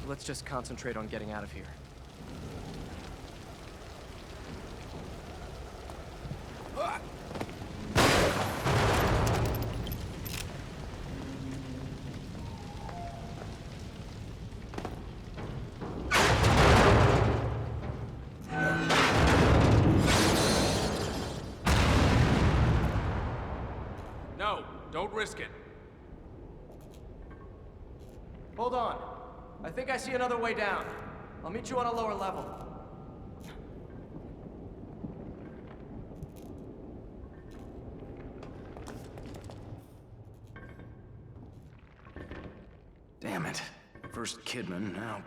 Let's just concentrate on getting out of here. No, don't risk it. Hold on. I think I see another way down. I'll meet you on a lower level. Damn it. First Kidman, now...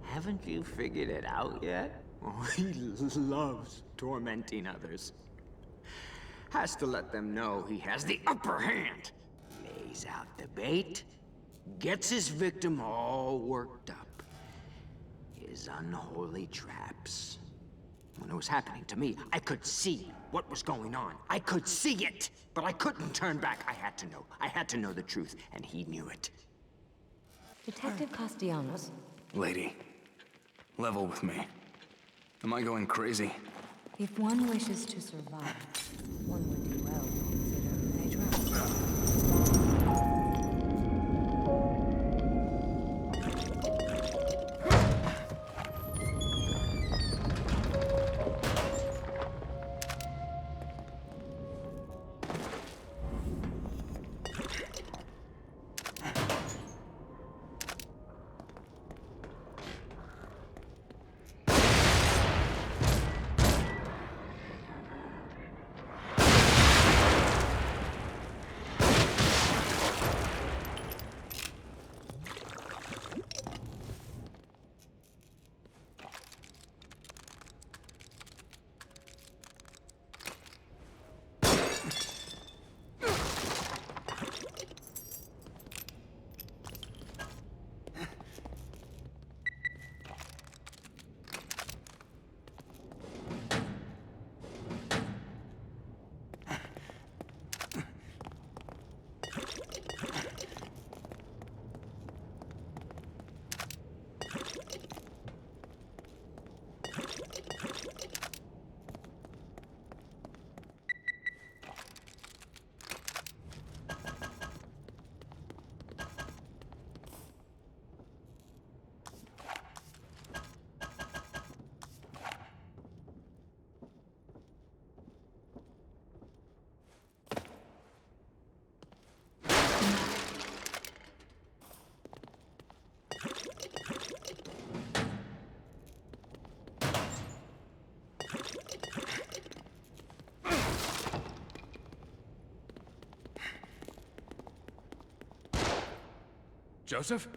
Haven't you figured it out yet? Oh, he loves tormenting others. Has to let them know he has the upper hand. Lays out the bait, gets his victim all worked up. His unholy traps. When it was happening to me, I could see what was going on. I could see it, but I couldn't turn back. I had to know. I had to know the truth, and he knew it. Detective Castellanos? Lady, level with me. Am I going crazy? If one wishes to survive, one would do well to consider who they trust. Joseph?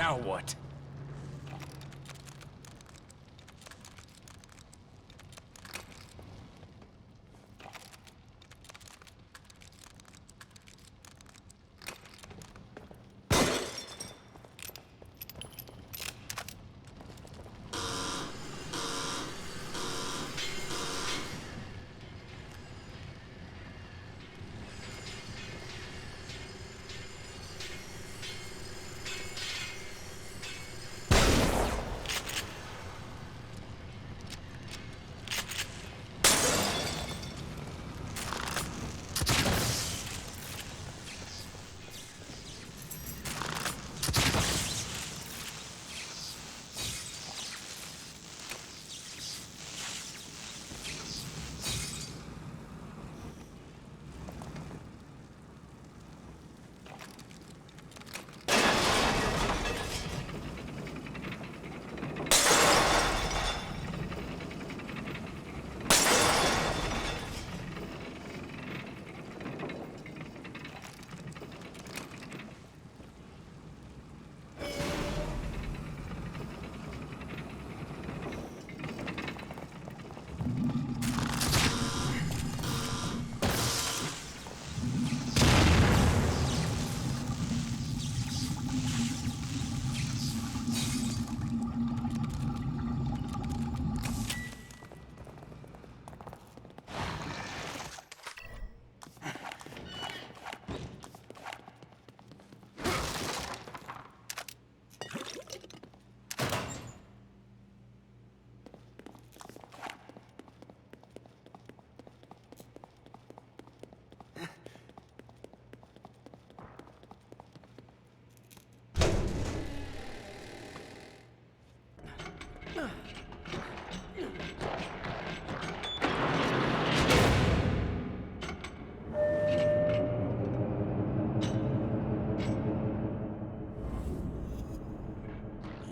Now what?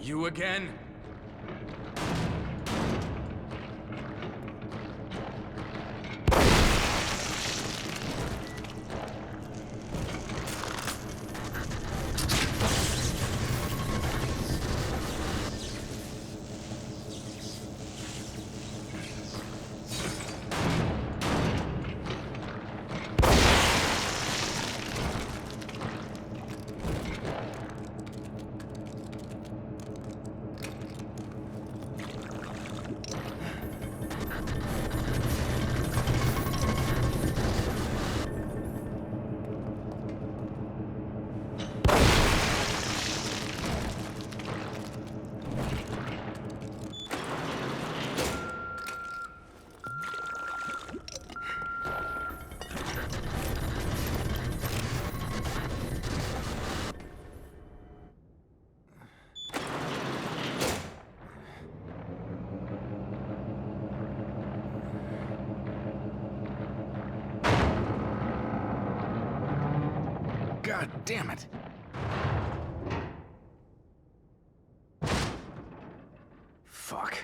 You again? God damn it! Fuck.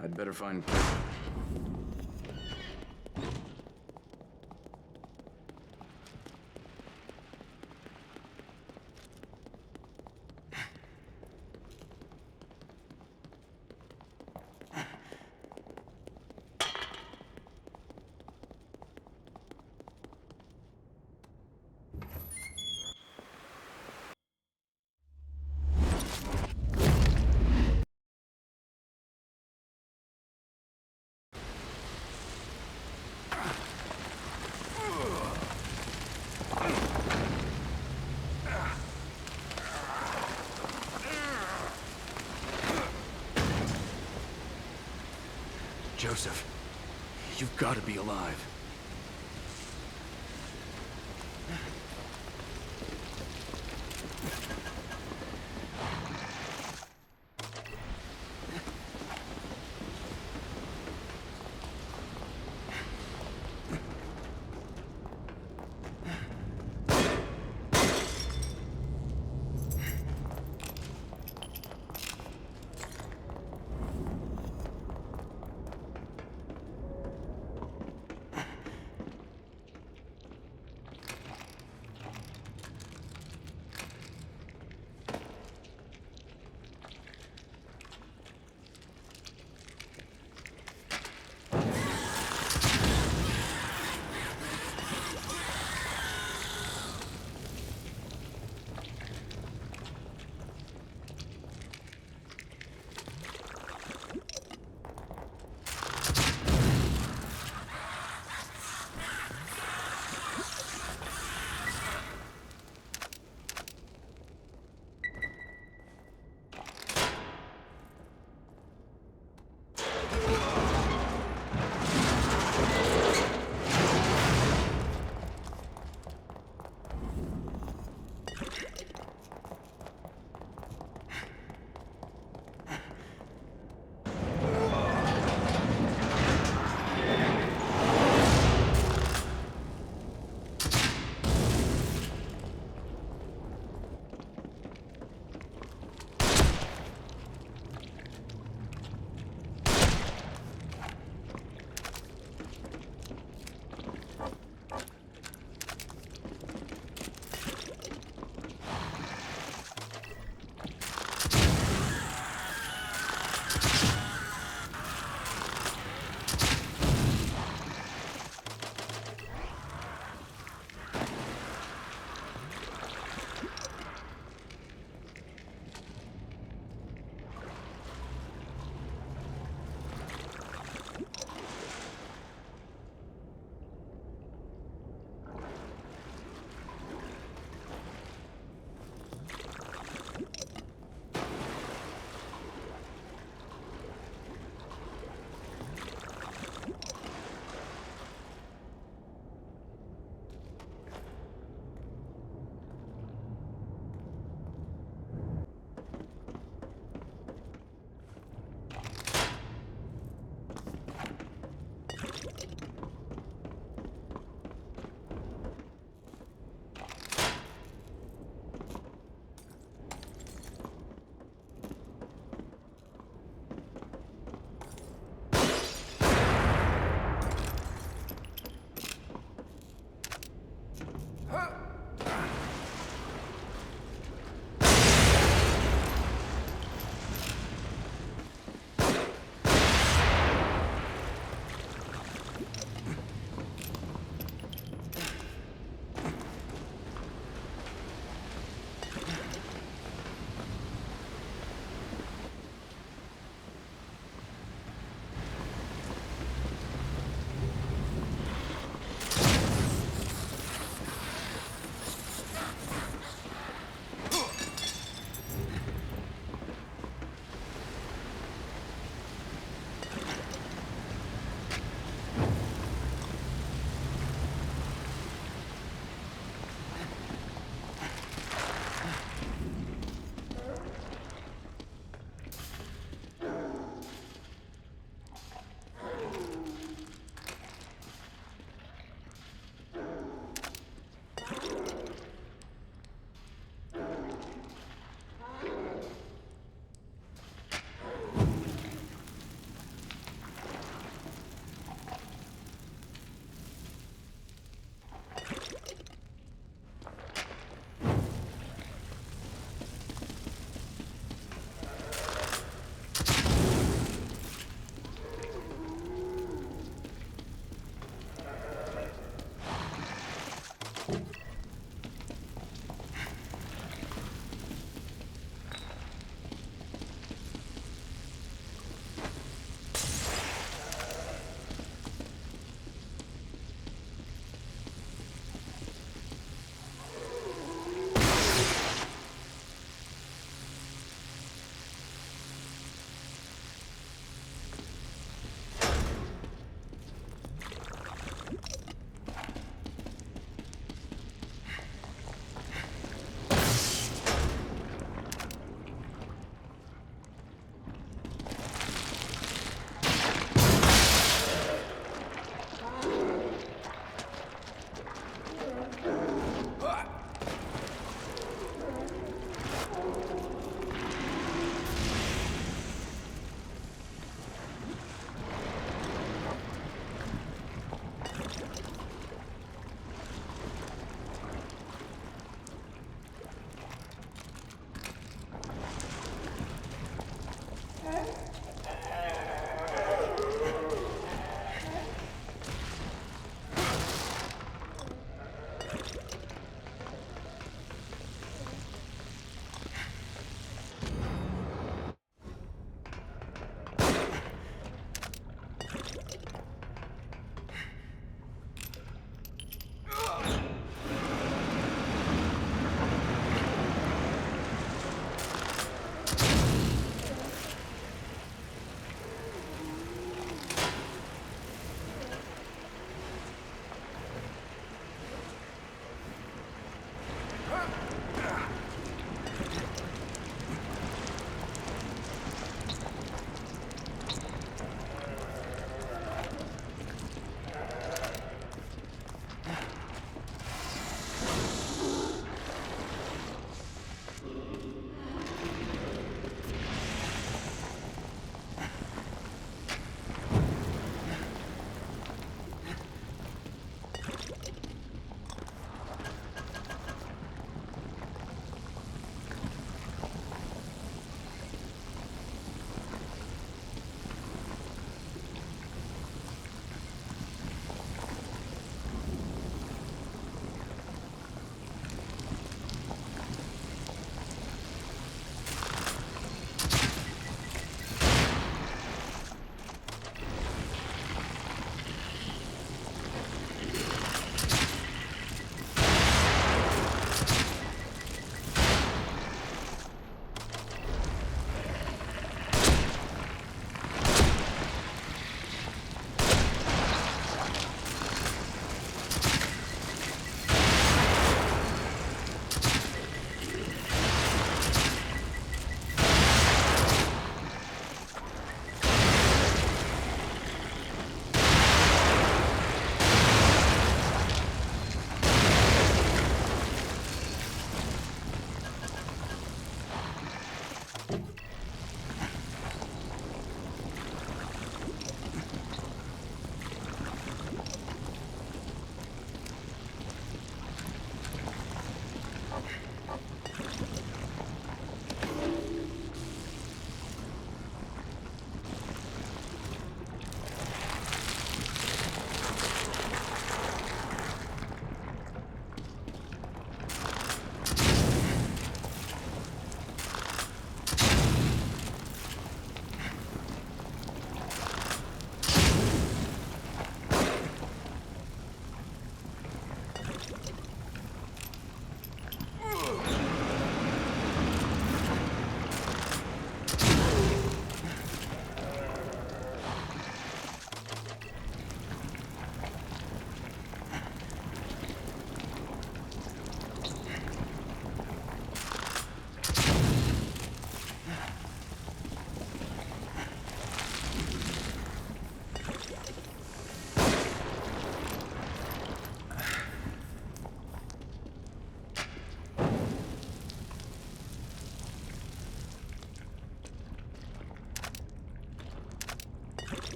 I'd better find... Joseph, you've got to be alive.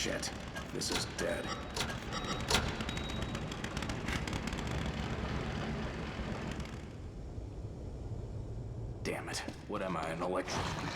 Shit. This is dead. Damn it. What am I, an electrician?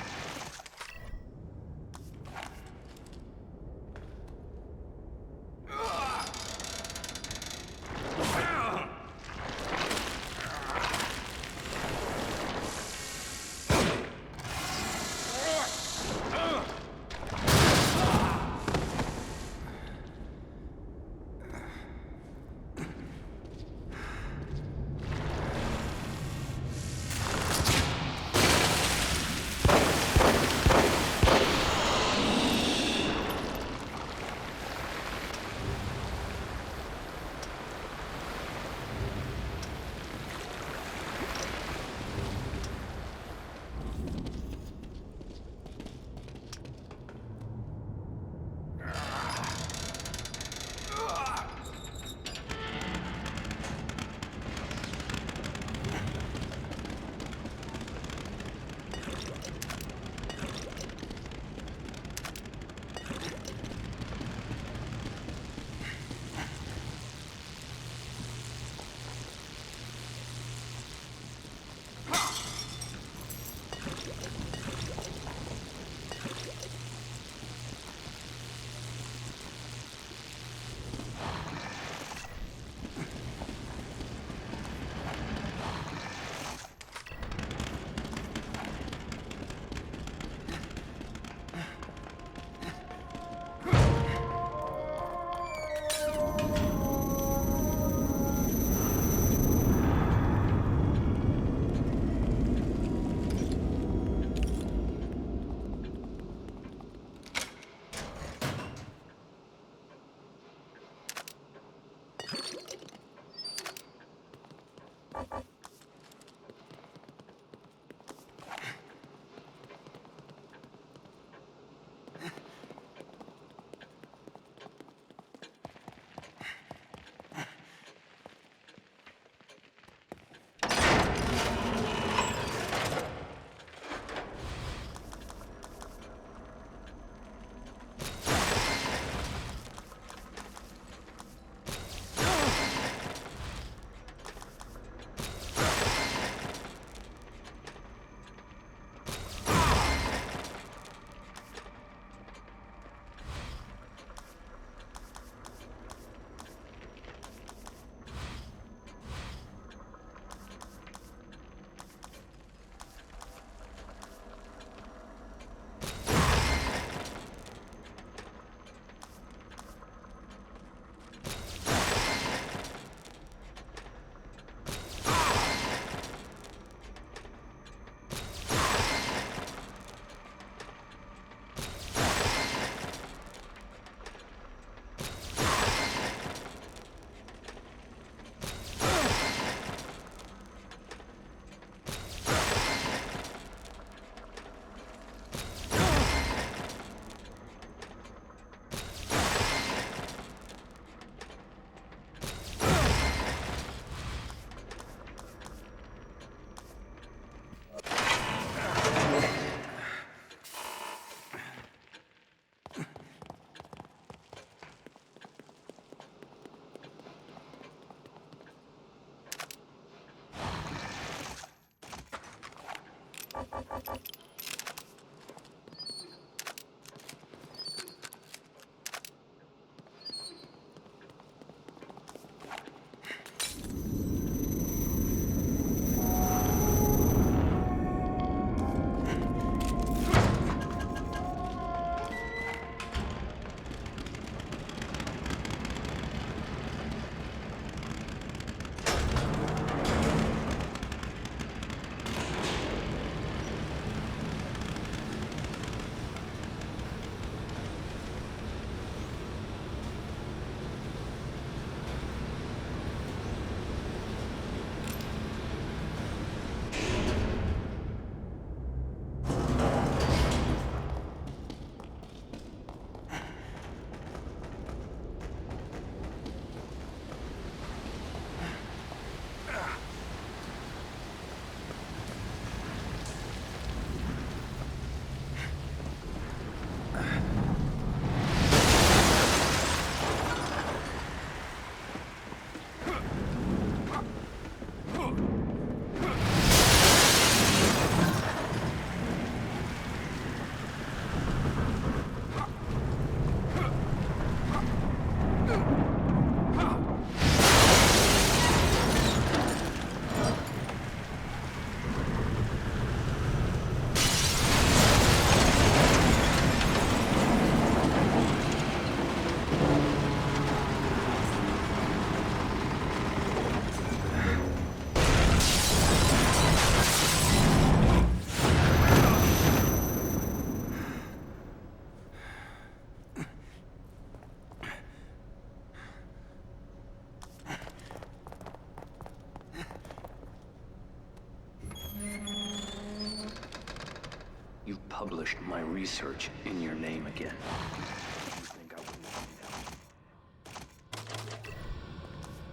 published my research in your name again. You think I wouldn't find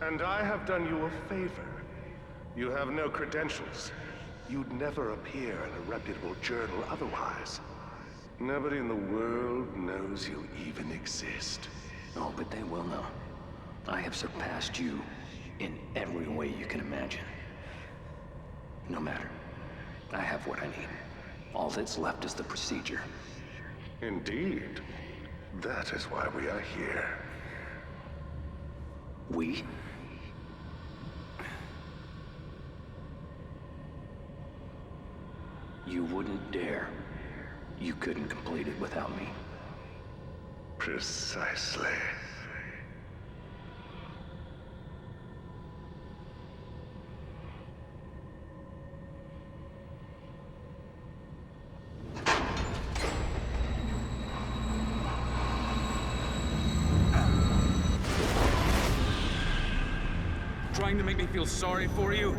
out? And I have done you a favor. You have no credentials. You'd never appear in a reputable journal otherwise. Nobody in the world knows you even exist. Oh, but they will know. I have surpassed you in every way you can imagine. No matter. I have what I need. All that's left is the procedure. Indeed. That is why we are here. We? You wouldn't dare. You couldn't complete it without me. Precisely. Trying to make me feel sorry for you?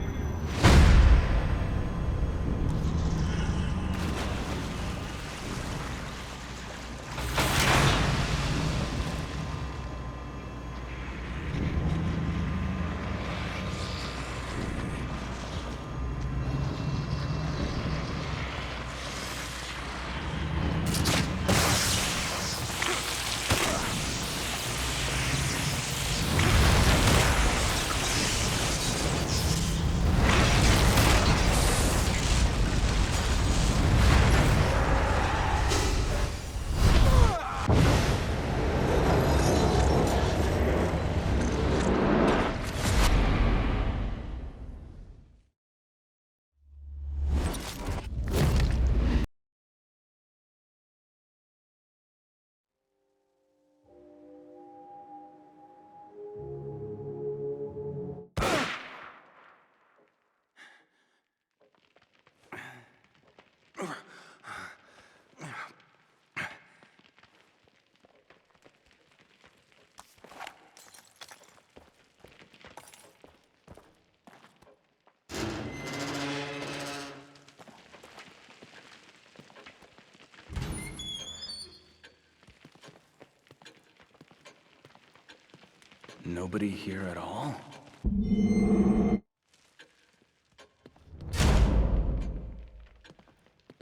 Nobody here at all?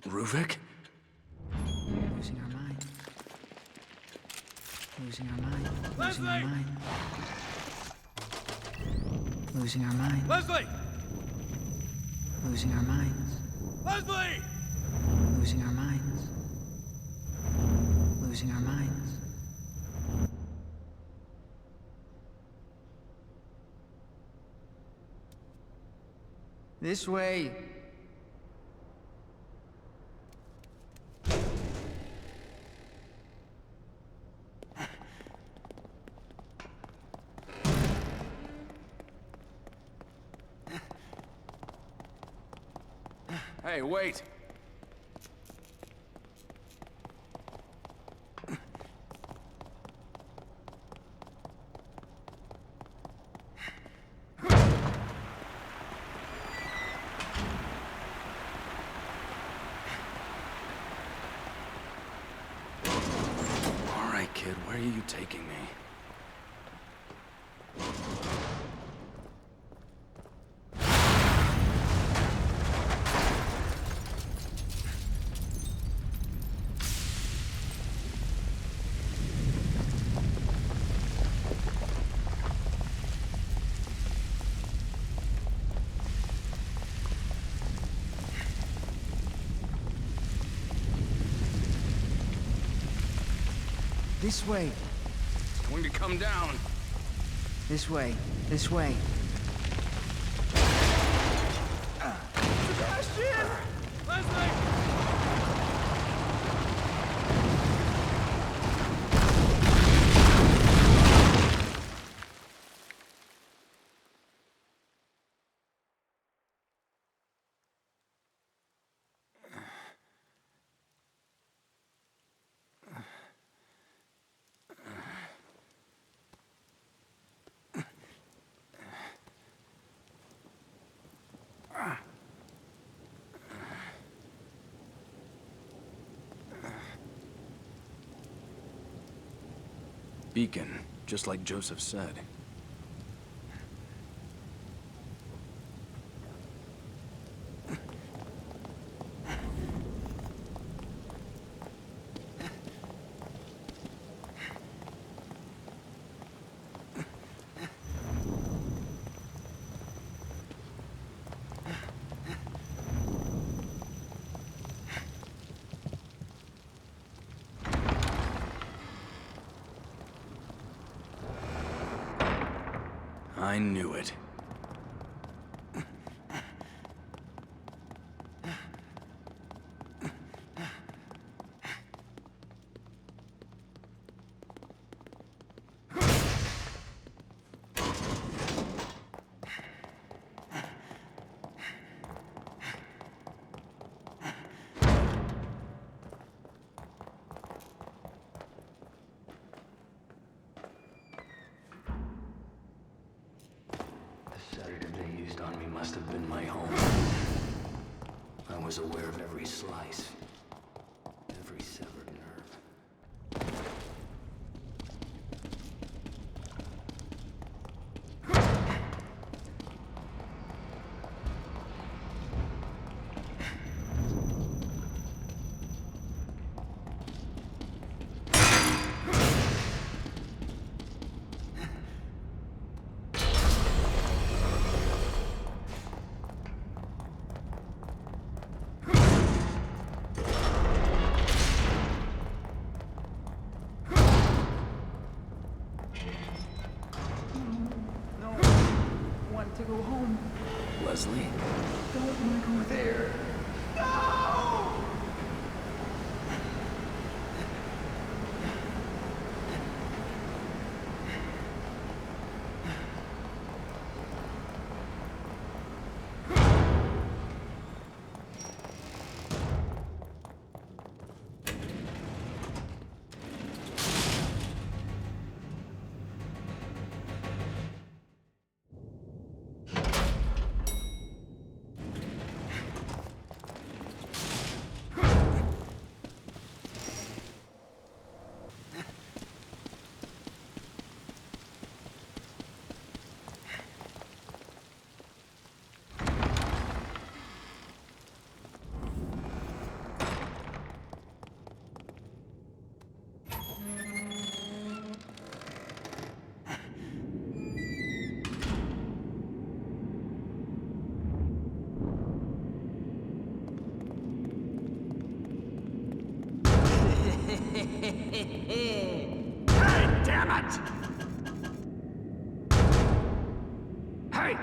Ruvik? Losing our mind. Losing our mind. Losing our mind. Losing our mind. Leslie! Losing our minds. Leslie! Losing our minds. Losing our minds. This way. Hey, wait! All right, kid, where are you taking me? This way. It's going to come down. This way. This way. Sebastian! Leslie! beacon, just like Joseph said. I knew it. On me must have been my home. I was aware of every slice, every severed nerve. To go home. Leslie? Don't want to go there. No! Hey, damn it! Hey!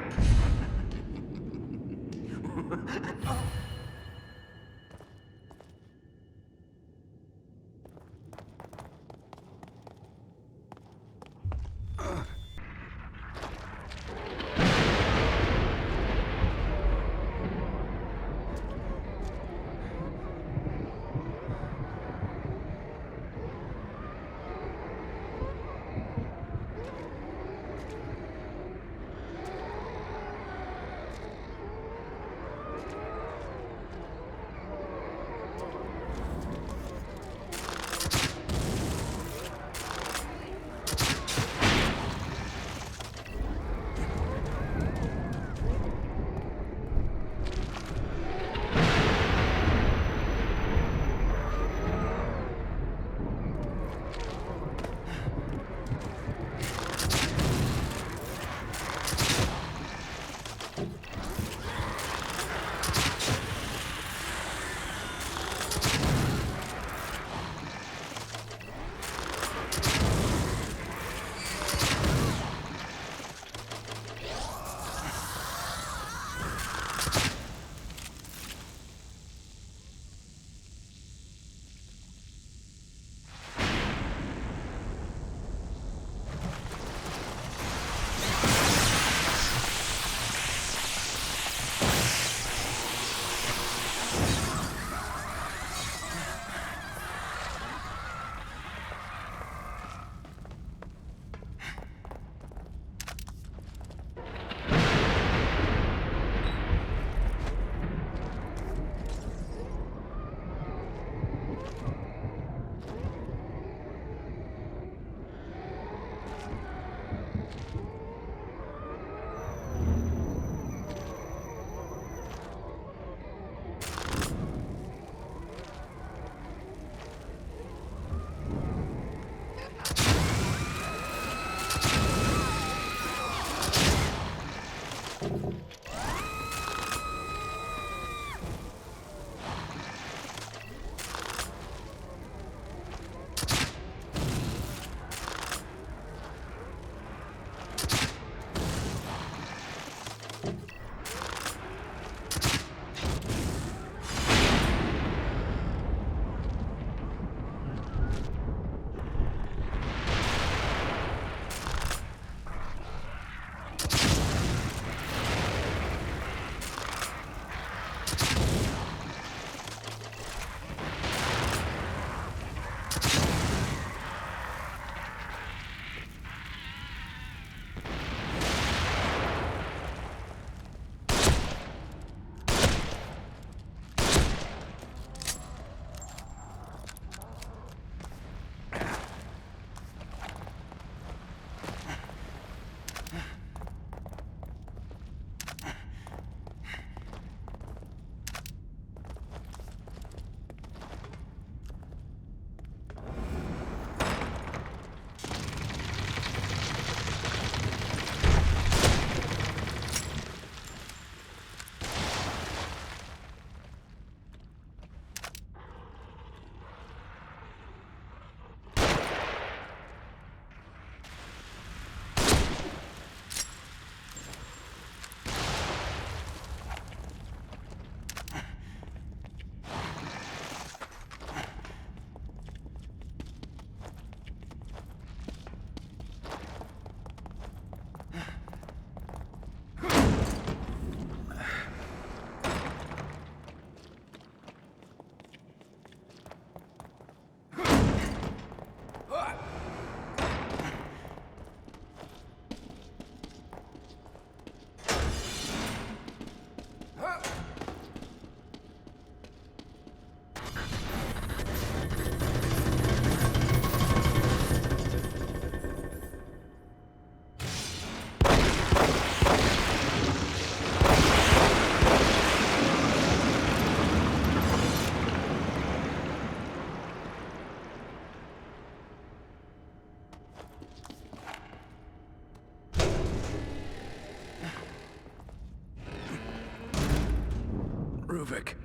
Ruvik.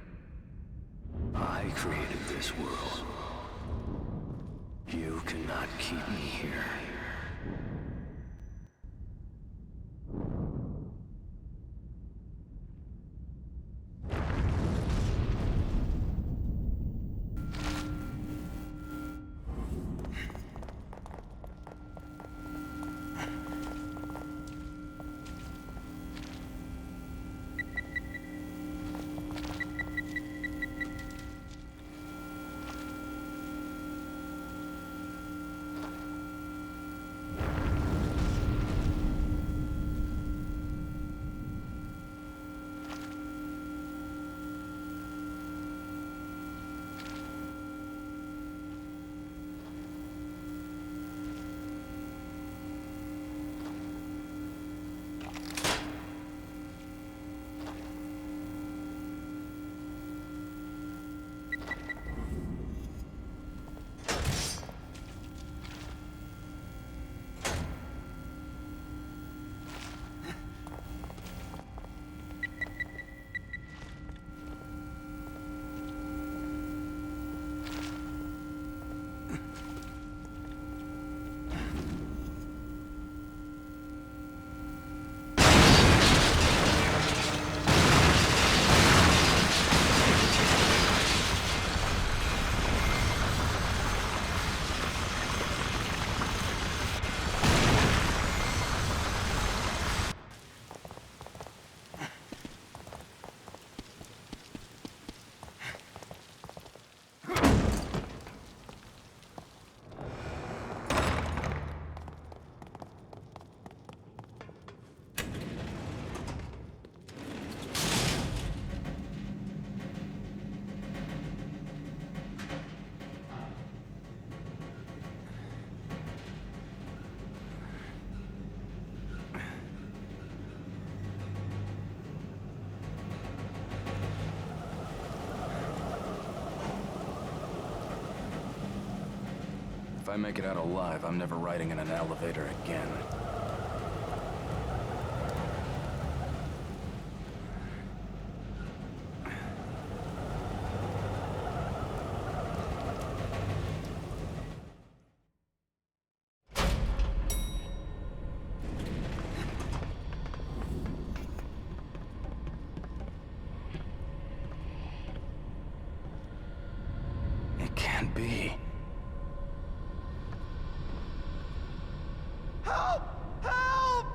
I created this world. You cannot keep me here. If I make it out alive, I'm never riding in an elevator again. be? Help! Help!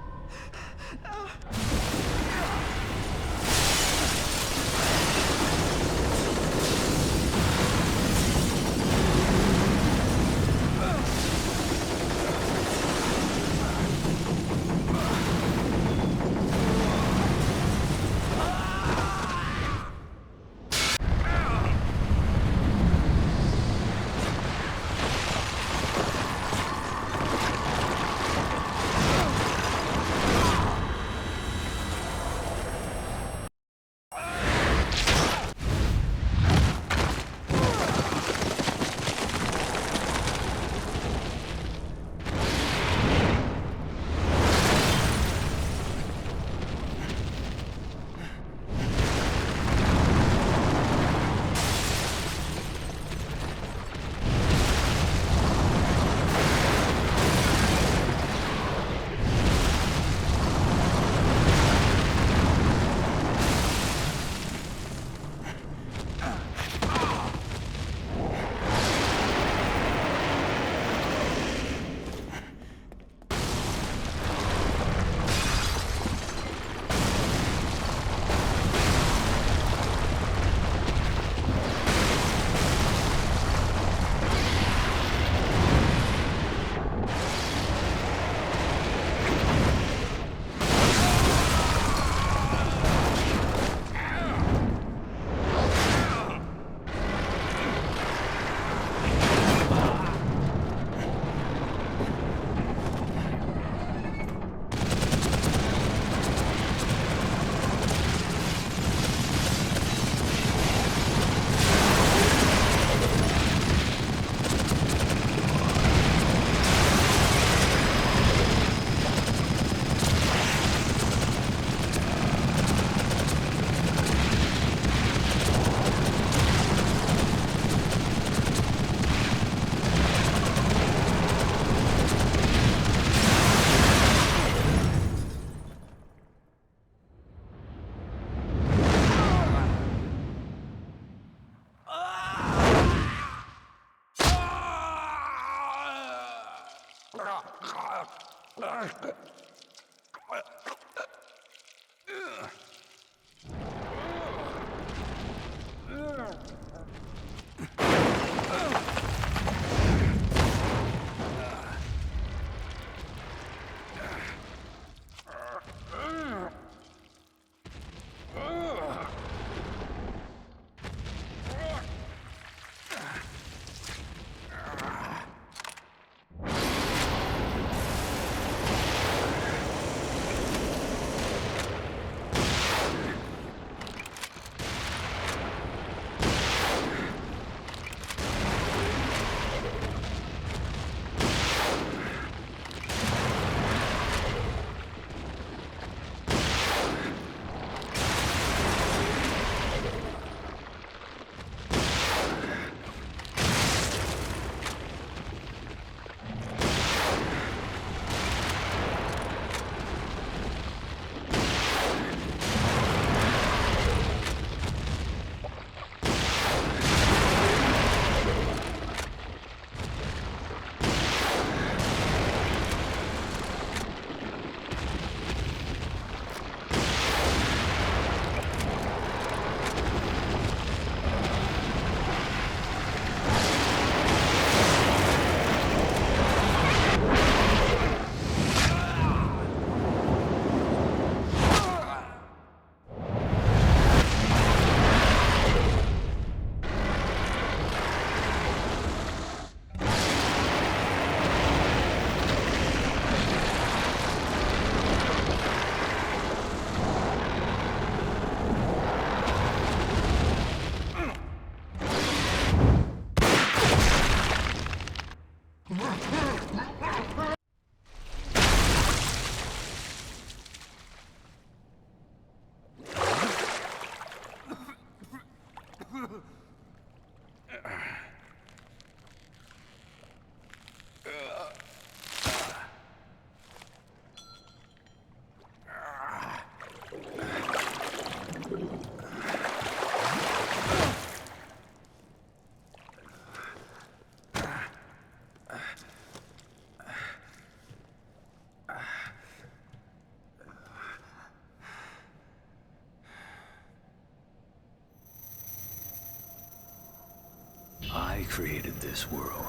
I created this world.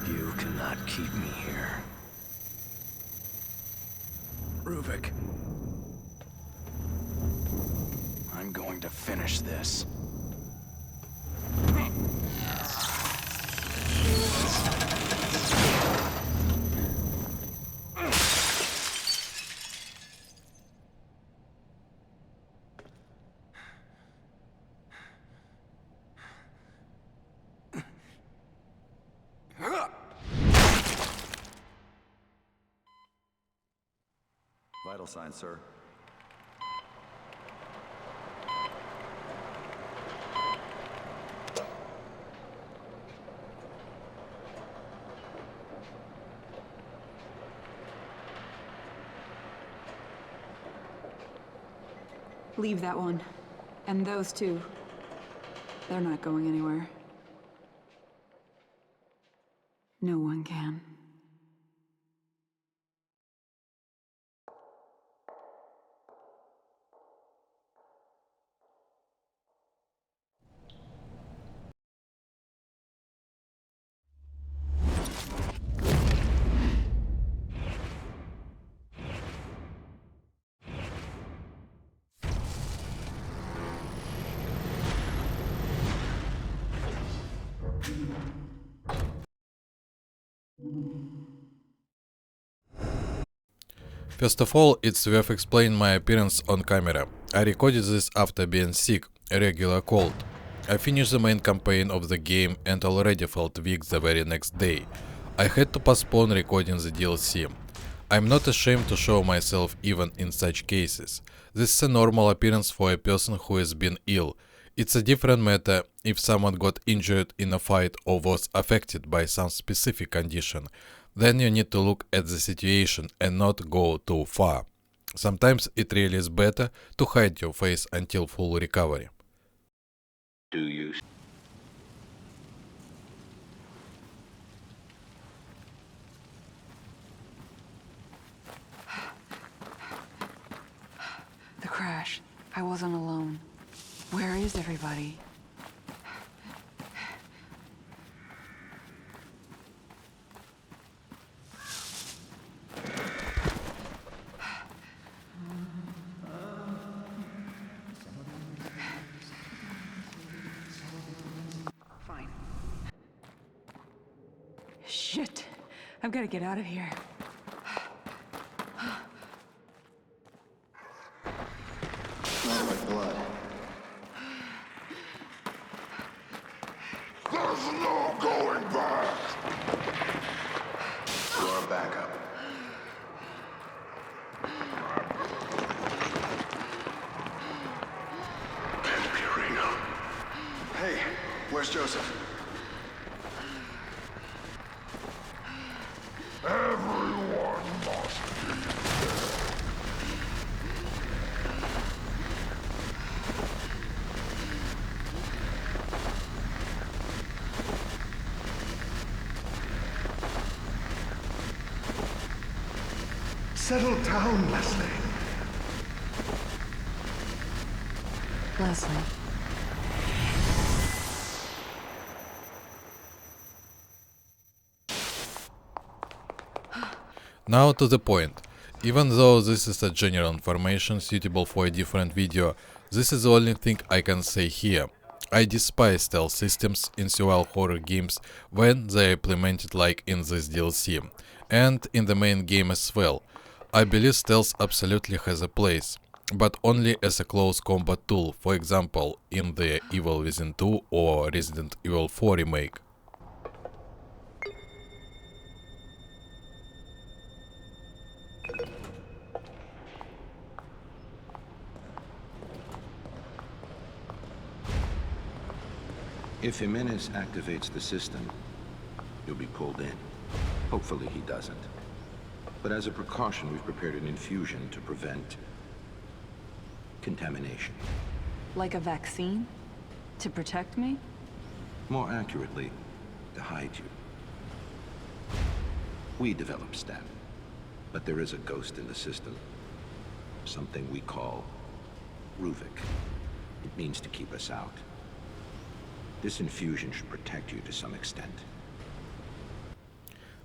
You cannot keep me here. Ruvik. I'm going to finish this. Vital signs, sir. Leave that one. And those two. They're not going anywhere. No one can. First of all, it's worth explaining my appearance on camera. I recorded this after being sick, a regular cold. I finished the main campaign of the game and already felt weak the very next day. I had to postpone recording the DLC. I'm not ashamed to show myself even in such cases. This is a normal appearance for a person who has been ill. It's a different matter if someone got injured in a fight or was affected by some specific condition. Then you need to look at the situation and not go too far. Sometimes it really is better to hide your face until full recovery. Do you? The crash. I wasn't alone. Where is everybody? Fine. Shit. I've got to get out of here. Not like blood. There's no going back! You're a backup. Hey, where's Joseph? Everyone must be dead. Settle down, Leslie. Leslie. Now to the point. Even though this is a general information suitable for a different video, this is the only thing I can say here. I despise stealth systems in survival horror games when they are implemented like in this DLC, and in the main game as well. I believe stealth absolutely has a place, but only as a close combat tool, for example in the Evil Within 2 or Resident Evil 4 remake. If Jimenez activates the system, you'll be pulled in. Hopefully he doesn't. But as a precaution, we've prepared an infusion to prevent contamination. Like a vaccine? To protect me? More accurately, to hide you. We developed STAT, but there is a ghost in the system. Something we call Ruvik. It means to keep us out. This infusion should protect you to some extent.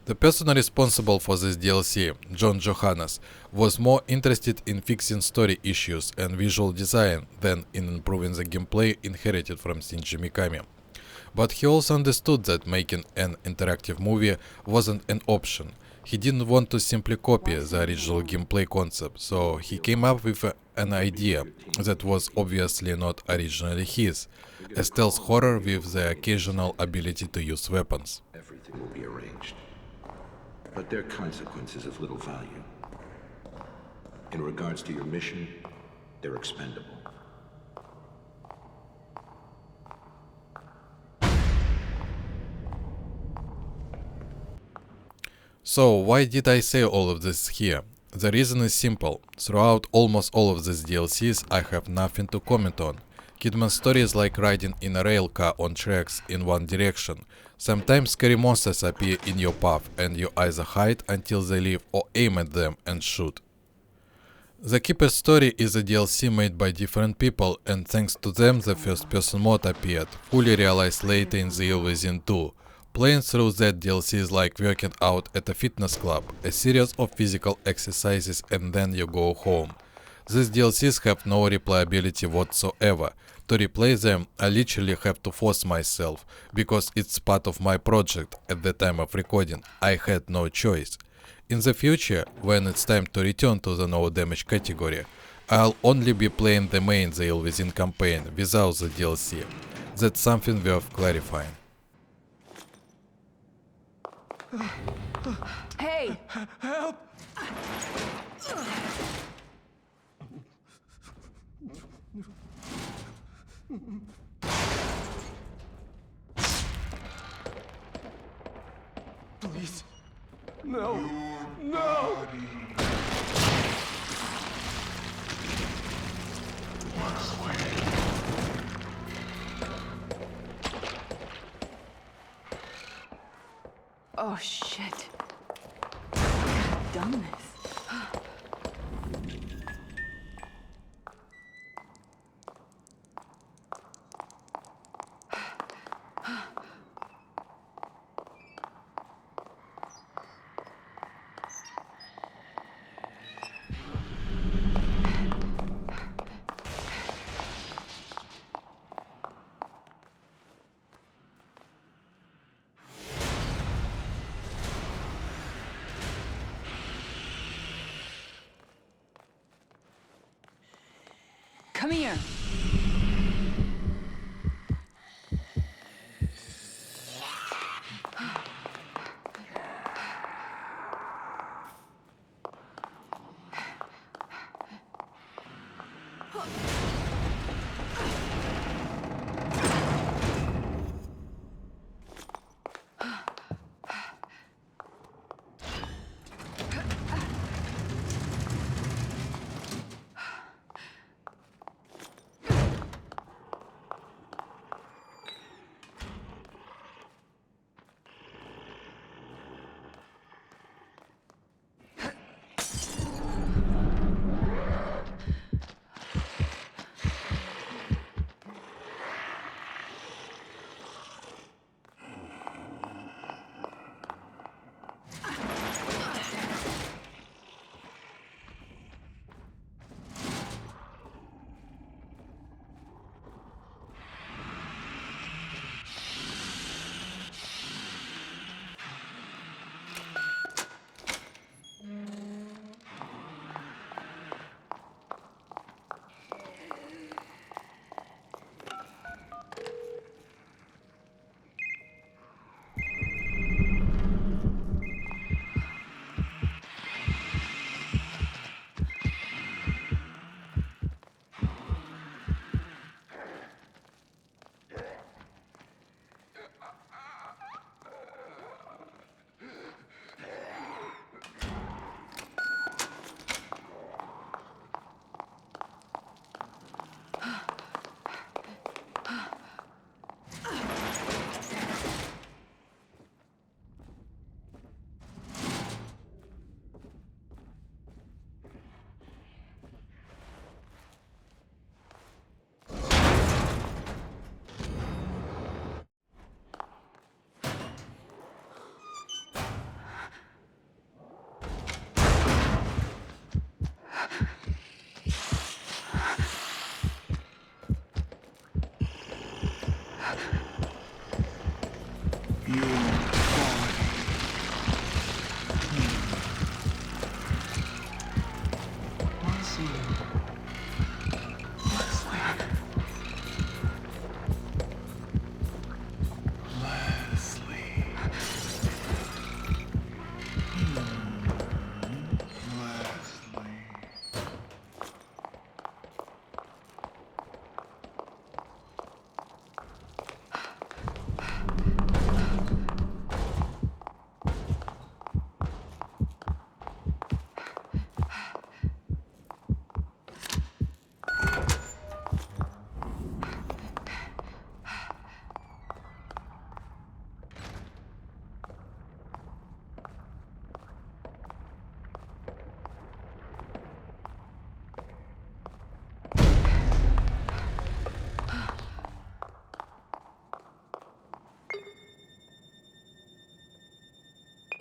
The person responsible for this DLC, John Johannes, was more interested in fixing story issues and visual design than in improving the gameplay inherited from Shinji Mikami. But he also understood that making an interactive movie wasn't an option. He didn't want to simply copy the original gameplay concept, so he came up with an idea that was obviously not originally his, a stealth horror with the occasional ability to use weapons. Everything will be arranged. But their consequences of little value. In regards to your mission, they're expendable. So why did I say all of this here? The reason is simple. Throughout almost all of these DLCs I have nothing to comment on. Kidman's story is like riding in a rail car on tracks in one direction. Sometimes scary monsters appear in your path and you either hide until they leave or aim at them and shoot. The Keeper's story is a DLC made by different people, and thanks to them the first person mod appeared, fully realized later in the Evil Within 2. Playing through that DLC is like working out at a fitness club, a series of physical exercises and then you go home. These DLCs have no replayability whatsoever. To replay them, I literally have to force myself, because it's part of my project at the time of recording. I had no choice. In the future, when it's time to return to the no damage category, I'll only be playing the main The Evil Within campaign without the DLC. That's something worth clarifying. Hey! Help! Please. No. No! Oh shit. I've done this. Come here.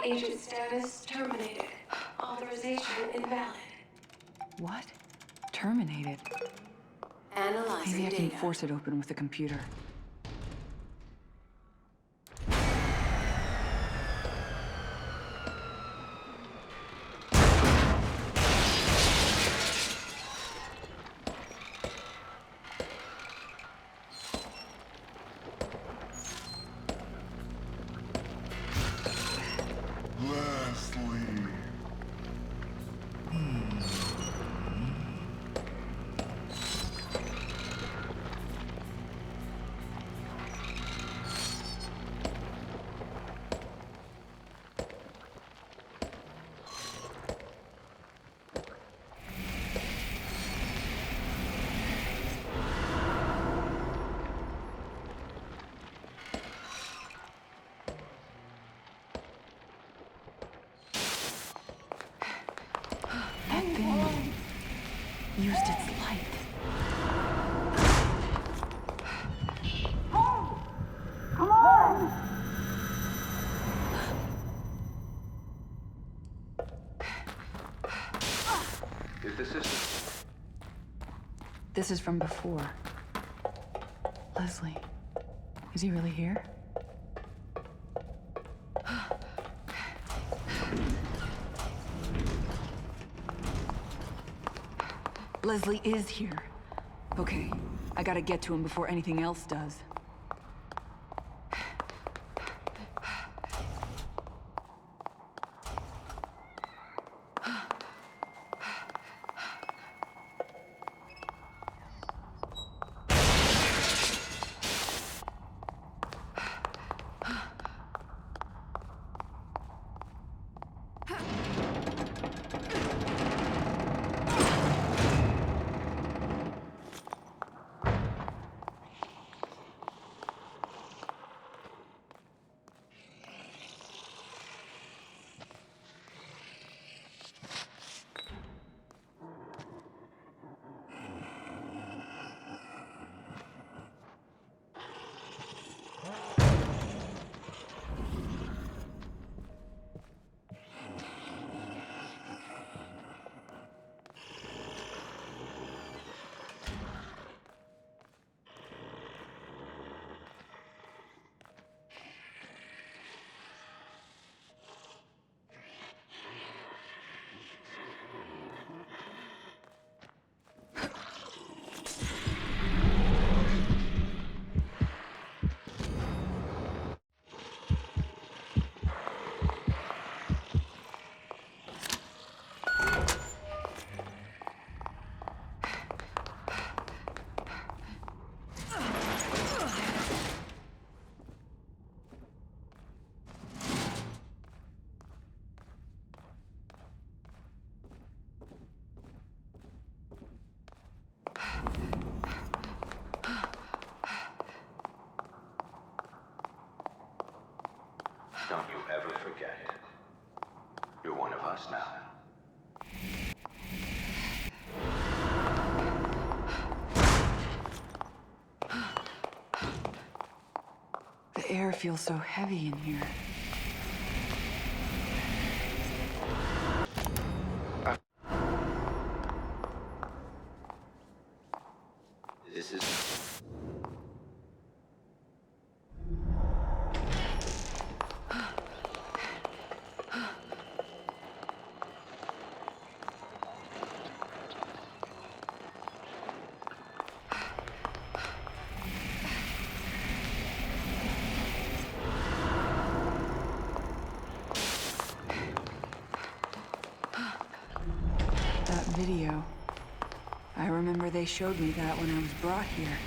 Agent status terminated. Authorization invalid. What? Terminated? Analyzing Maybe I can data. force it open with the computer. That thing used its light. Come on! Is the system? This is from before. Leslie, is he really here? Leslie is here. Okay, I gotta get to him before anything else does. Don't you ever forget. You're one of us now. The air feels so heavy in here. This is... That video. I remember they showed me that when I was brought here.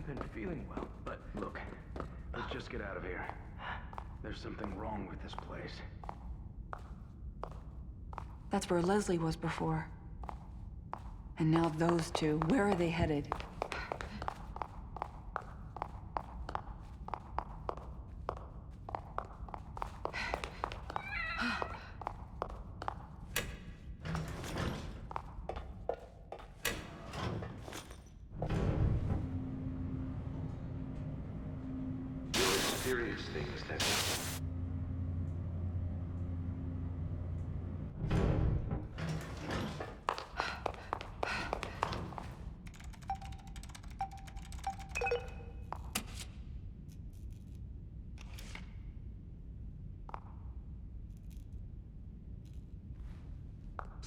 haven't been feeling well, but... Look, let's just get out of here. There's something wrong with this place. That's where Leslie was before. And now those two, where are they headed? You'll experience things that happen.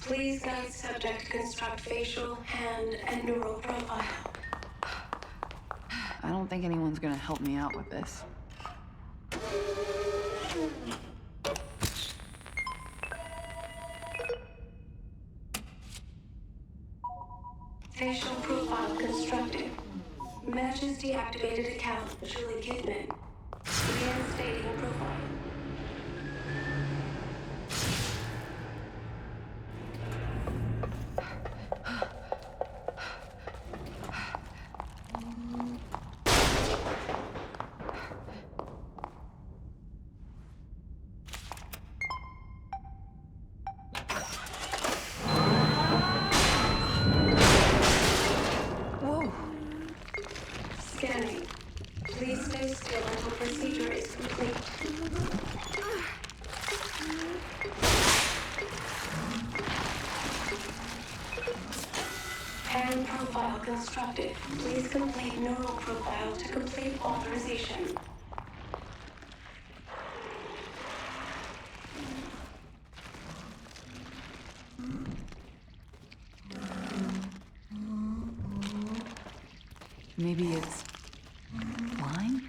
Please guide subject construct facial, hand, and neural profile. I don't think anyone's gonna help me out with this. Facial profile constructed. Matches deactivated account, Julie Kidman. Reinstating profile. Whoa! Scanning. Please stay still until procedure is complete. Hand profile constructed. Please complete neural profile to complete authorization. Maybe it's... line?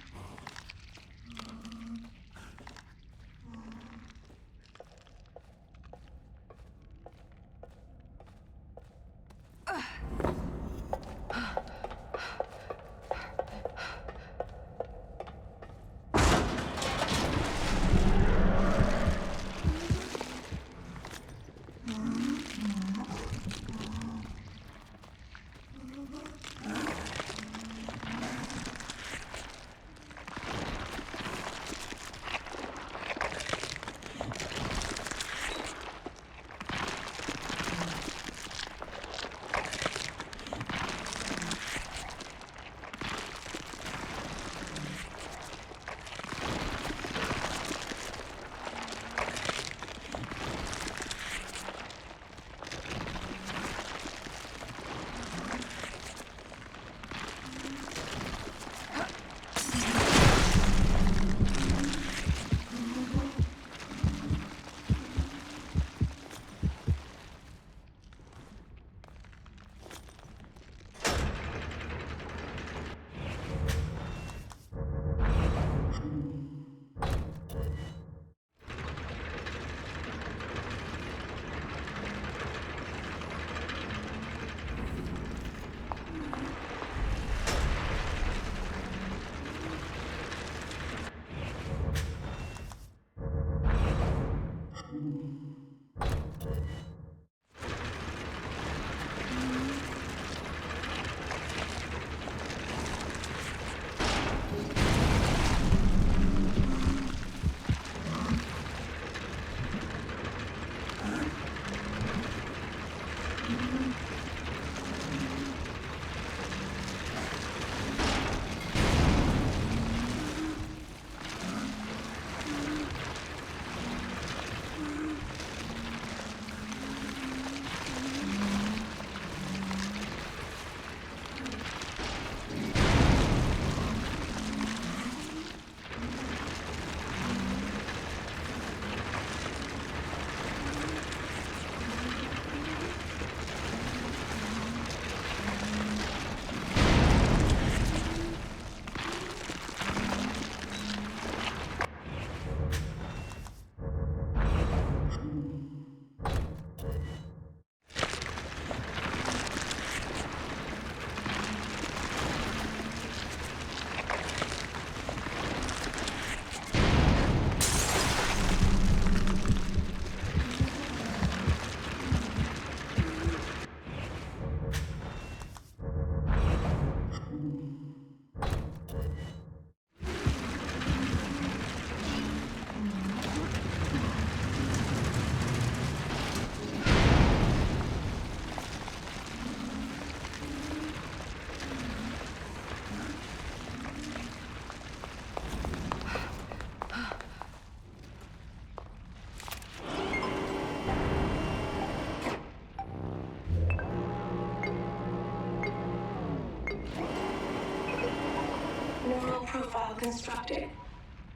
Neural profile constructed.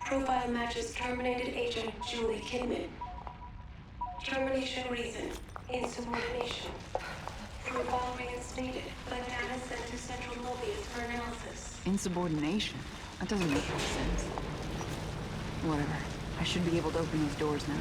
Profile matches terminated agent Julie Kidman. Termination reason, insubordination. Profile reinstated, but data sent to Central Mobius for analysis. Insubordination? That doesn't make any sense. Whatever. I should be able to open those doors now.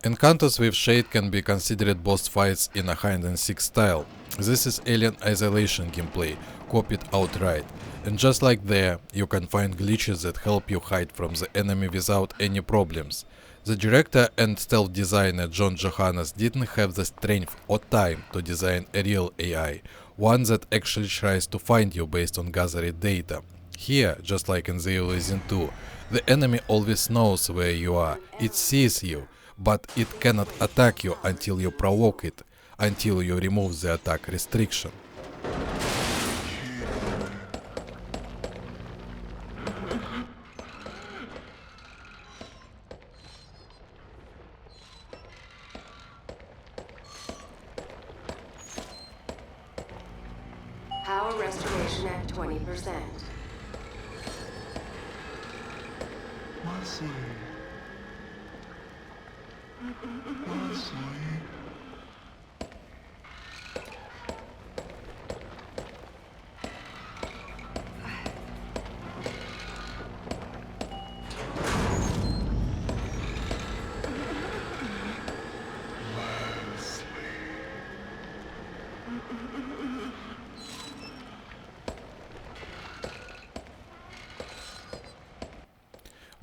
Encounters with Shade can be considered boss fights in a hide-and-seek style. This is Alien Isolation gameplay, copied outright. And just like there, you can find glitches that help you hide from the enemy without any problems. The director and stealth designer John Johannes didn't have the strength or time to design a real AI, one that actually tries to find you based on gathered data. Here, just like in the Elysian 2, the enemy always knows where you are, it sees you, but it cannot attack you until you provoke it, until you remove the attack restriction. Power restoration at 20%.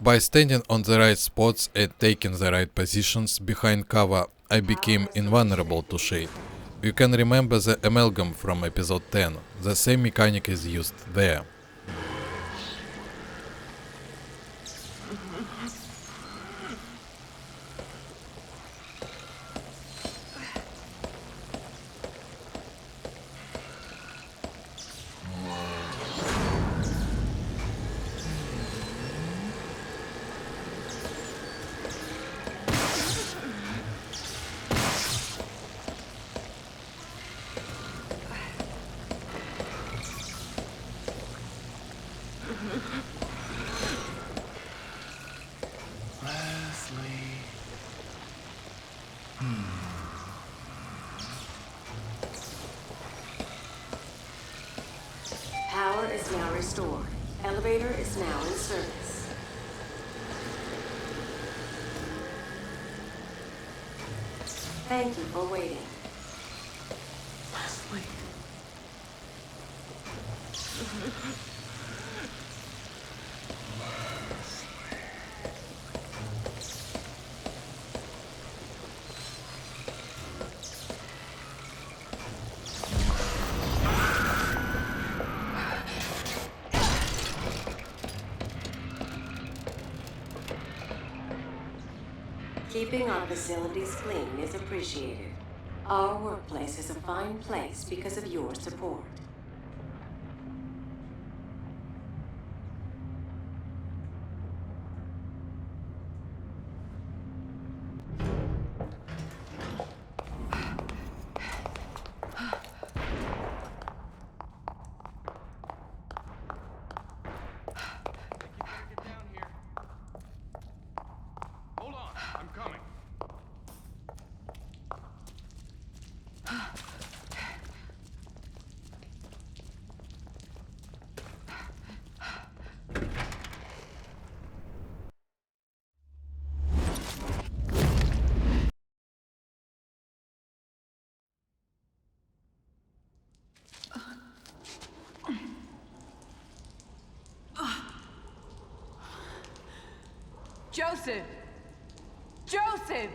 By standing on the right spots and taking the right positions behind cover, I became invulnerable to Shade. You can remember the amalgam from episode 10, the same mechanic is used there. Power is now restored. Elevator is now in service. Thank you for waiting. Leslie. Keeping our facilities clean is appreciated. Our workplace is a fine place because of your support. Joseph! Joseph!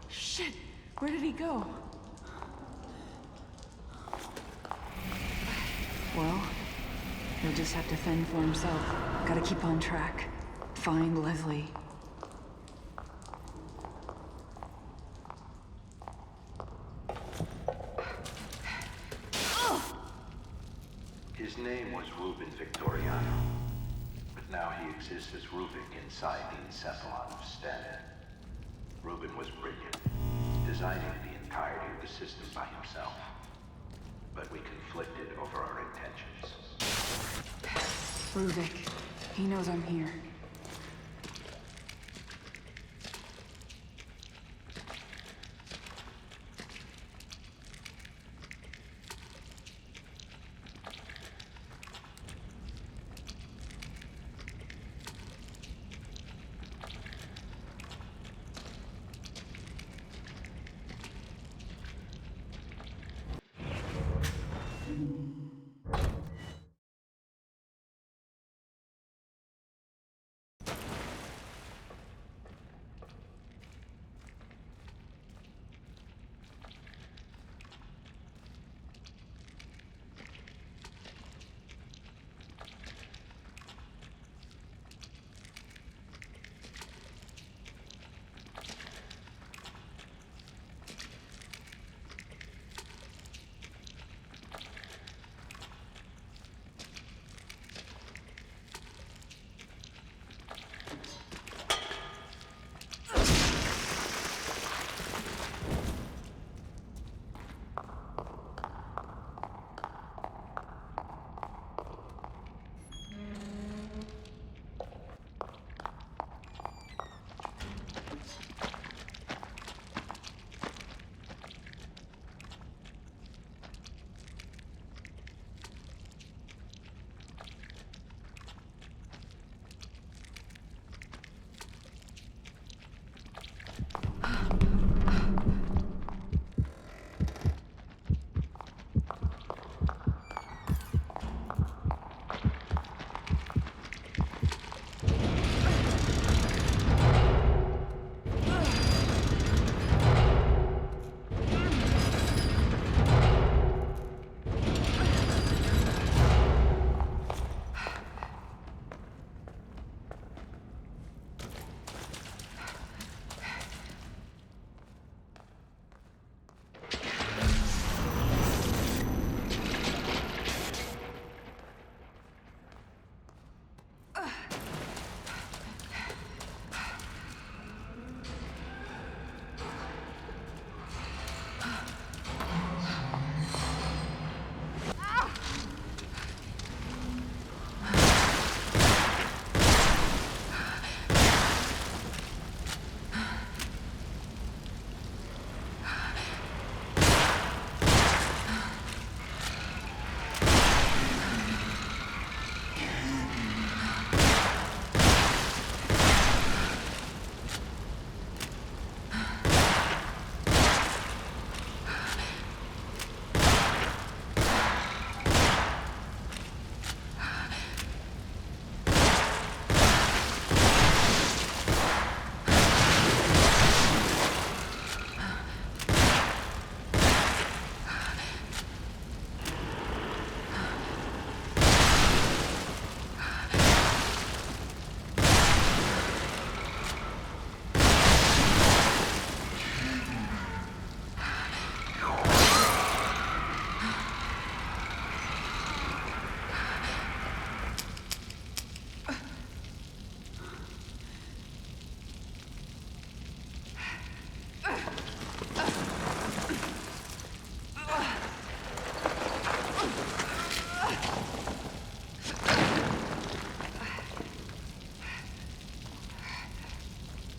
Shit! Where did he go? Well, he'll just have to fend for himself. Gotta keep on track. Find Leslie. His name was Ruben Victoriano, but now he exists as Rubik inside the encephalon of Sten. Ruben was brilliant, designing the entirety of the system by himself. But we conflicted over our intentions. Ruvik. He knows I'm here.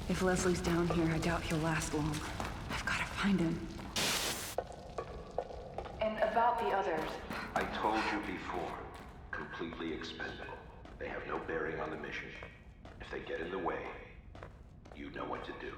If Leslie's down here, I doubt he'll last long. I've got to find him. And about the others. I told you before, completely expendable. They have no bearing on the mission. If they get in the way, you know what to do.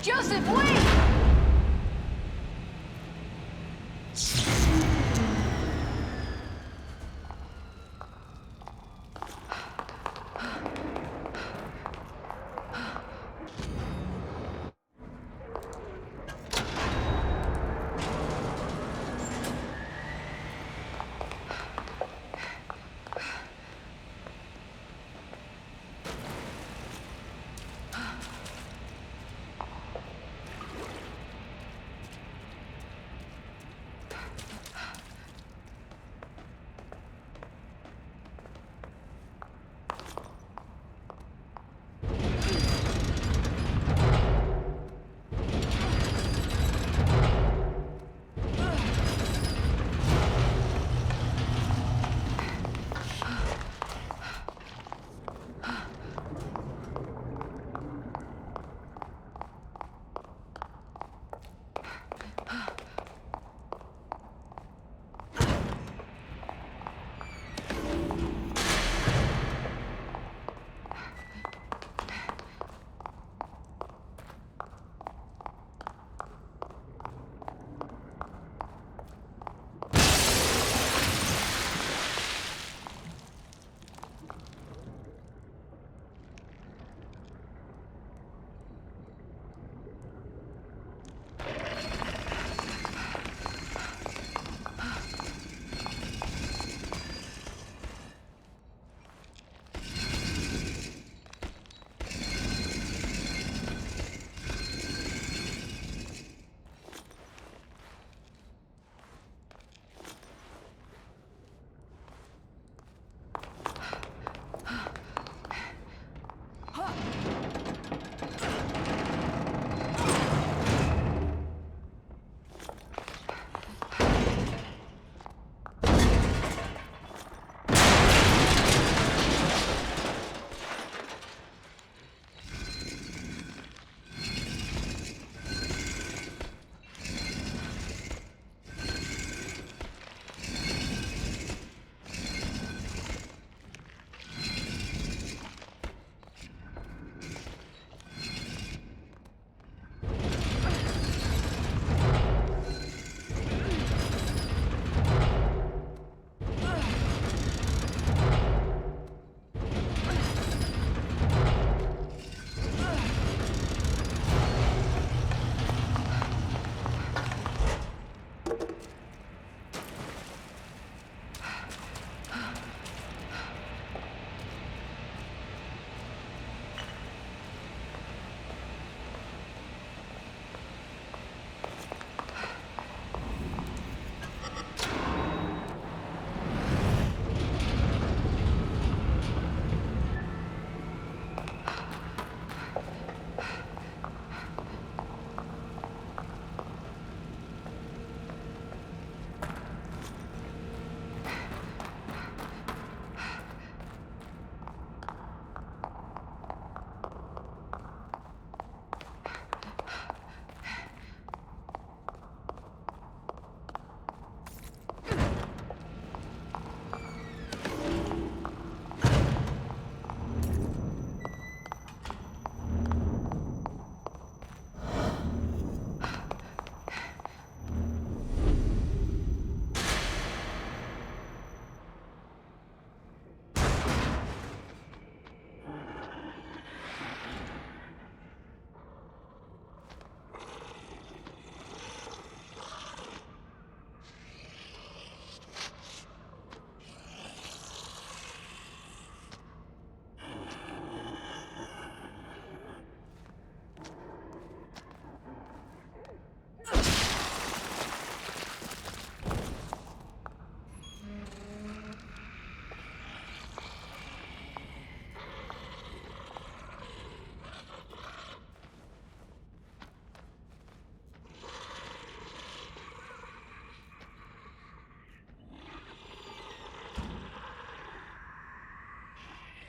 Joseph, wait!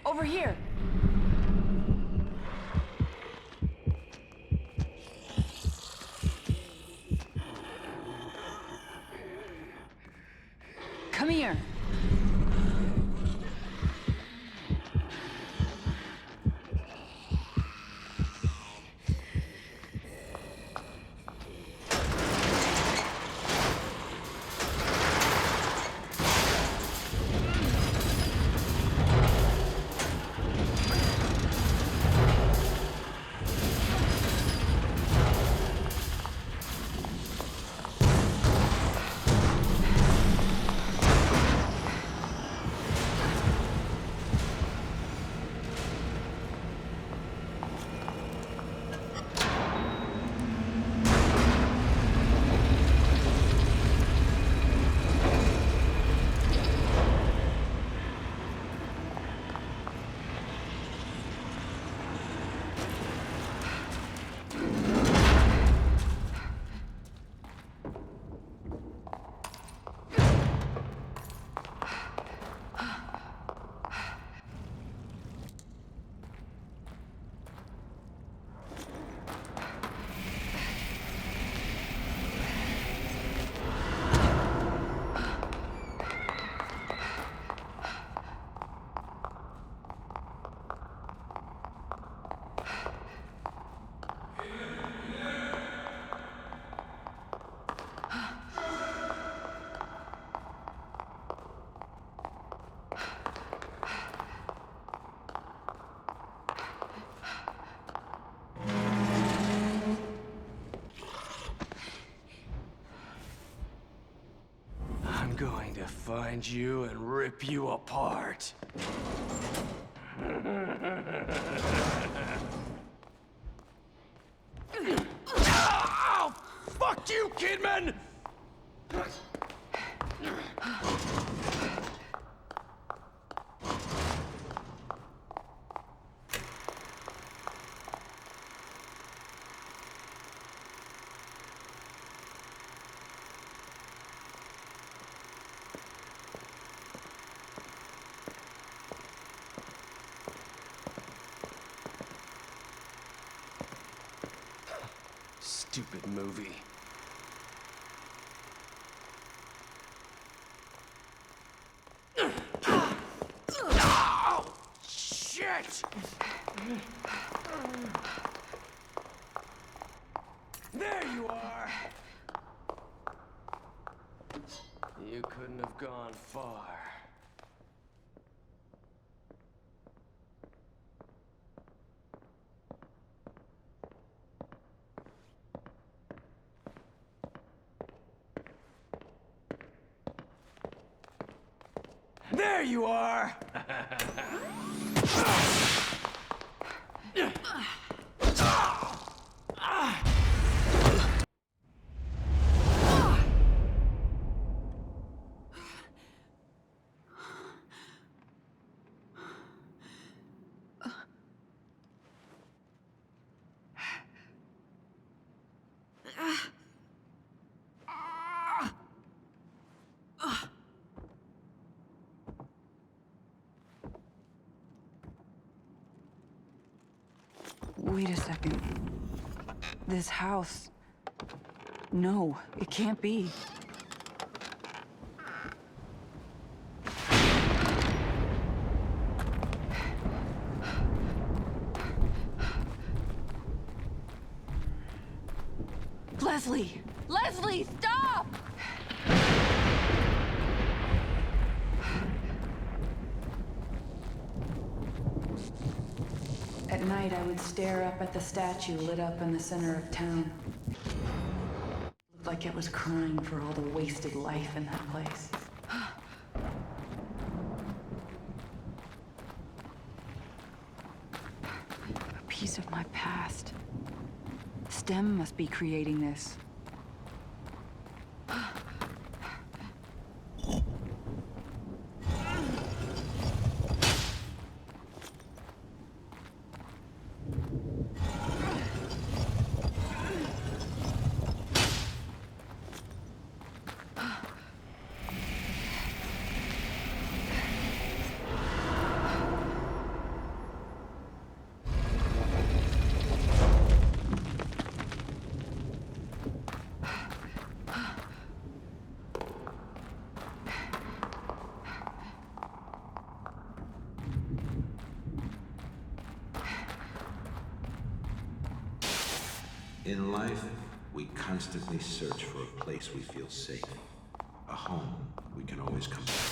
Over here! Come here! to find you and rip you apart. Ow! Fuck you, Kidman! Stupid movie. Oh, shit! There you are! You couldn't have gone far. There you are! Wait a second. This house... No, it can't be. Leslie! Leslie, stop! At night, I would stare up at the statue lit up in the center of town. Looked like it was crying for all the wasted life in that place. A piece of my past. STEM must be creating this. In life, we constantly search for a place we feel safe. A home we can always come back to.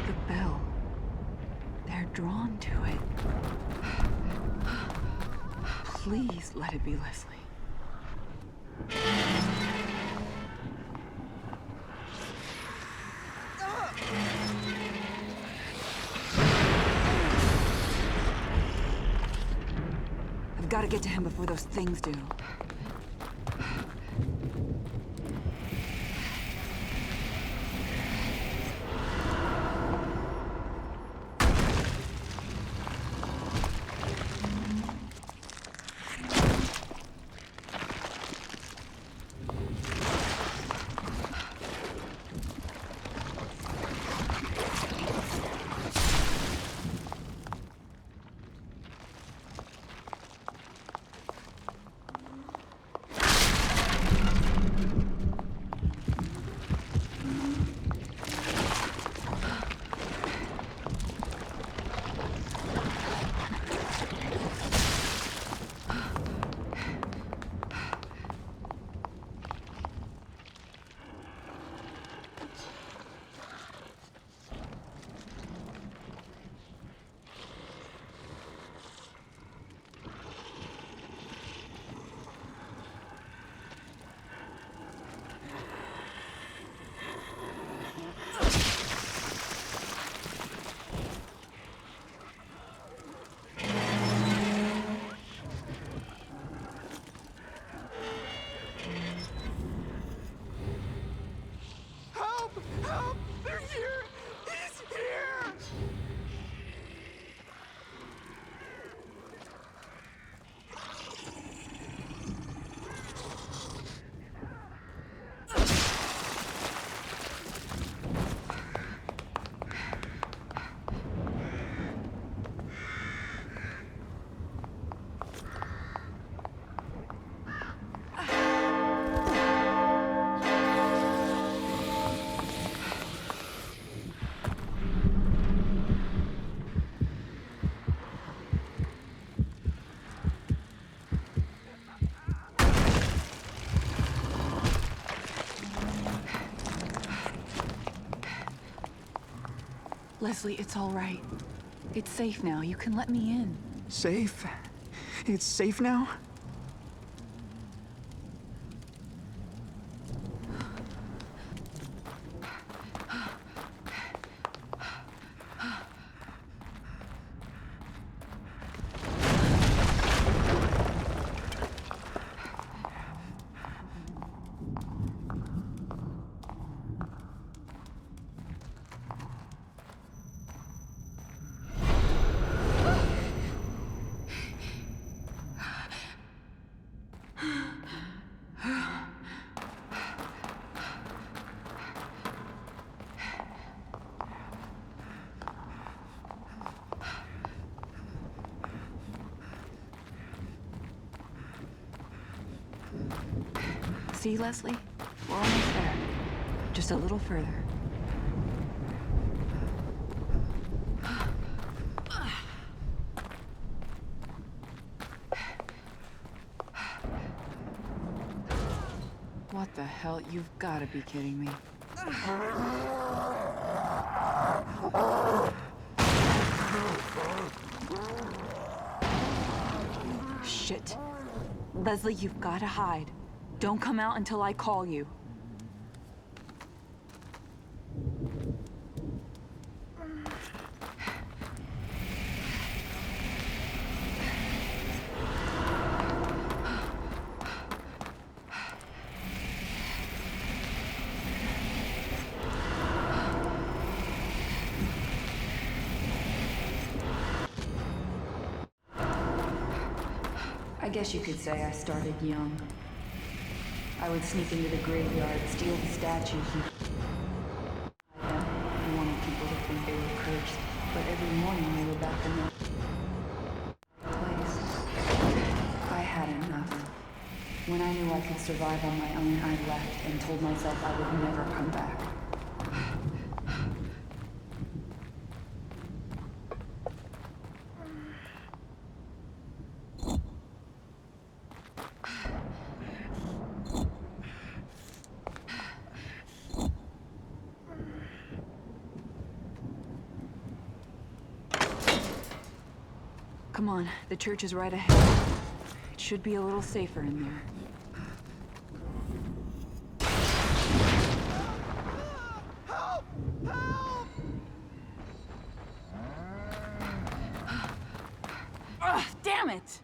The bell. They're drawn to it. Please let it be Leslie. I've got to get to him before those things do. Leslie, it's all right. It's safe now. You can let me in. Safe? It's safe now? See, Leslie? We're almost there. Just a little further. What the hell? You've got to be kidding me. Shit. Leslie, you've got to hide. Don't come out until I call you. I guess you could say I started young. I would sneak into the graveyard, steal the statues, and I wanted people to think they were cursed. But every morning they were back in the place. I had enough. When I knew I could survive on my own, I left and told myself I would never come back. Come on, the church is right ahead. It should be a little safer in there. Help! Help! Ugh, damn it!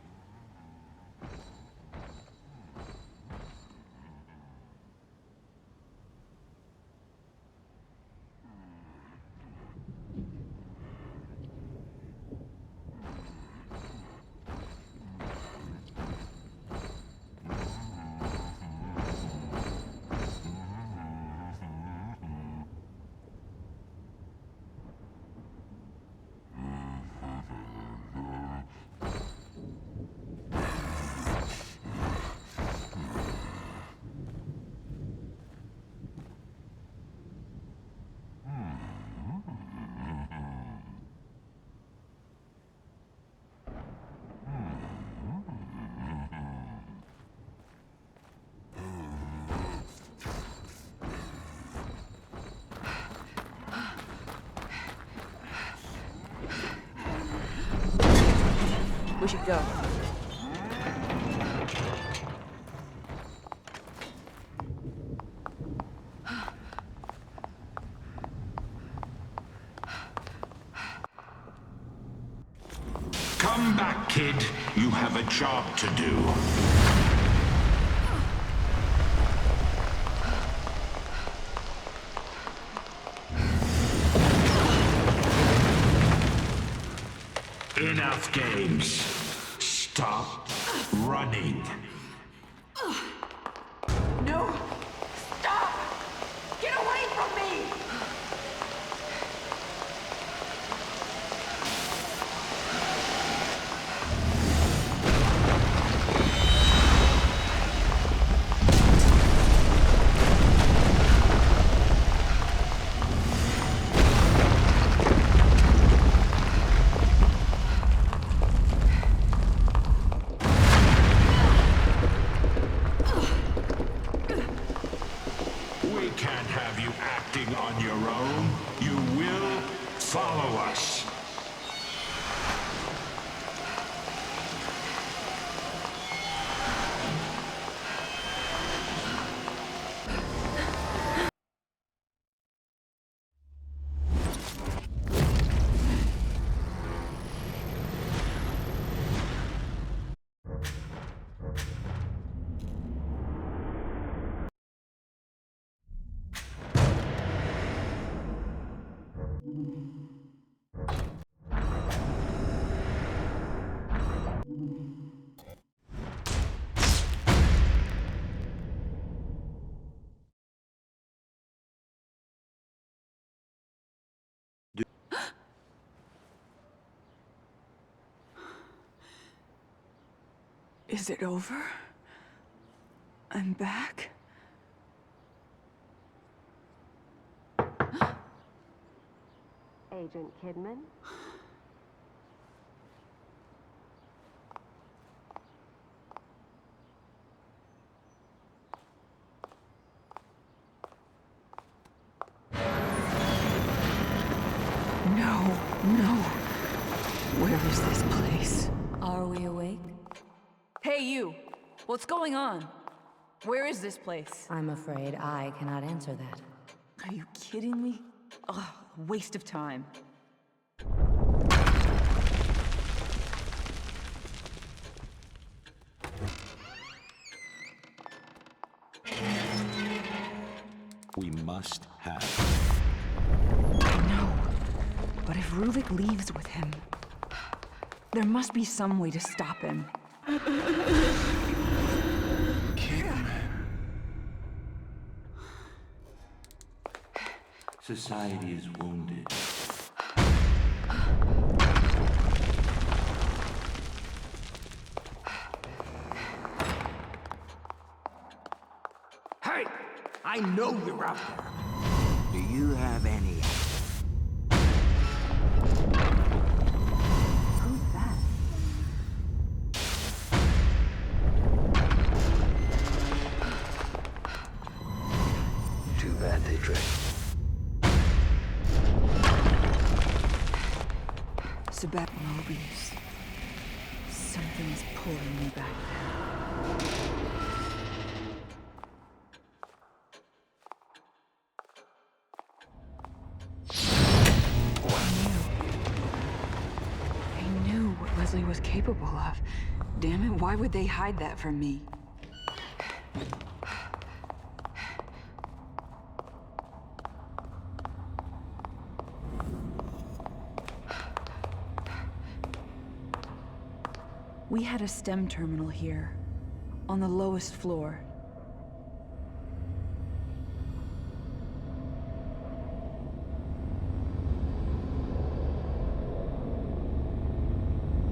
We should go. Come back, kid. You have a job to do. Enough games. Stop running. No! Stop! Get away from me! Is it over? I'm back? Agent Kidman? No. Where is this place? Are we awake? Hey, you! What's going on? Where is this place? I'm afraid I cannot answer that. Are you kidding me? Ugh, waste of time. We must have. No. But if Ruvik leaves with him, there must be some way to stop him. Society is wounded. Hey! I know you're out there. Do you have any... Who's that? Too bad they tricked. Sabat Mobius. Something is pulling me back there. I knew what Leslie was capable of. Damn it, why would they hide that from me? We had a STEM terminal here, on the lowest floor.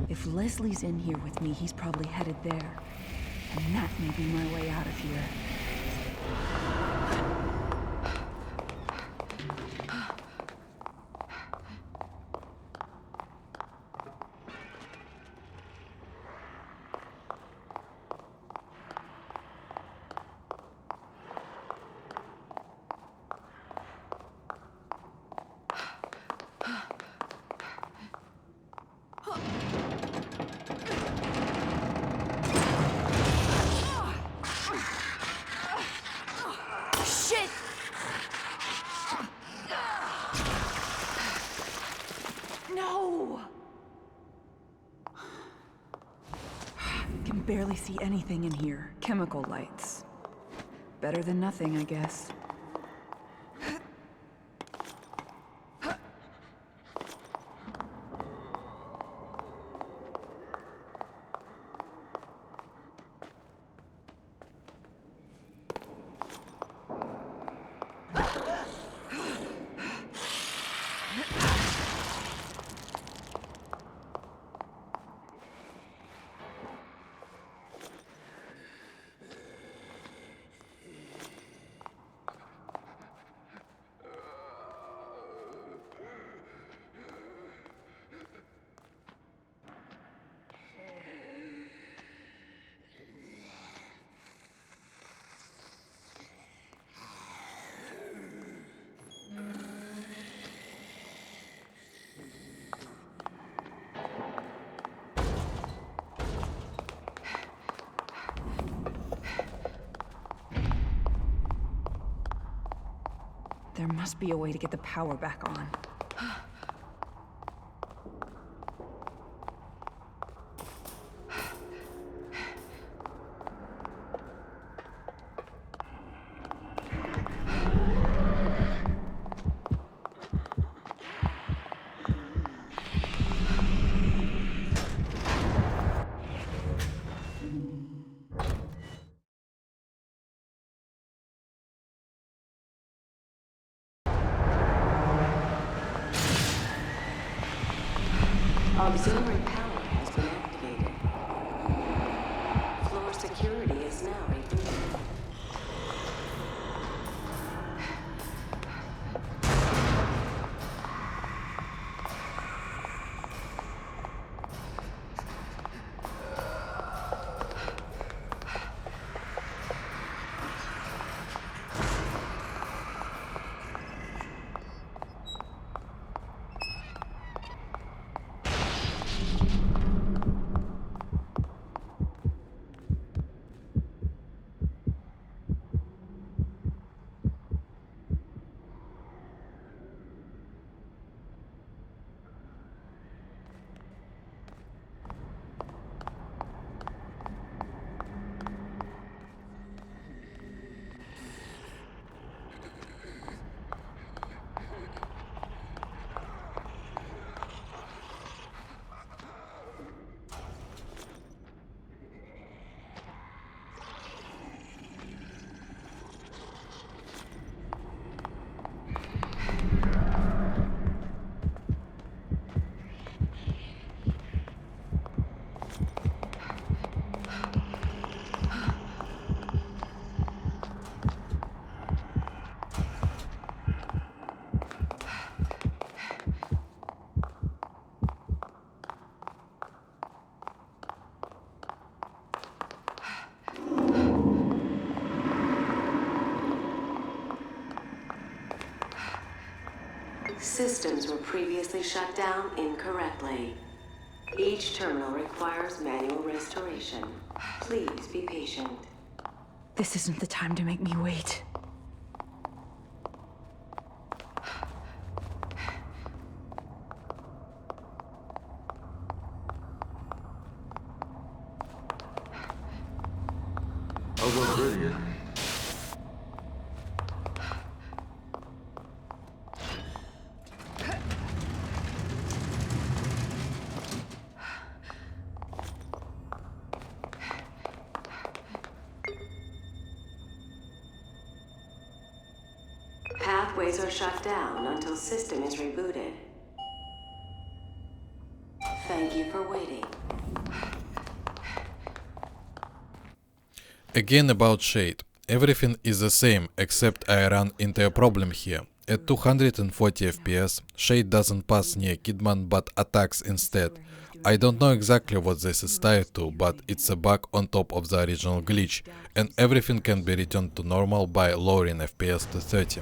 If Leslie's in here with me, he's probably headed there. And that may be my way out of here. Shit! No! I can barely see anything in here. Chemical lights. Better than nothing, I guess. There must be a way to get the power back on. Auxiliary power has been activated. Systems were previously shut down incorrectly. Each terminal requires manual restoration. Please be patient. This isn't the time to make me wait. I'll go through you. Pathways are shut down until system is rebooted. Thank you for waiting. Again about Shade. Everything is the same, except I ran into a problem here. At 240 FPS, Shade doesn't pass near Kidman but attacks instead. I don't know exactly what this is tied to, but it's a bug on top of the original glitch, and everything can be returned to normal by lowering FPS to 30.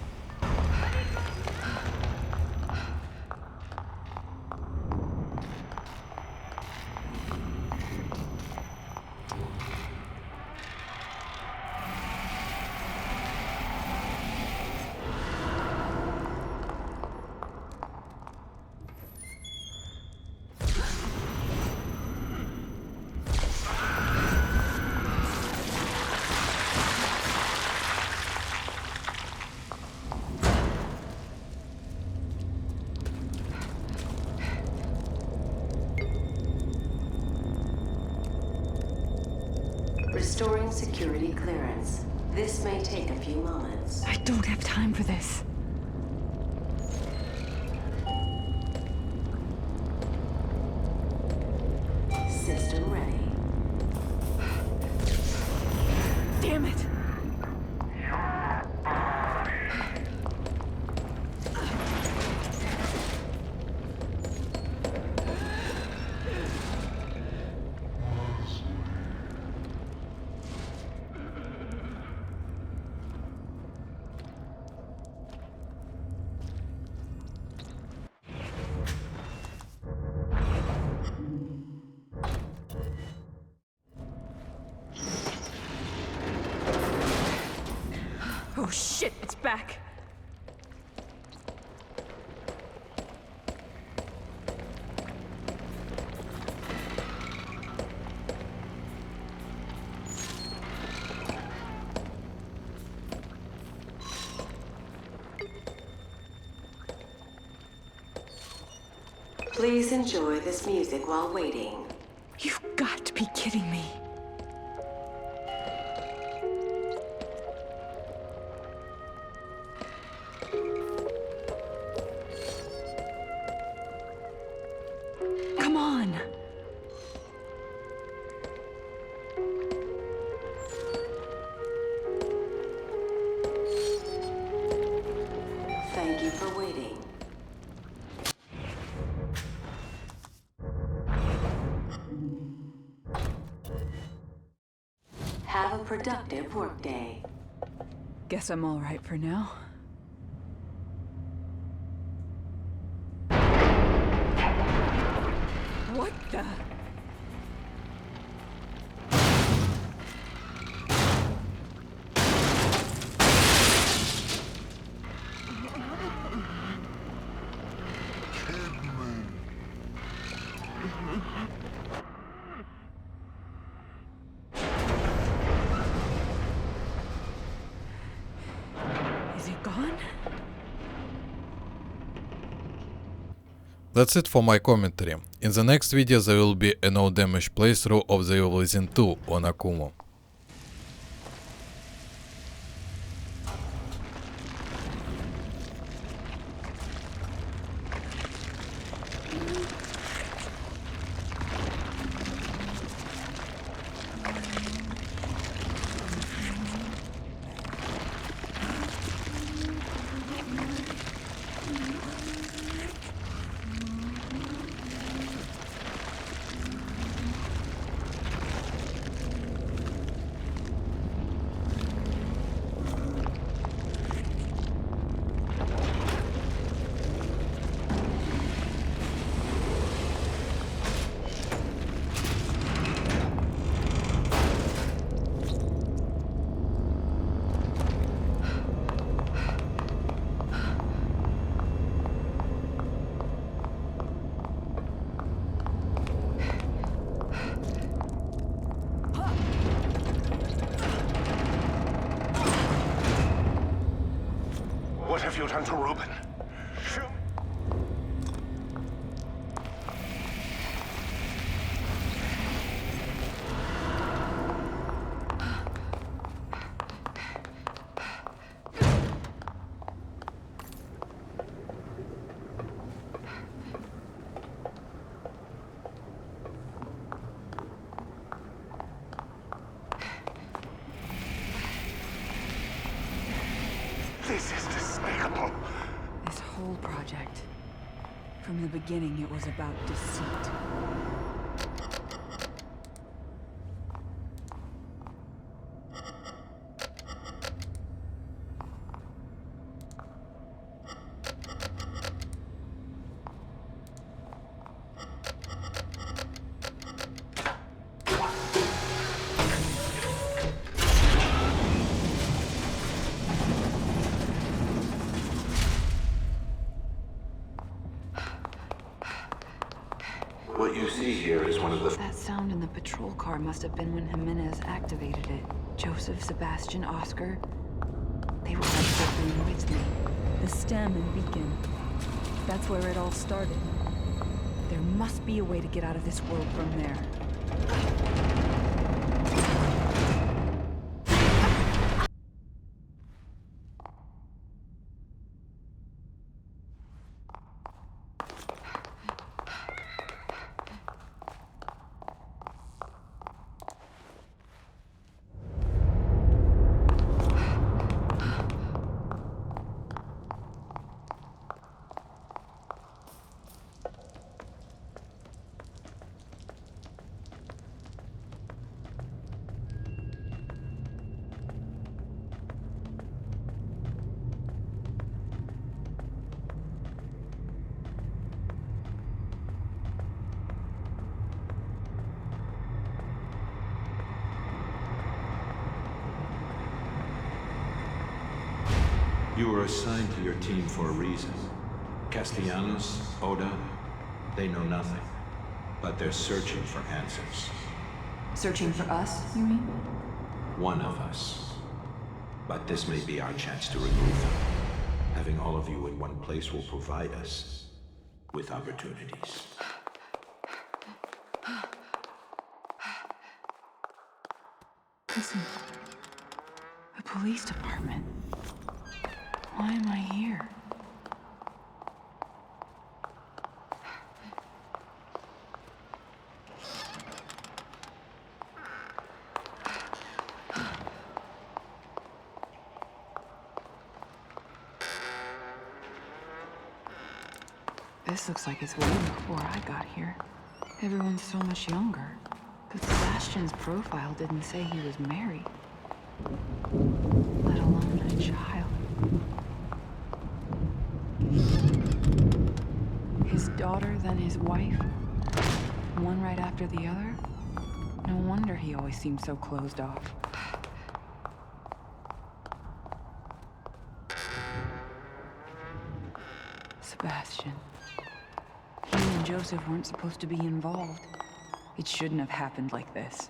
Restoring security clearance. This may take a few moments. I don't have time for this. System ready. Damn it! Oh shit, it's back. Please enjoy this music while waiting. You've got to be kidding me. Come on. Thank you for waiting. Have a productive workday. Guess I'm all right for now. What the? Is it gone? That's it for my commentary. In the next video there will be a no damage playthrough of The Evil Within 2 on AKUMU. have you done to Reuben? This is despicable. This whole project, from the beginning, it was about deceit. What you see here is one of the... That sound in the patrol car must have been when Jimenez activated it. Joseph, Sebastian, Oscar. They were right there with me. The stem and beacon. That's where it all started. There must be a way to get out of this world from there. You were assigned to your team for a reason. Castellanos, Oda, they know nothing. But they're searching for answers. Searching for us, you mean? One of us. But this may be our chance to remove them. Having all of you in one place will provide us with opportunities. Listen. The police department. Why am I here? This looks like it's way before I got here. Everyone's so much younger. But Sebastian's profile didn't say he was married. Let alone a child. His daughter, then his wife? One right after the other? No wonder he always seemed so closed off. Sebastian. He and Joseph weren't supposed to be involved. It shouldn't have happened like this.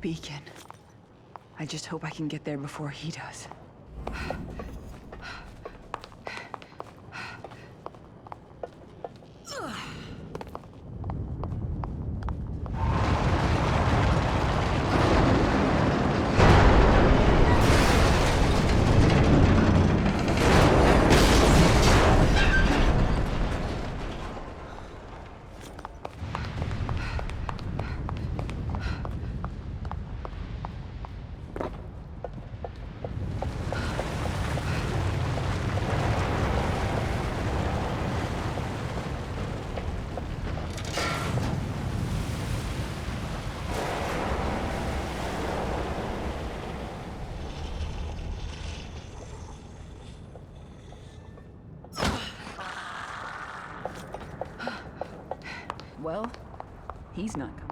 Beacon. I just hope I can get there before he does. Well, he's not coming.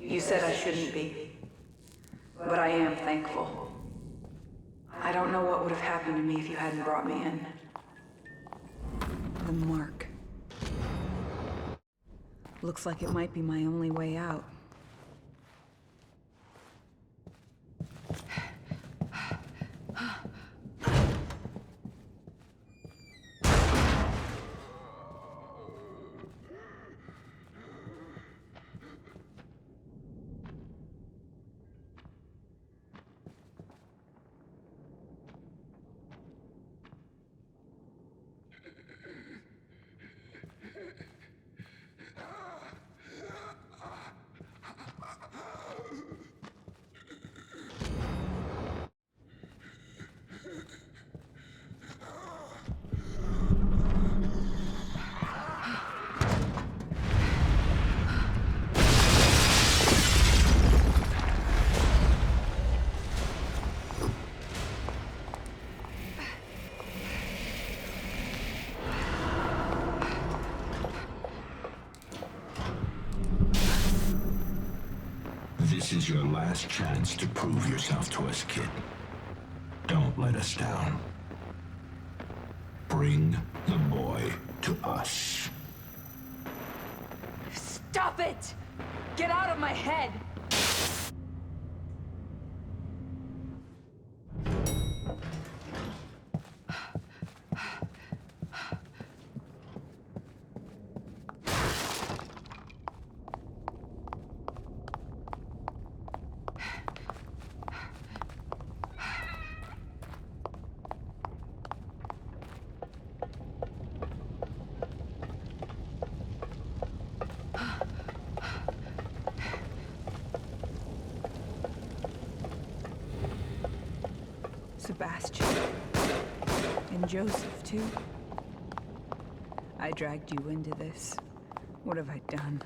You said I shouldn't be, but I am thankful. I don't know what would have happened to me if you hadn't brought me in. The mark. Looks like it might be my only way out. This is your last chance to prove yourself to us, kid. Don't let us down. Bring the boy to us. Stop it! Get out of my head! Sebastian. And Joseph, too. I dragged you into this. What have I done?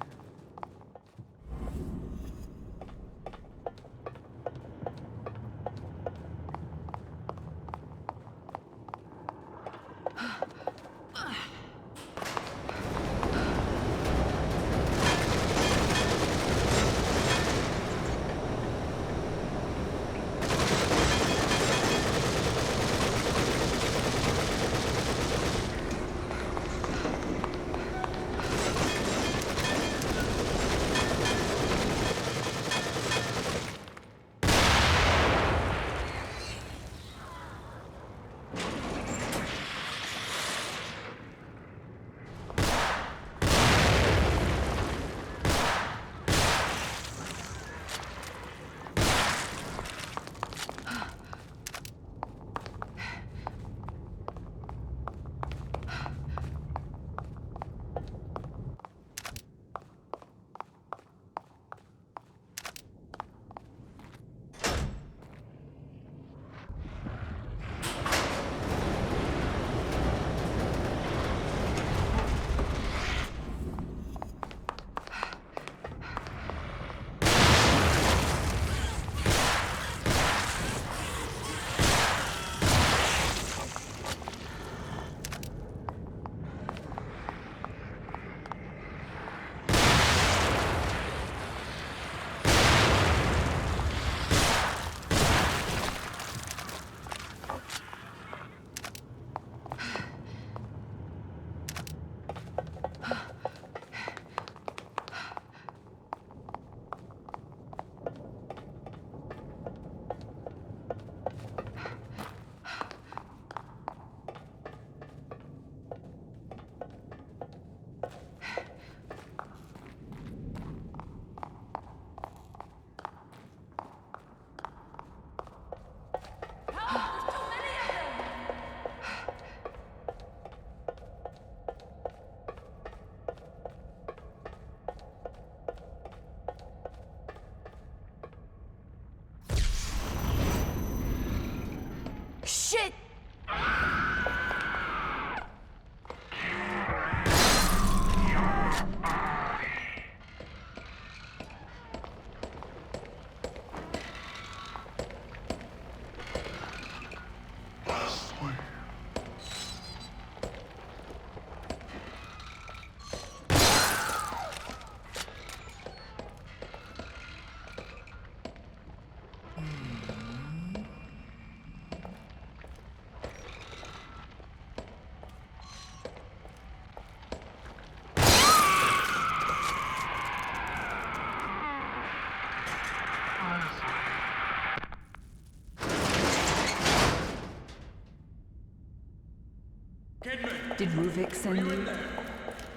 Did Ruvik send you?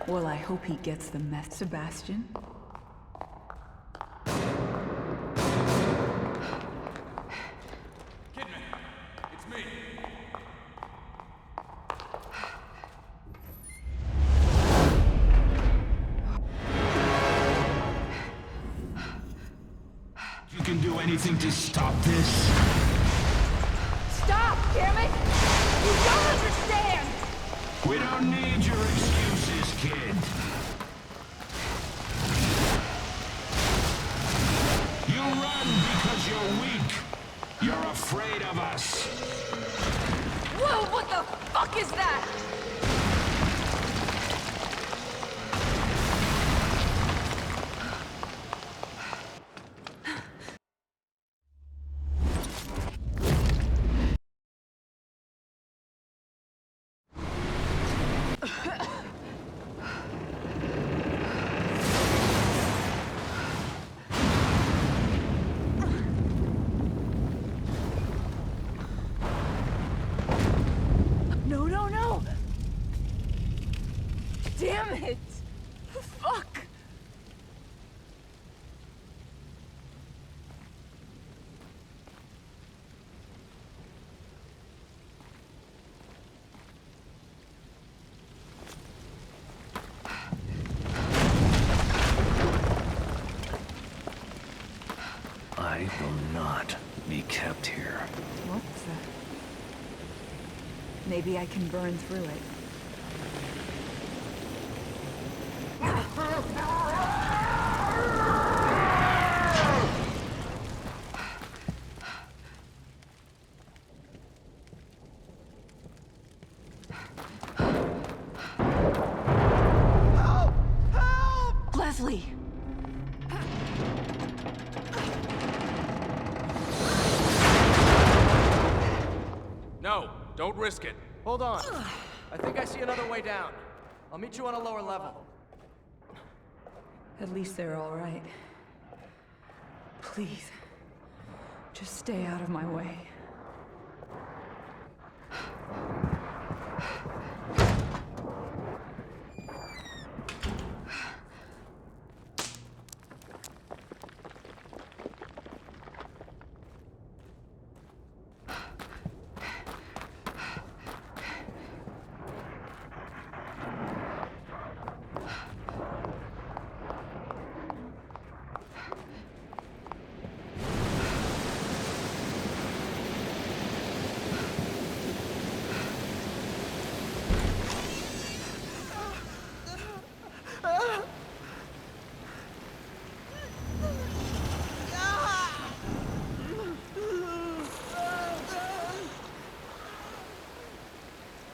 Well, I hope he gets the meth, Sebastian. Kidman, it's me. You can do anything to stop this? Stop, damn it! You don't understand! We don't need your excuses, kid. You run because you're weak. You're afraid of us. Whoa, what the fuck is that? No, no, no! Damn it! Fuck! I will not be kept here. What's that? Maybe I can burn through it. Leslie! No, don't risk it. Hold on. I think I see another way down. I'll meet you on a lower level. At least they're all right. Please, just stay out of my way.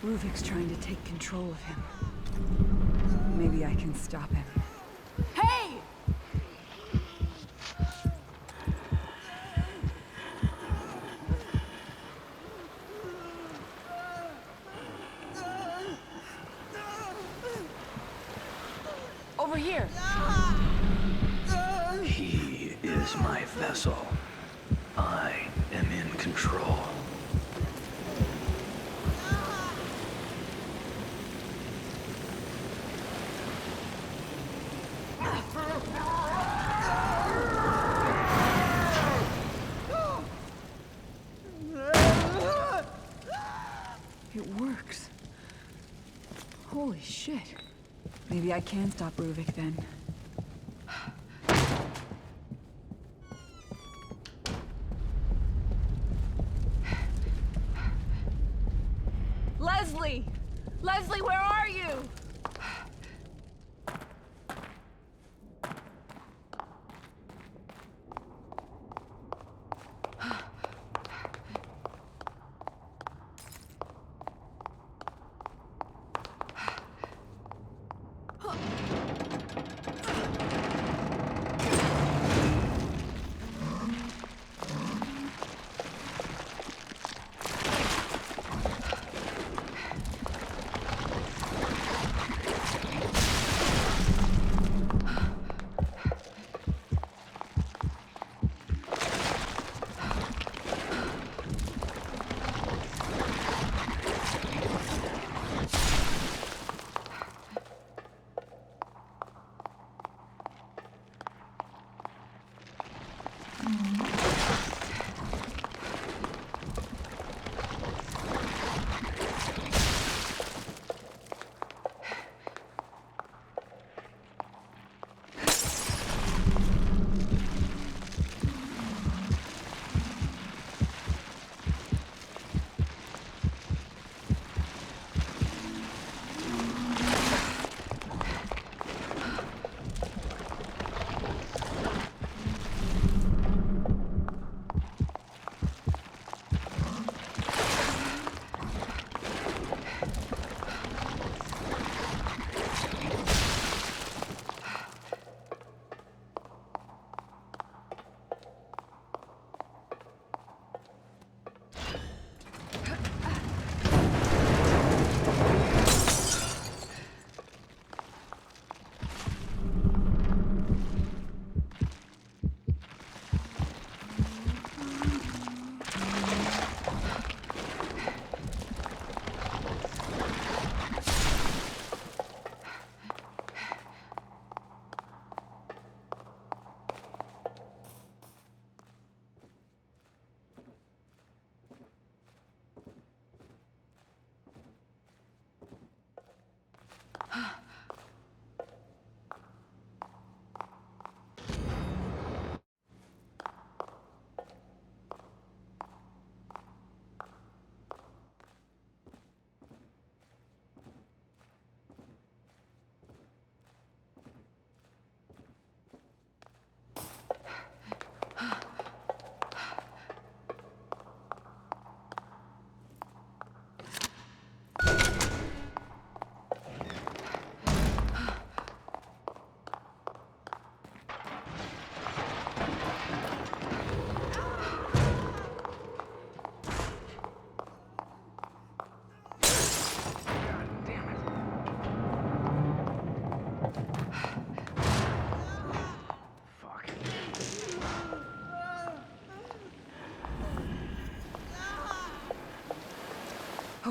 Ruvik's trying to take control of him. Maybe I can stop him. Hey! Over here. He is my vessel. I am in control. It works. Holy shit. Maybe I can stop Ruvik then. Leslie! Leslie, where are you?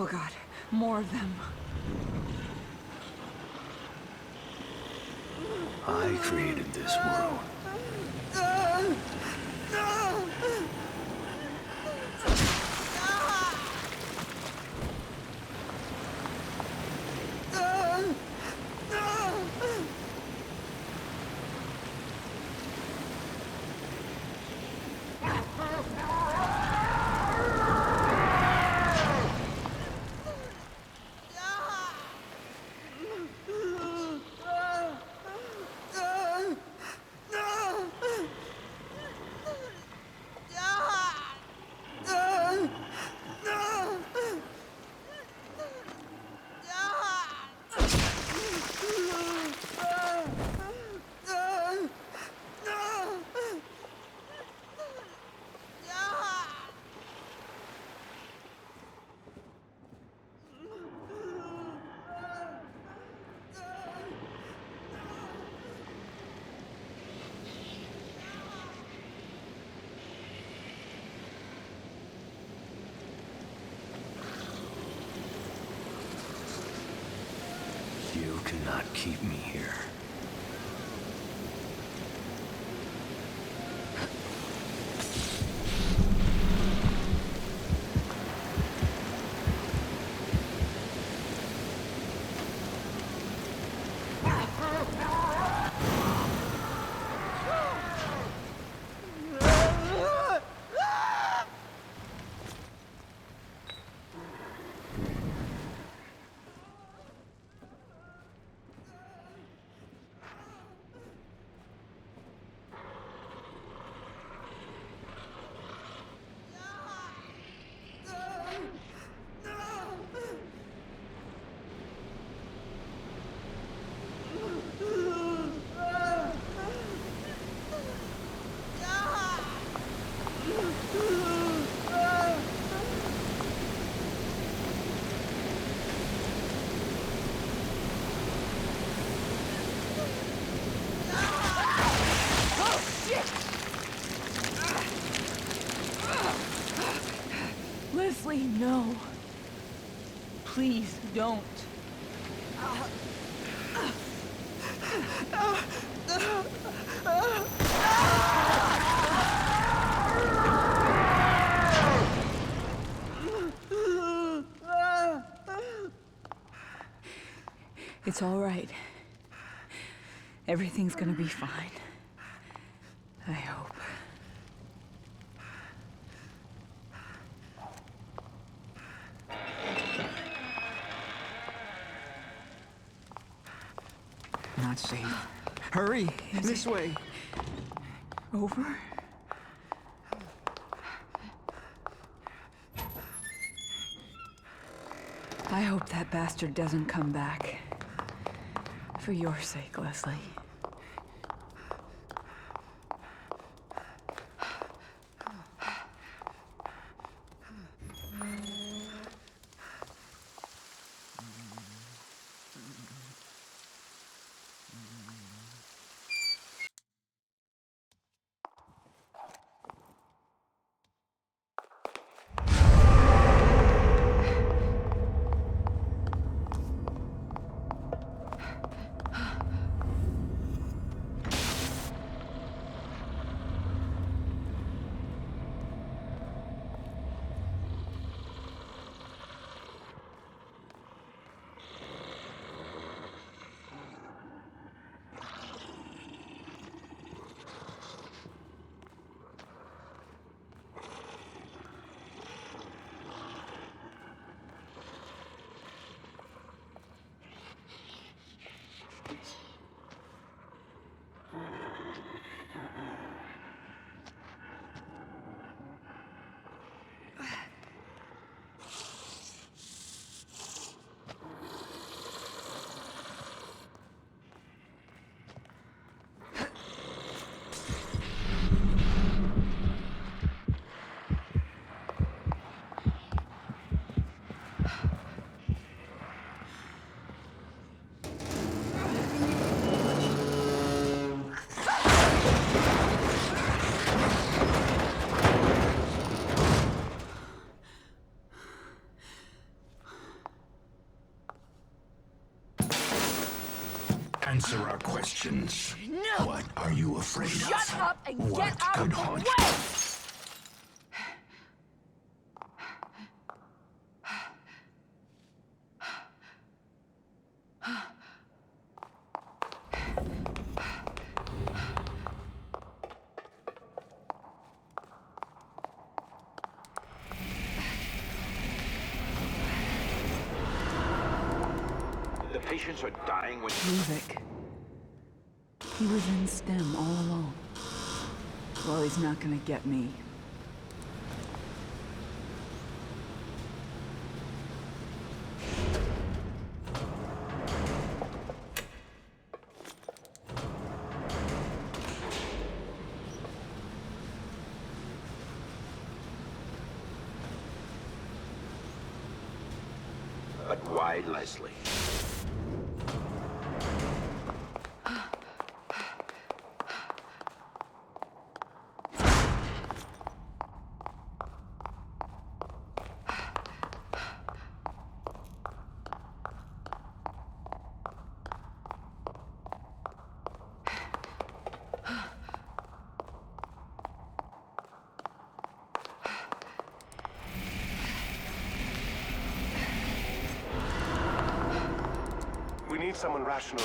Oh god, more of them. I created this world. You cannot keep me here. Leslie, no. Please don't. It's all right. Everything's gonna be fine. I hope. Not safe. Hurry! This way! Over? I hope that bastard doesn't come back. For your sake, Leslie. answer our questions. No! What are you afraid of? Shut up and What get out could of the haunt way! The patients are dying when... Ruvik. He was in STEM all along. Well, he's not gonna get me. But why Leslie? We need someone rational.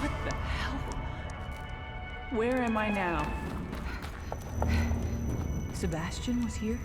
What the hell? Where am I now? Sebastian was here?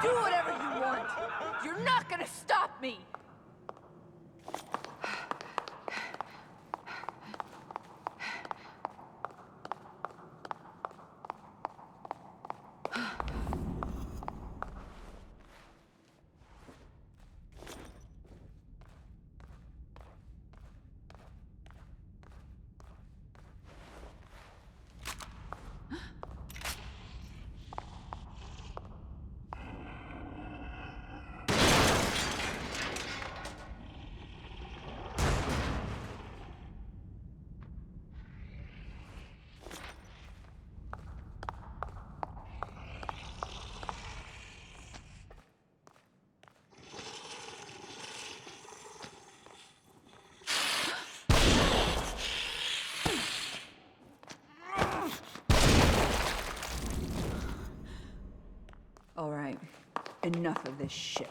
Do whatever you want! You're not gonna stop me! All right, enough of this shit.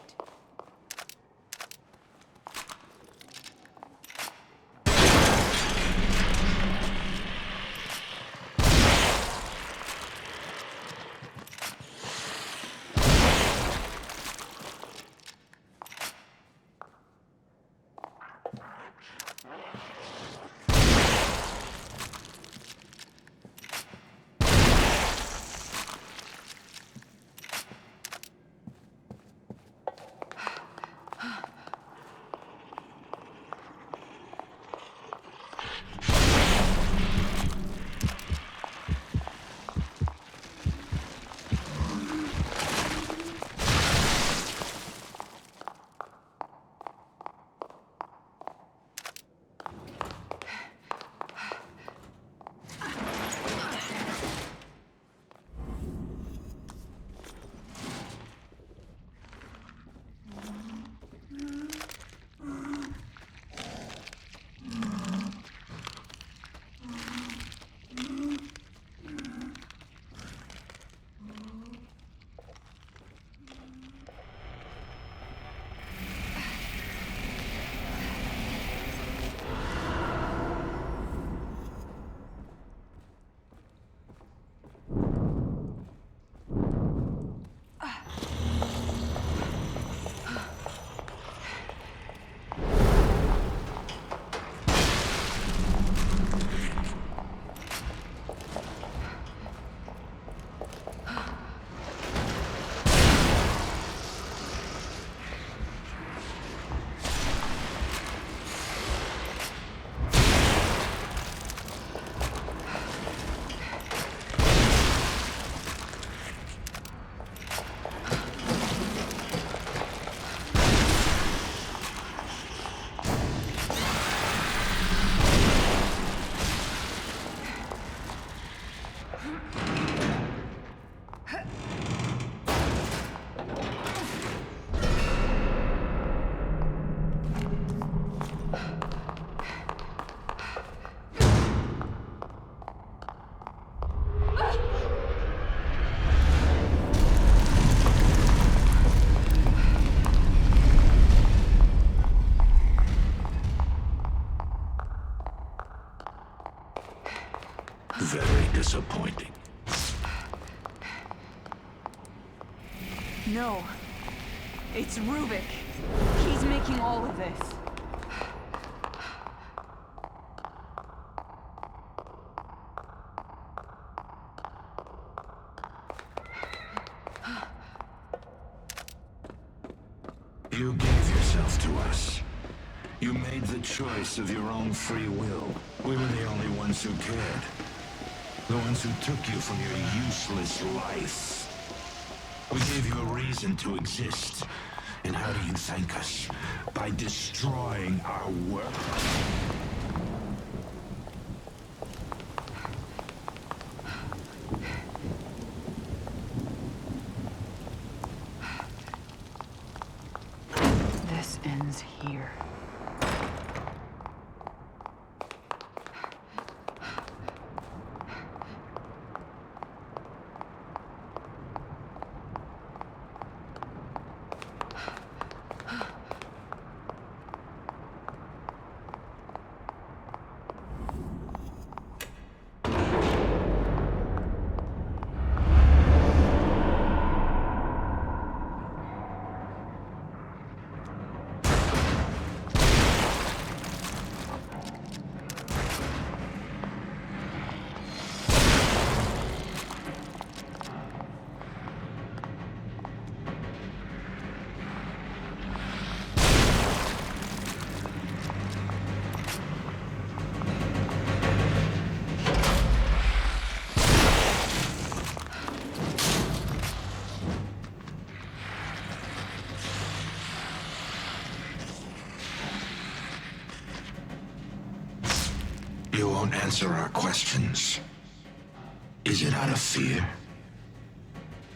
Very disappointing. No. It's Rubik. He's making all of this. You gave yourself to us. You made the choice of your own free will. We were the only ones who cared. The ones who took you from your useless life. We gave you a reason to exist. And how do you thank us? By destroying our work. This ends here. You won't answer our questions. Is it out of fear?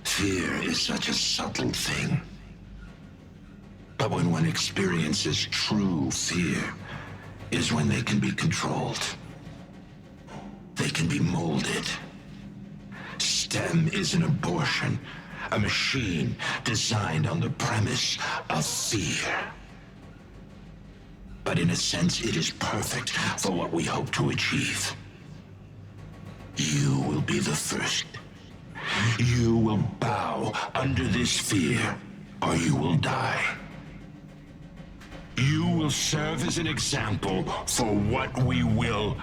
Fear is such a subtle thing. But when one experiences true fear, is when they can be controlled. They can be molded. STEM is an abortion, a machine designed on the premise of fear. But in a sense, it is perfect for what we hope to achieve. You will be the first. You will bow under this fear, or you will die. You will serve as an example for what we will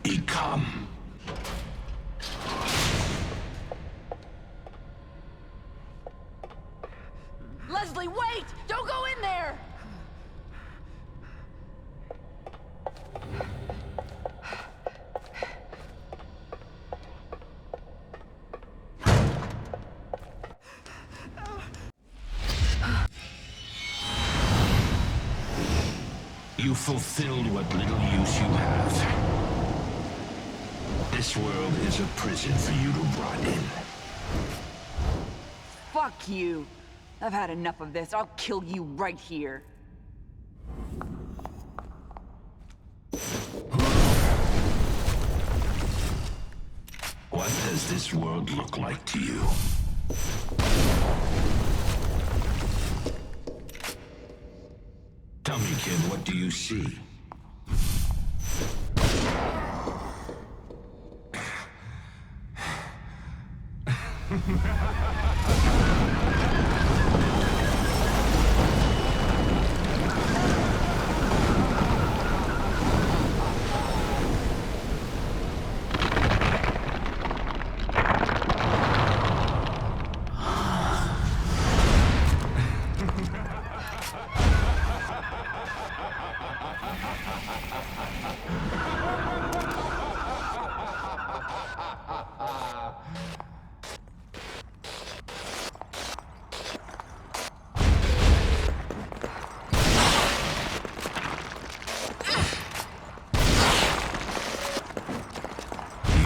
become. Leslie, wait! Don't go in there! You fulfilled what little use you have. This world is a prison for you to rot in. Fuck you! I've had enough of this. I'll kill you right here. What does this world look like to you? Tell me, kid, what do you see?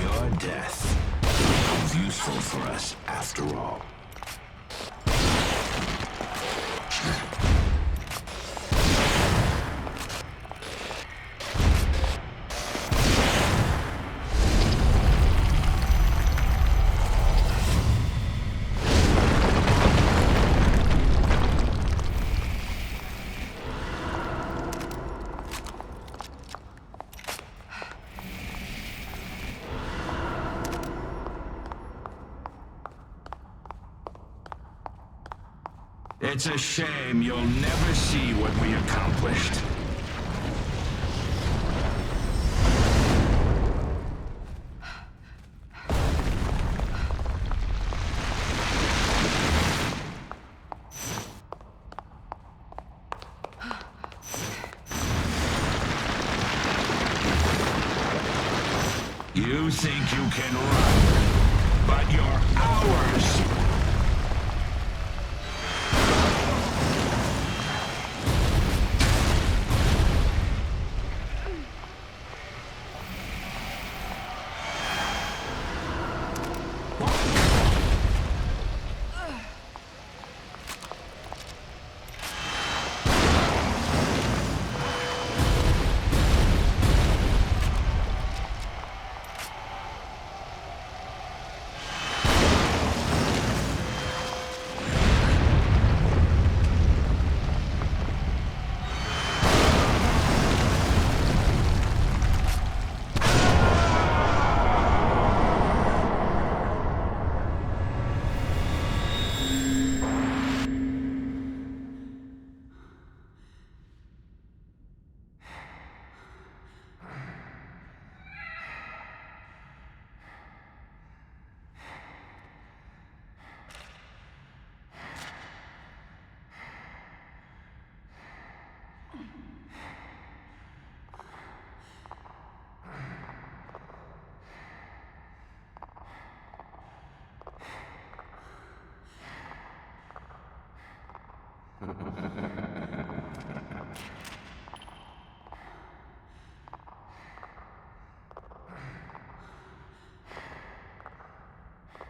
Your death after all. It's a shame you'll never see what we accomplished. You think you can run, but you're ours!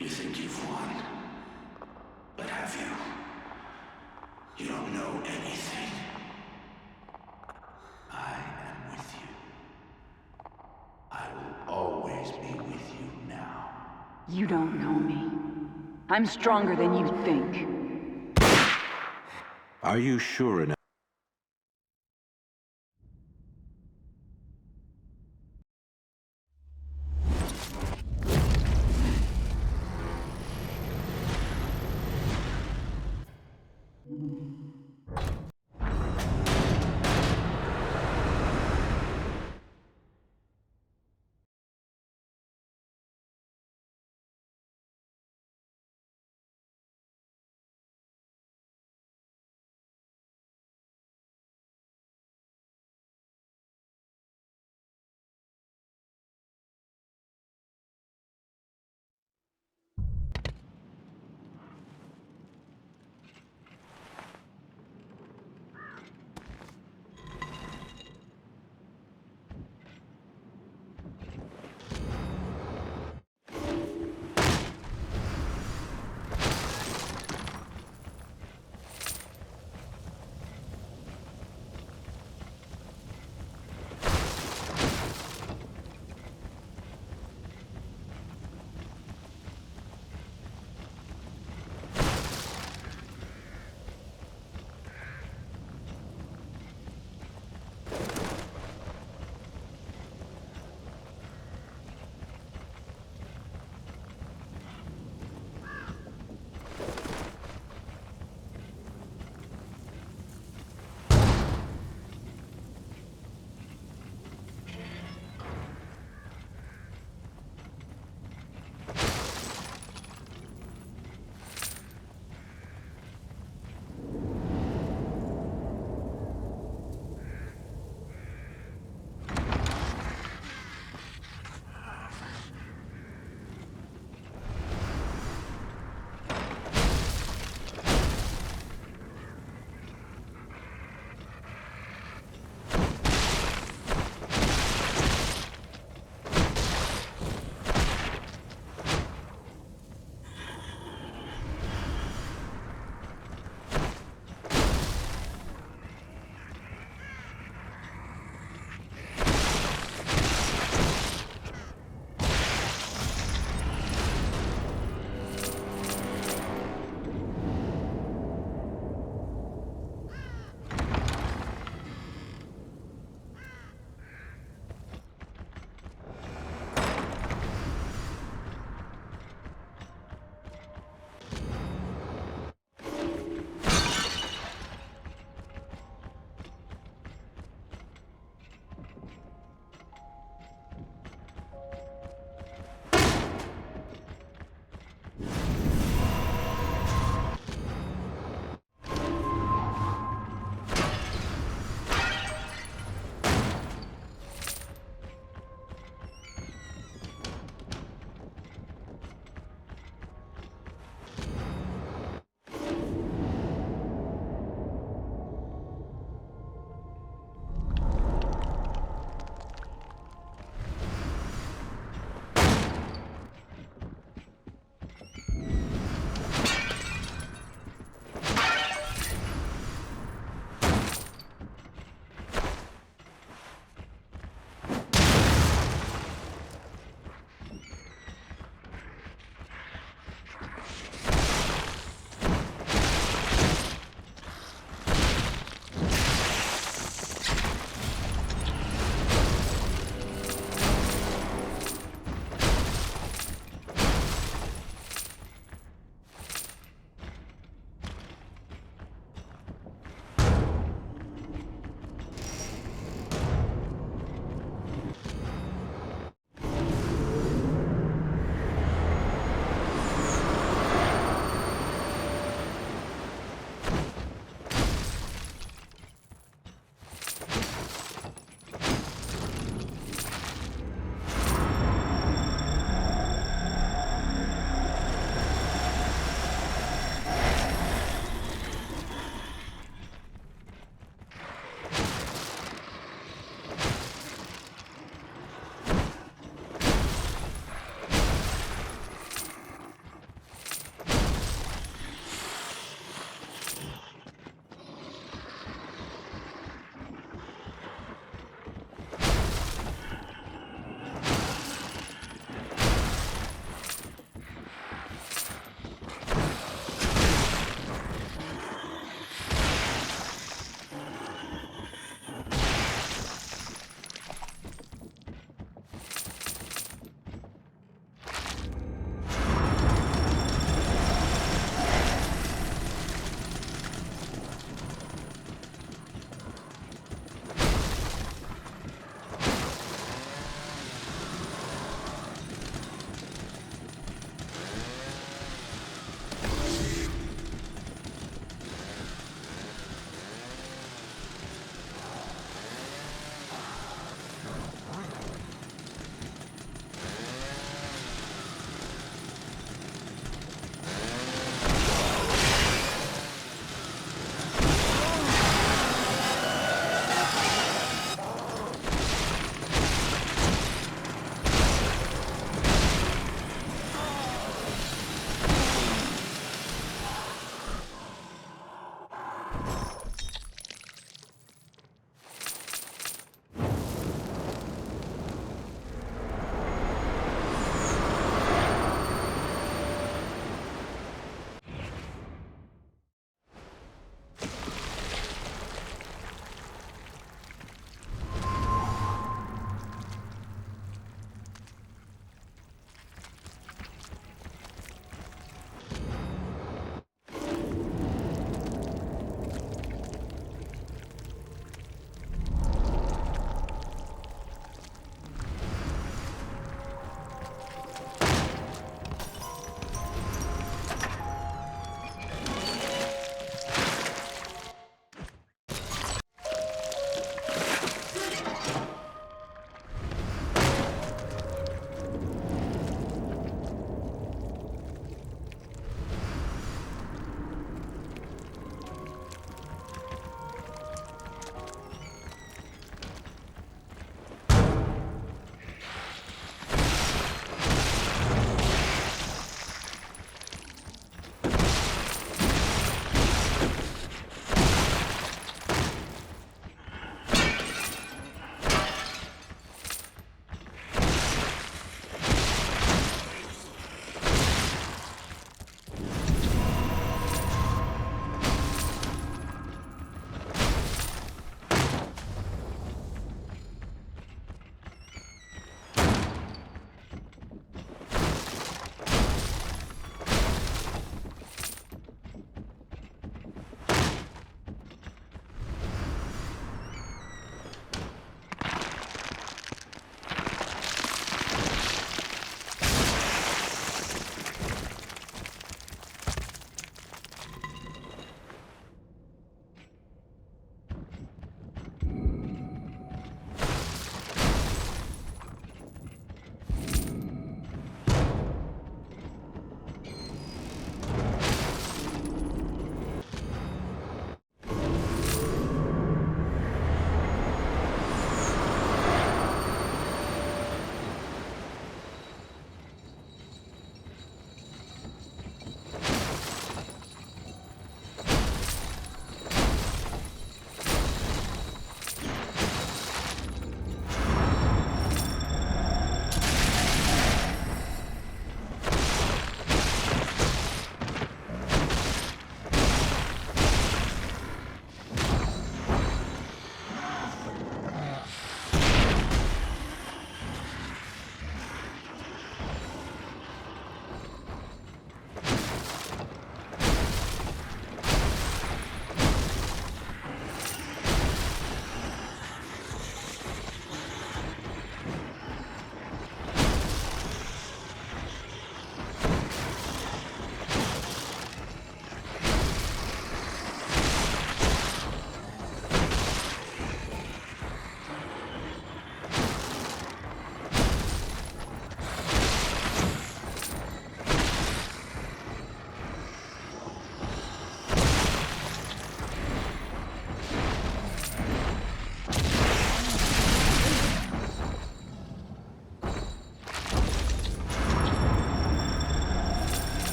You think you've won, but have you? You don't know anything. I am with you. I will always be with you now. You don't know me. I'm stronger than you think. Are you sure enough?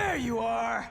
There you are!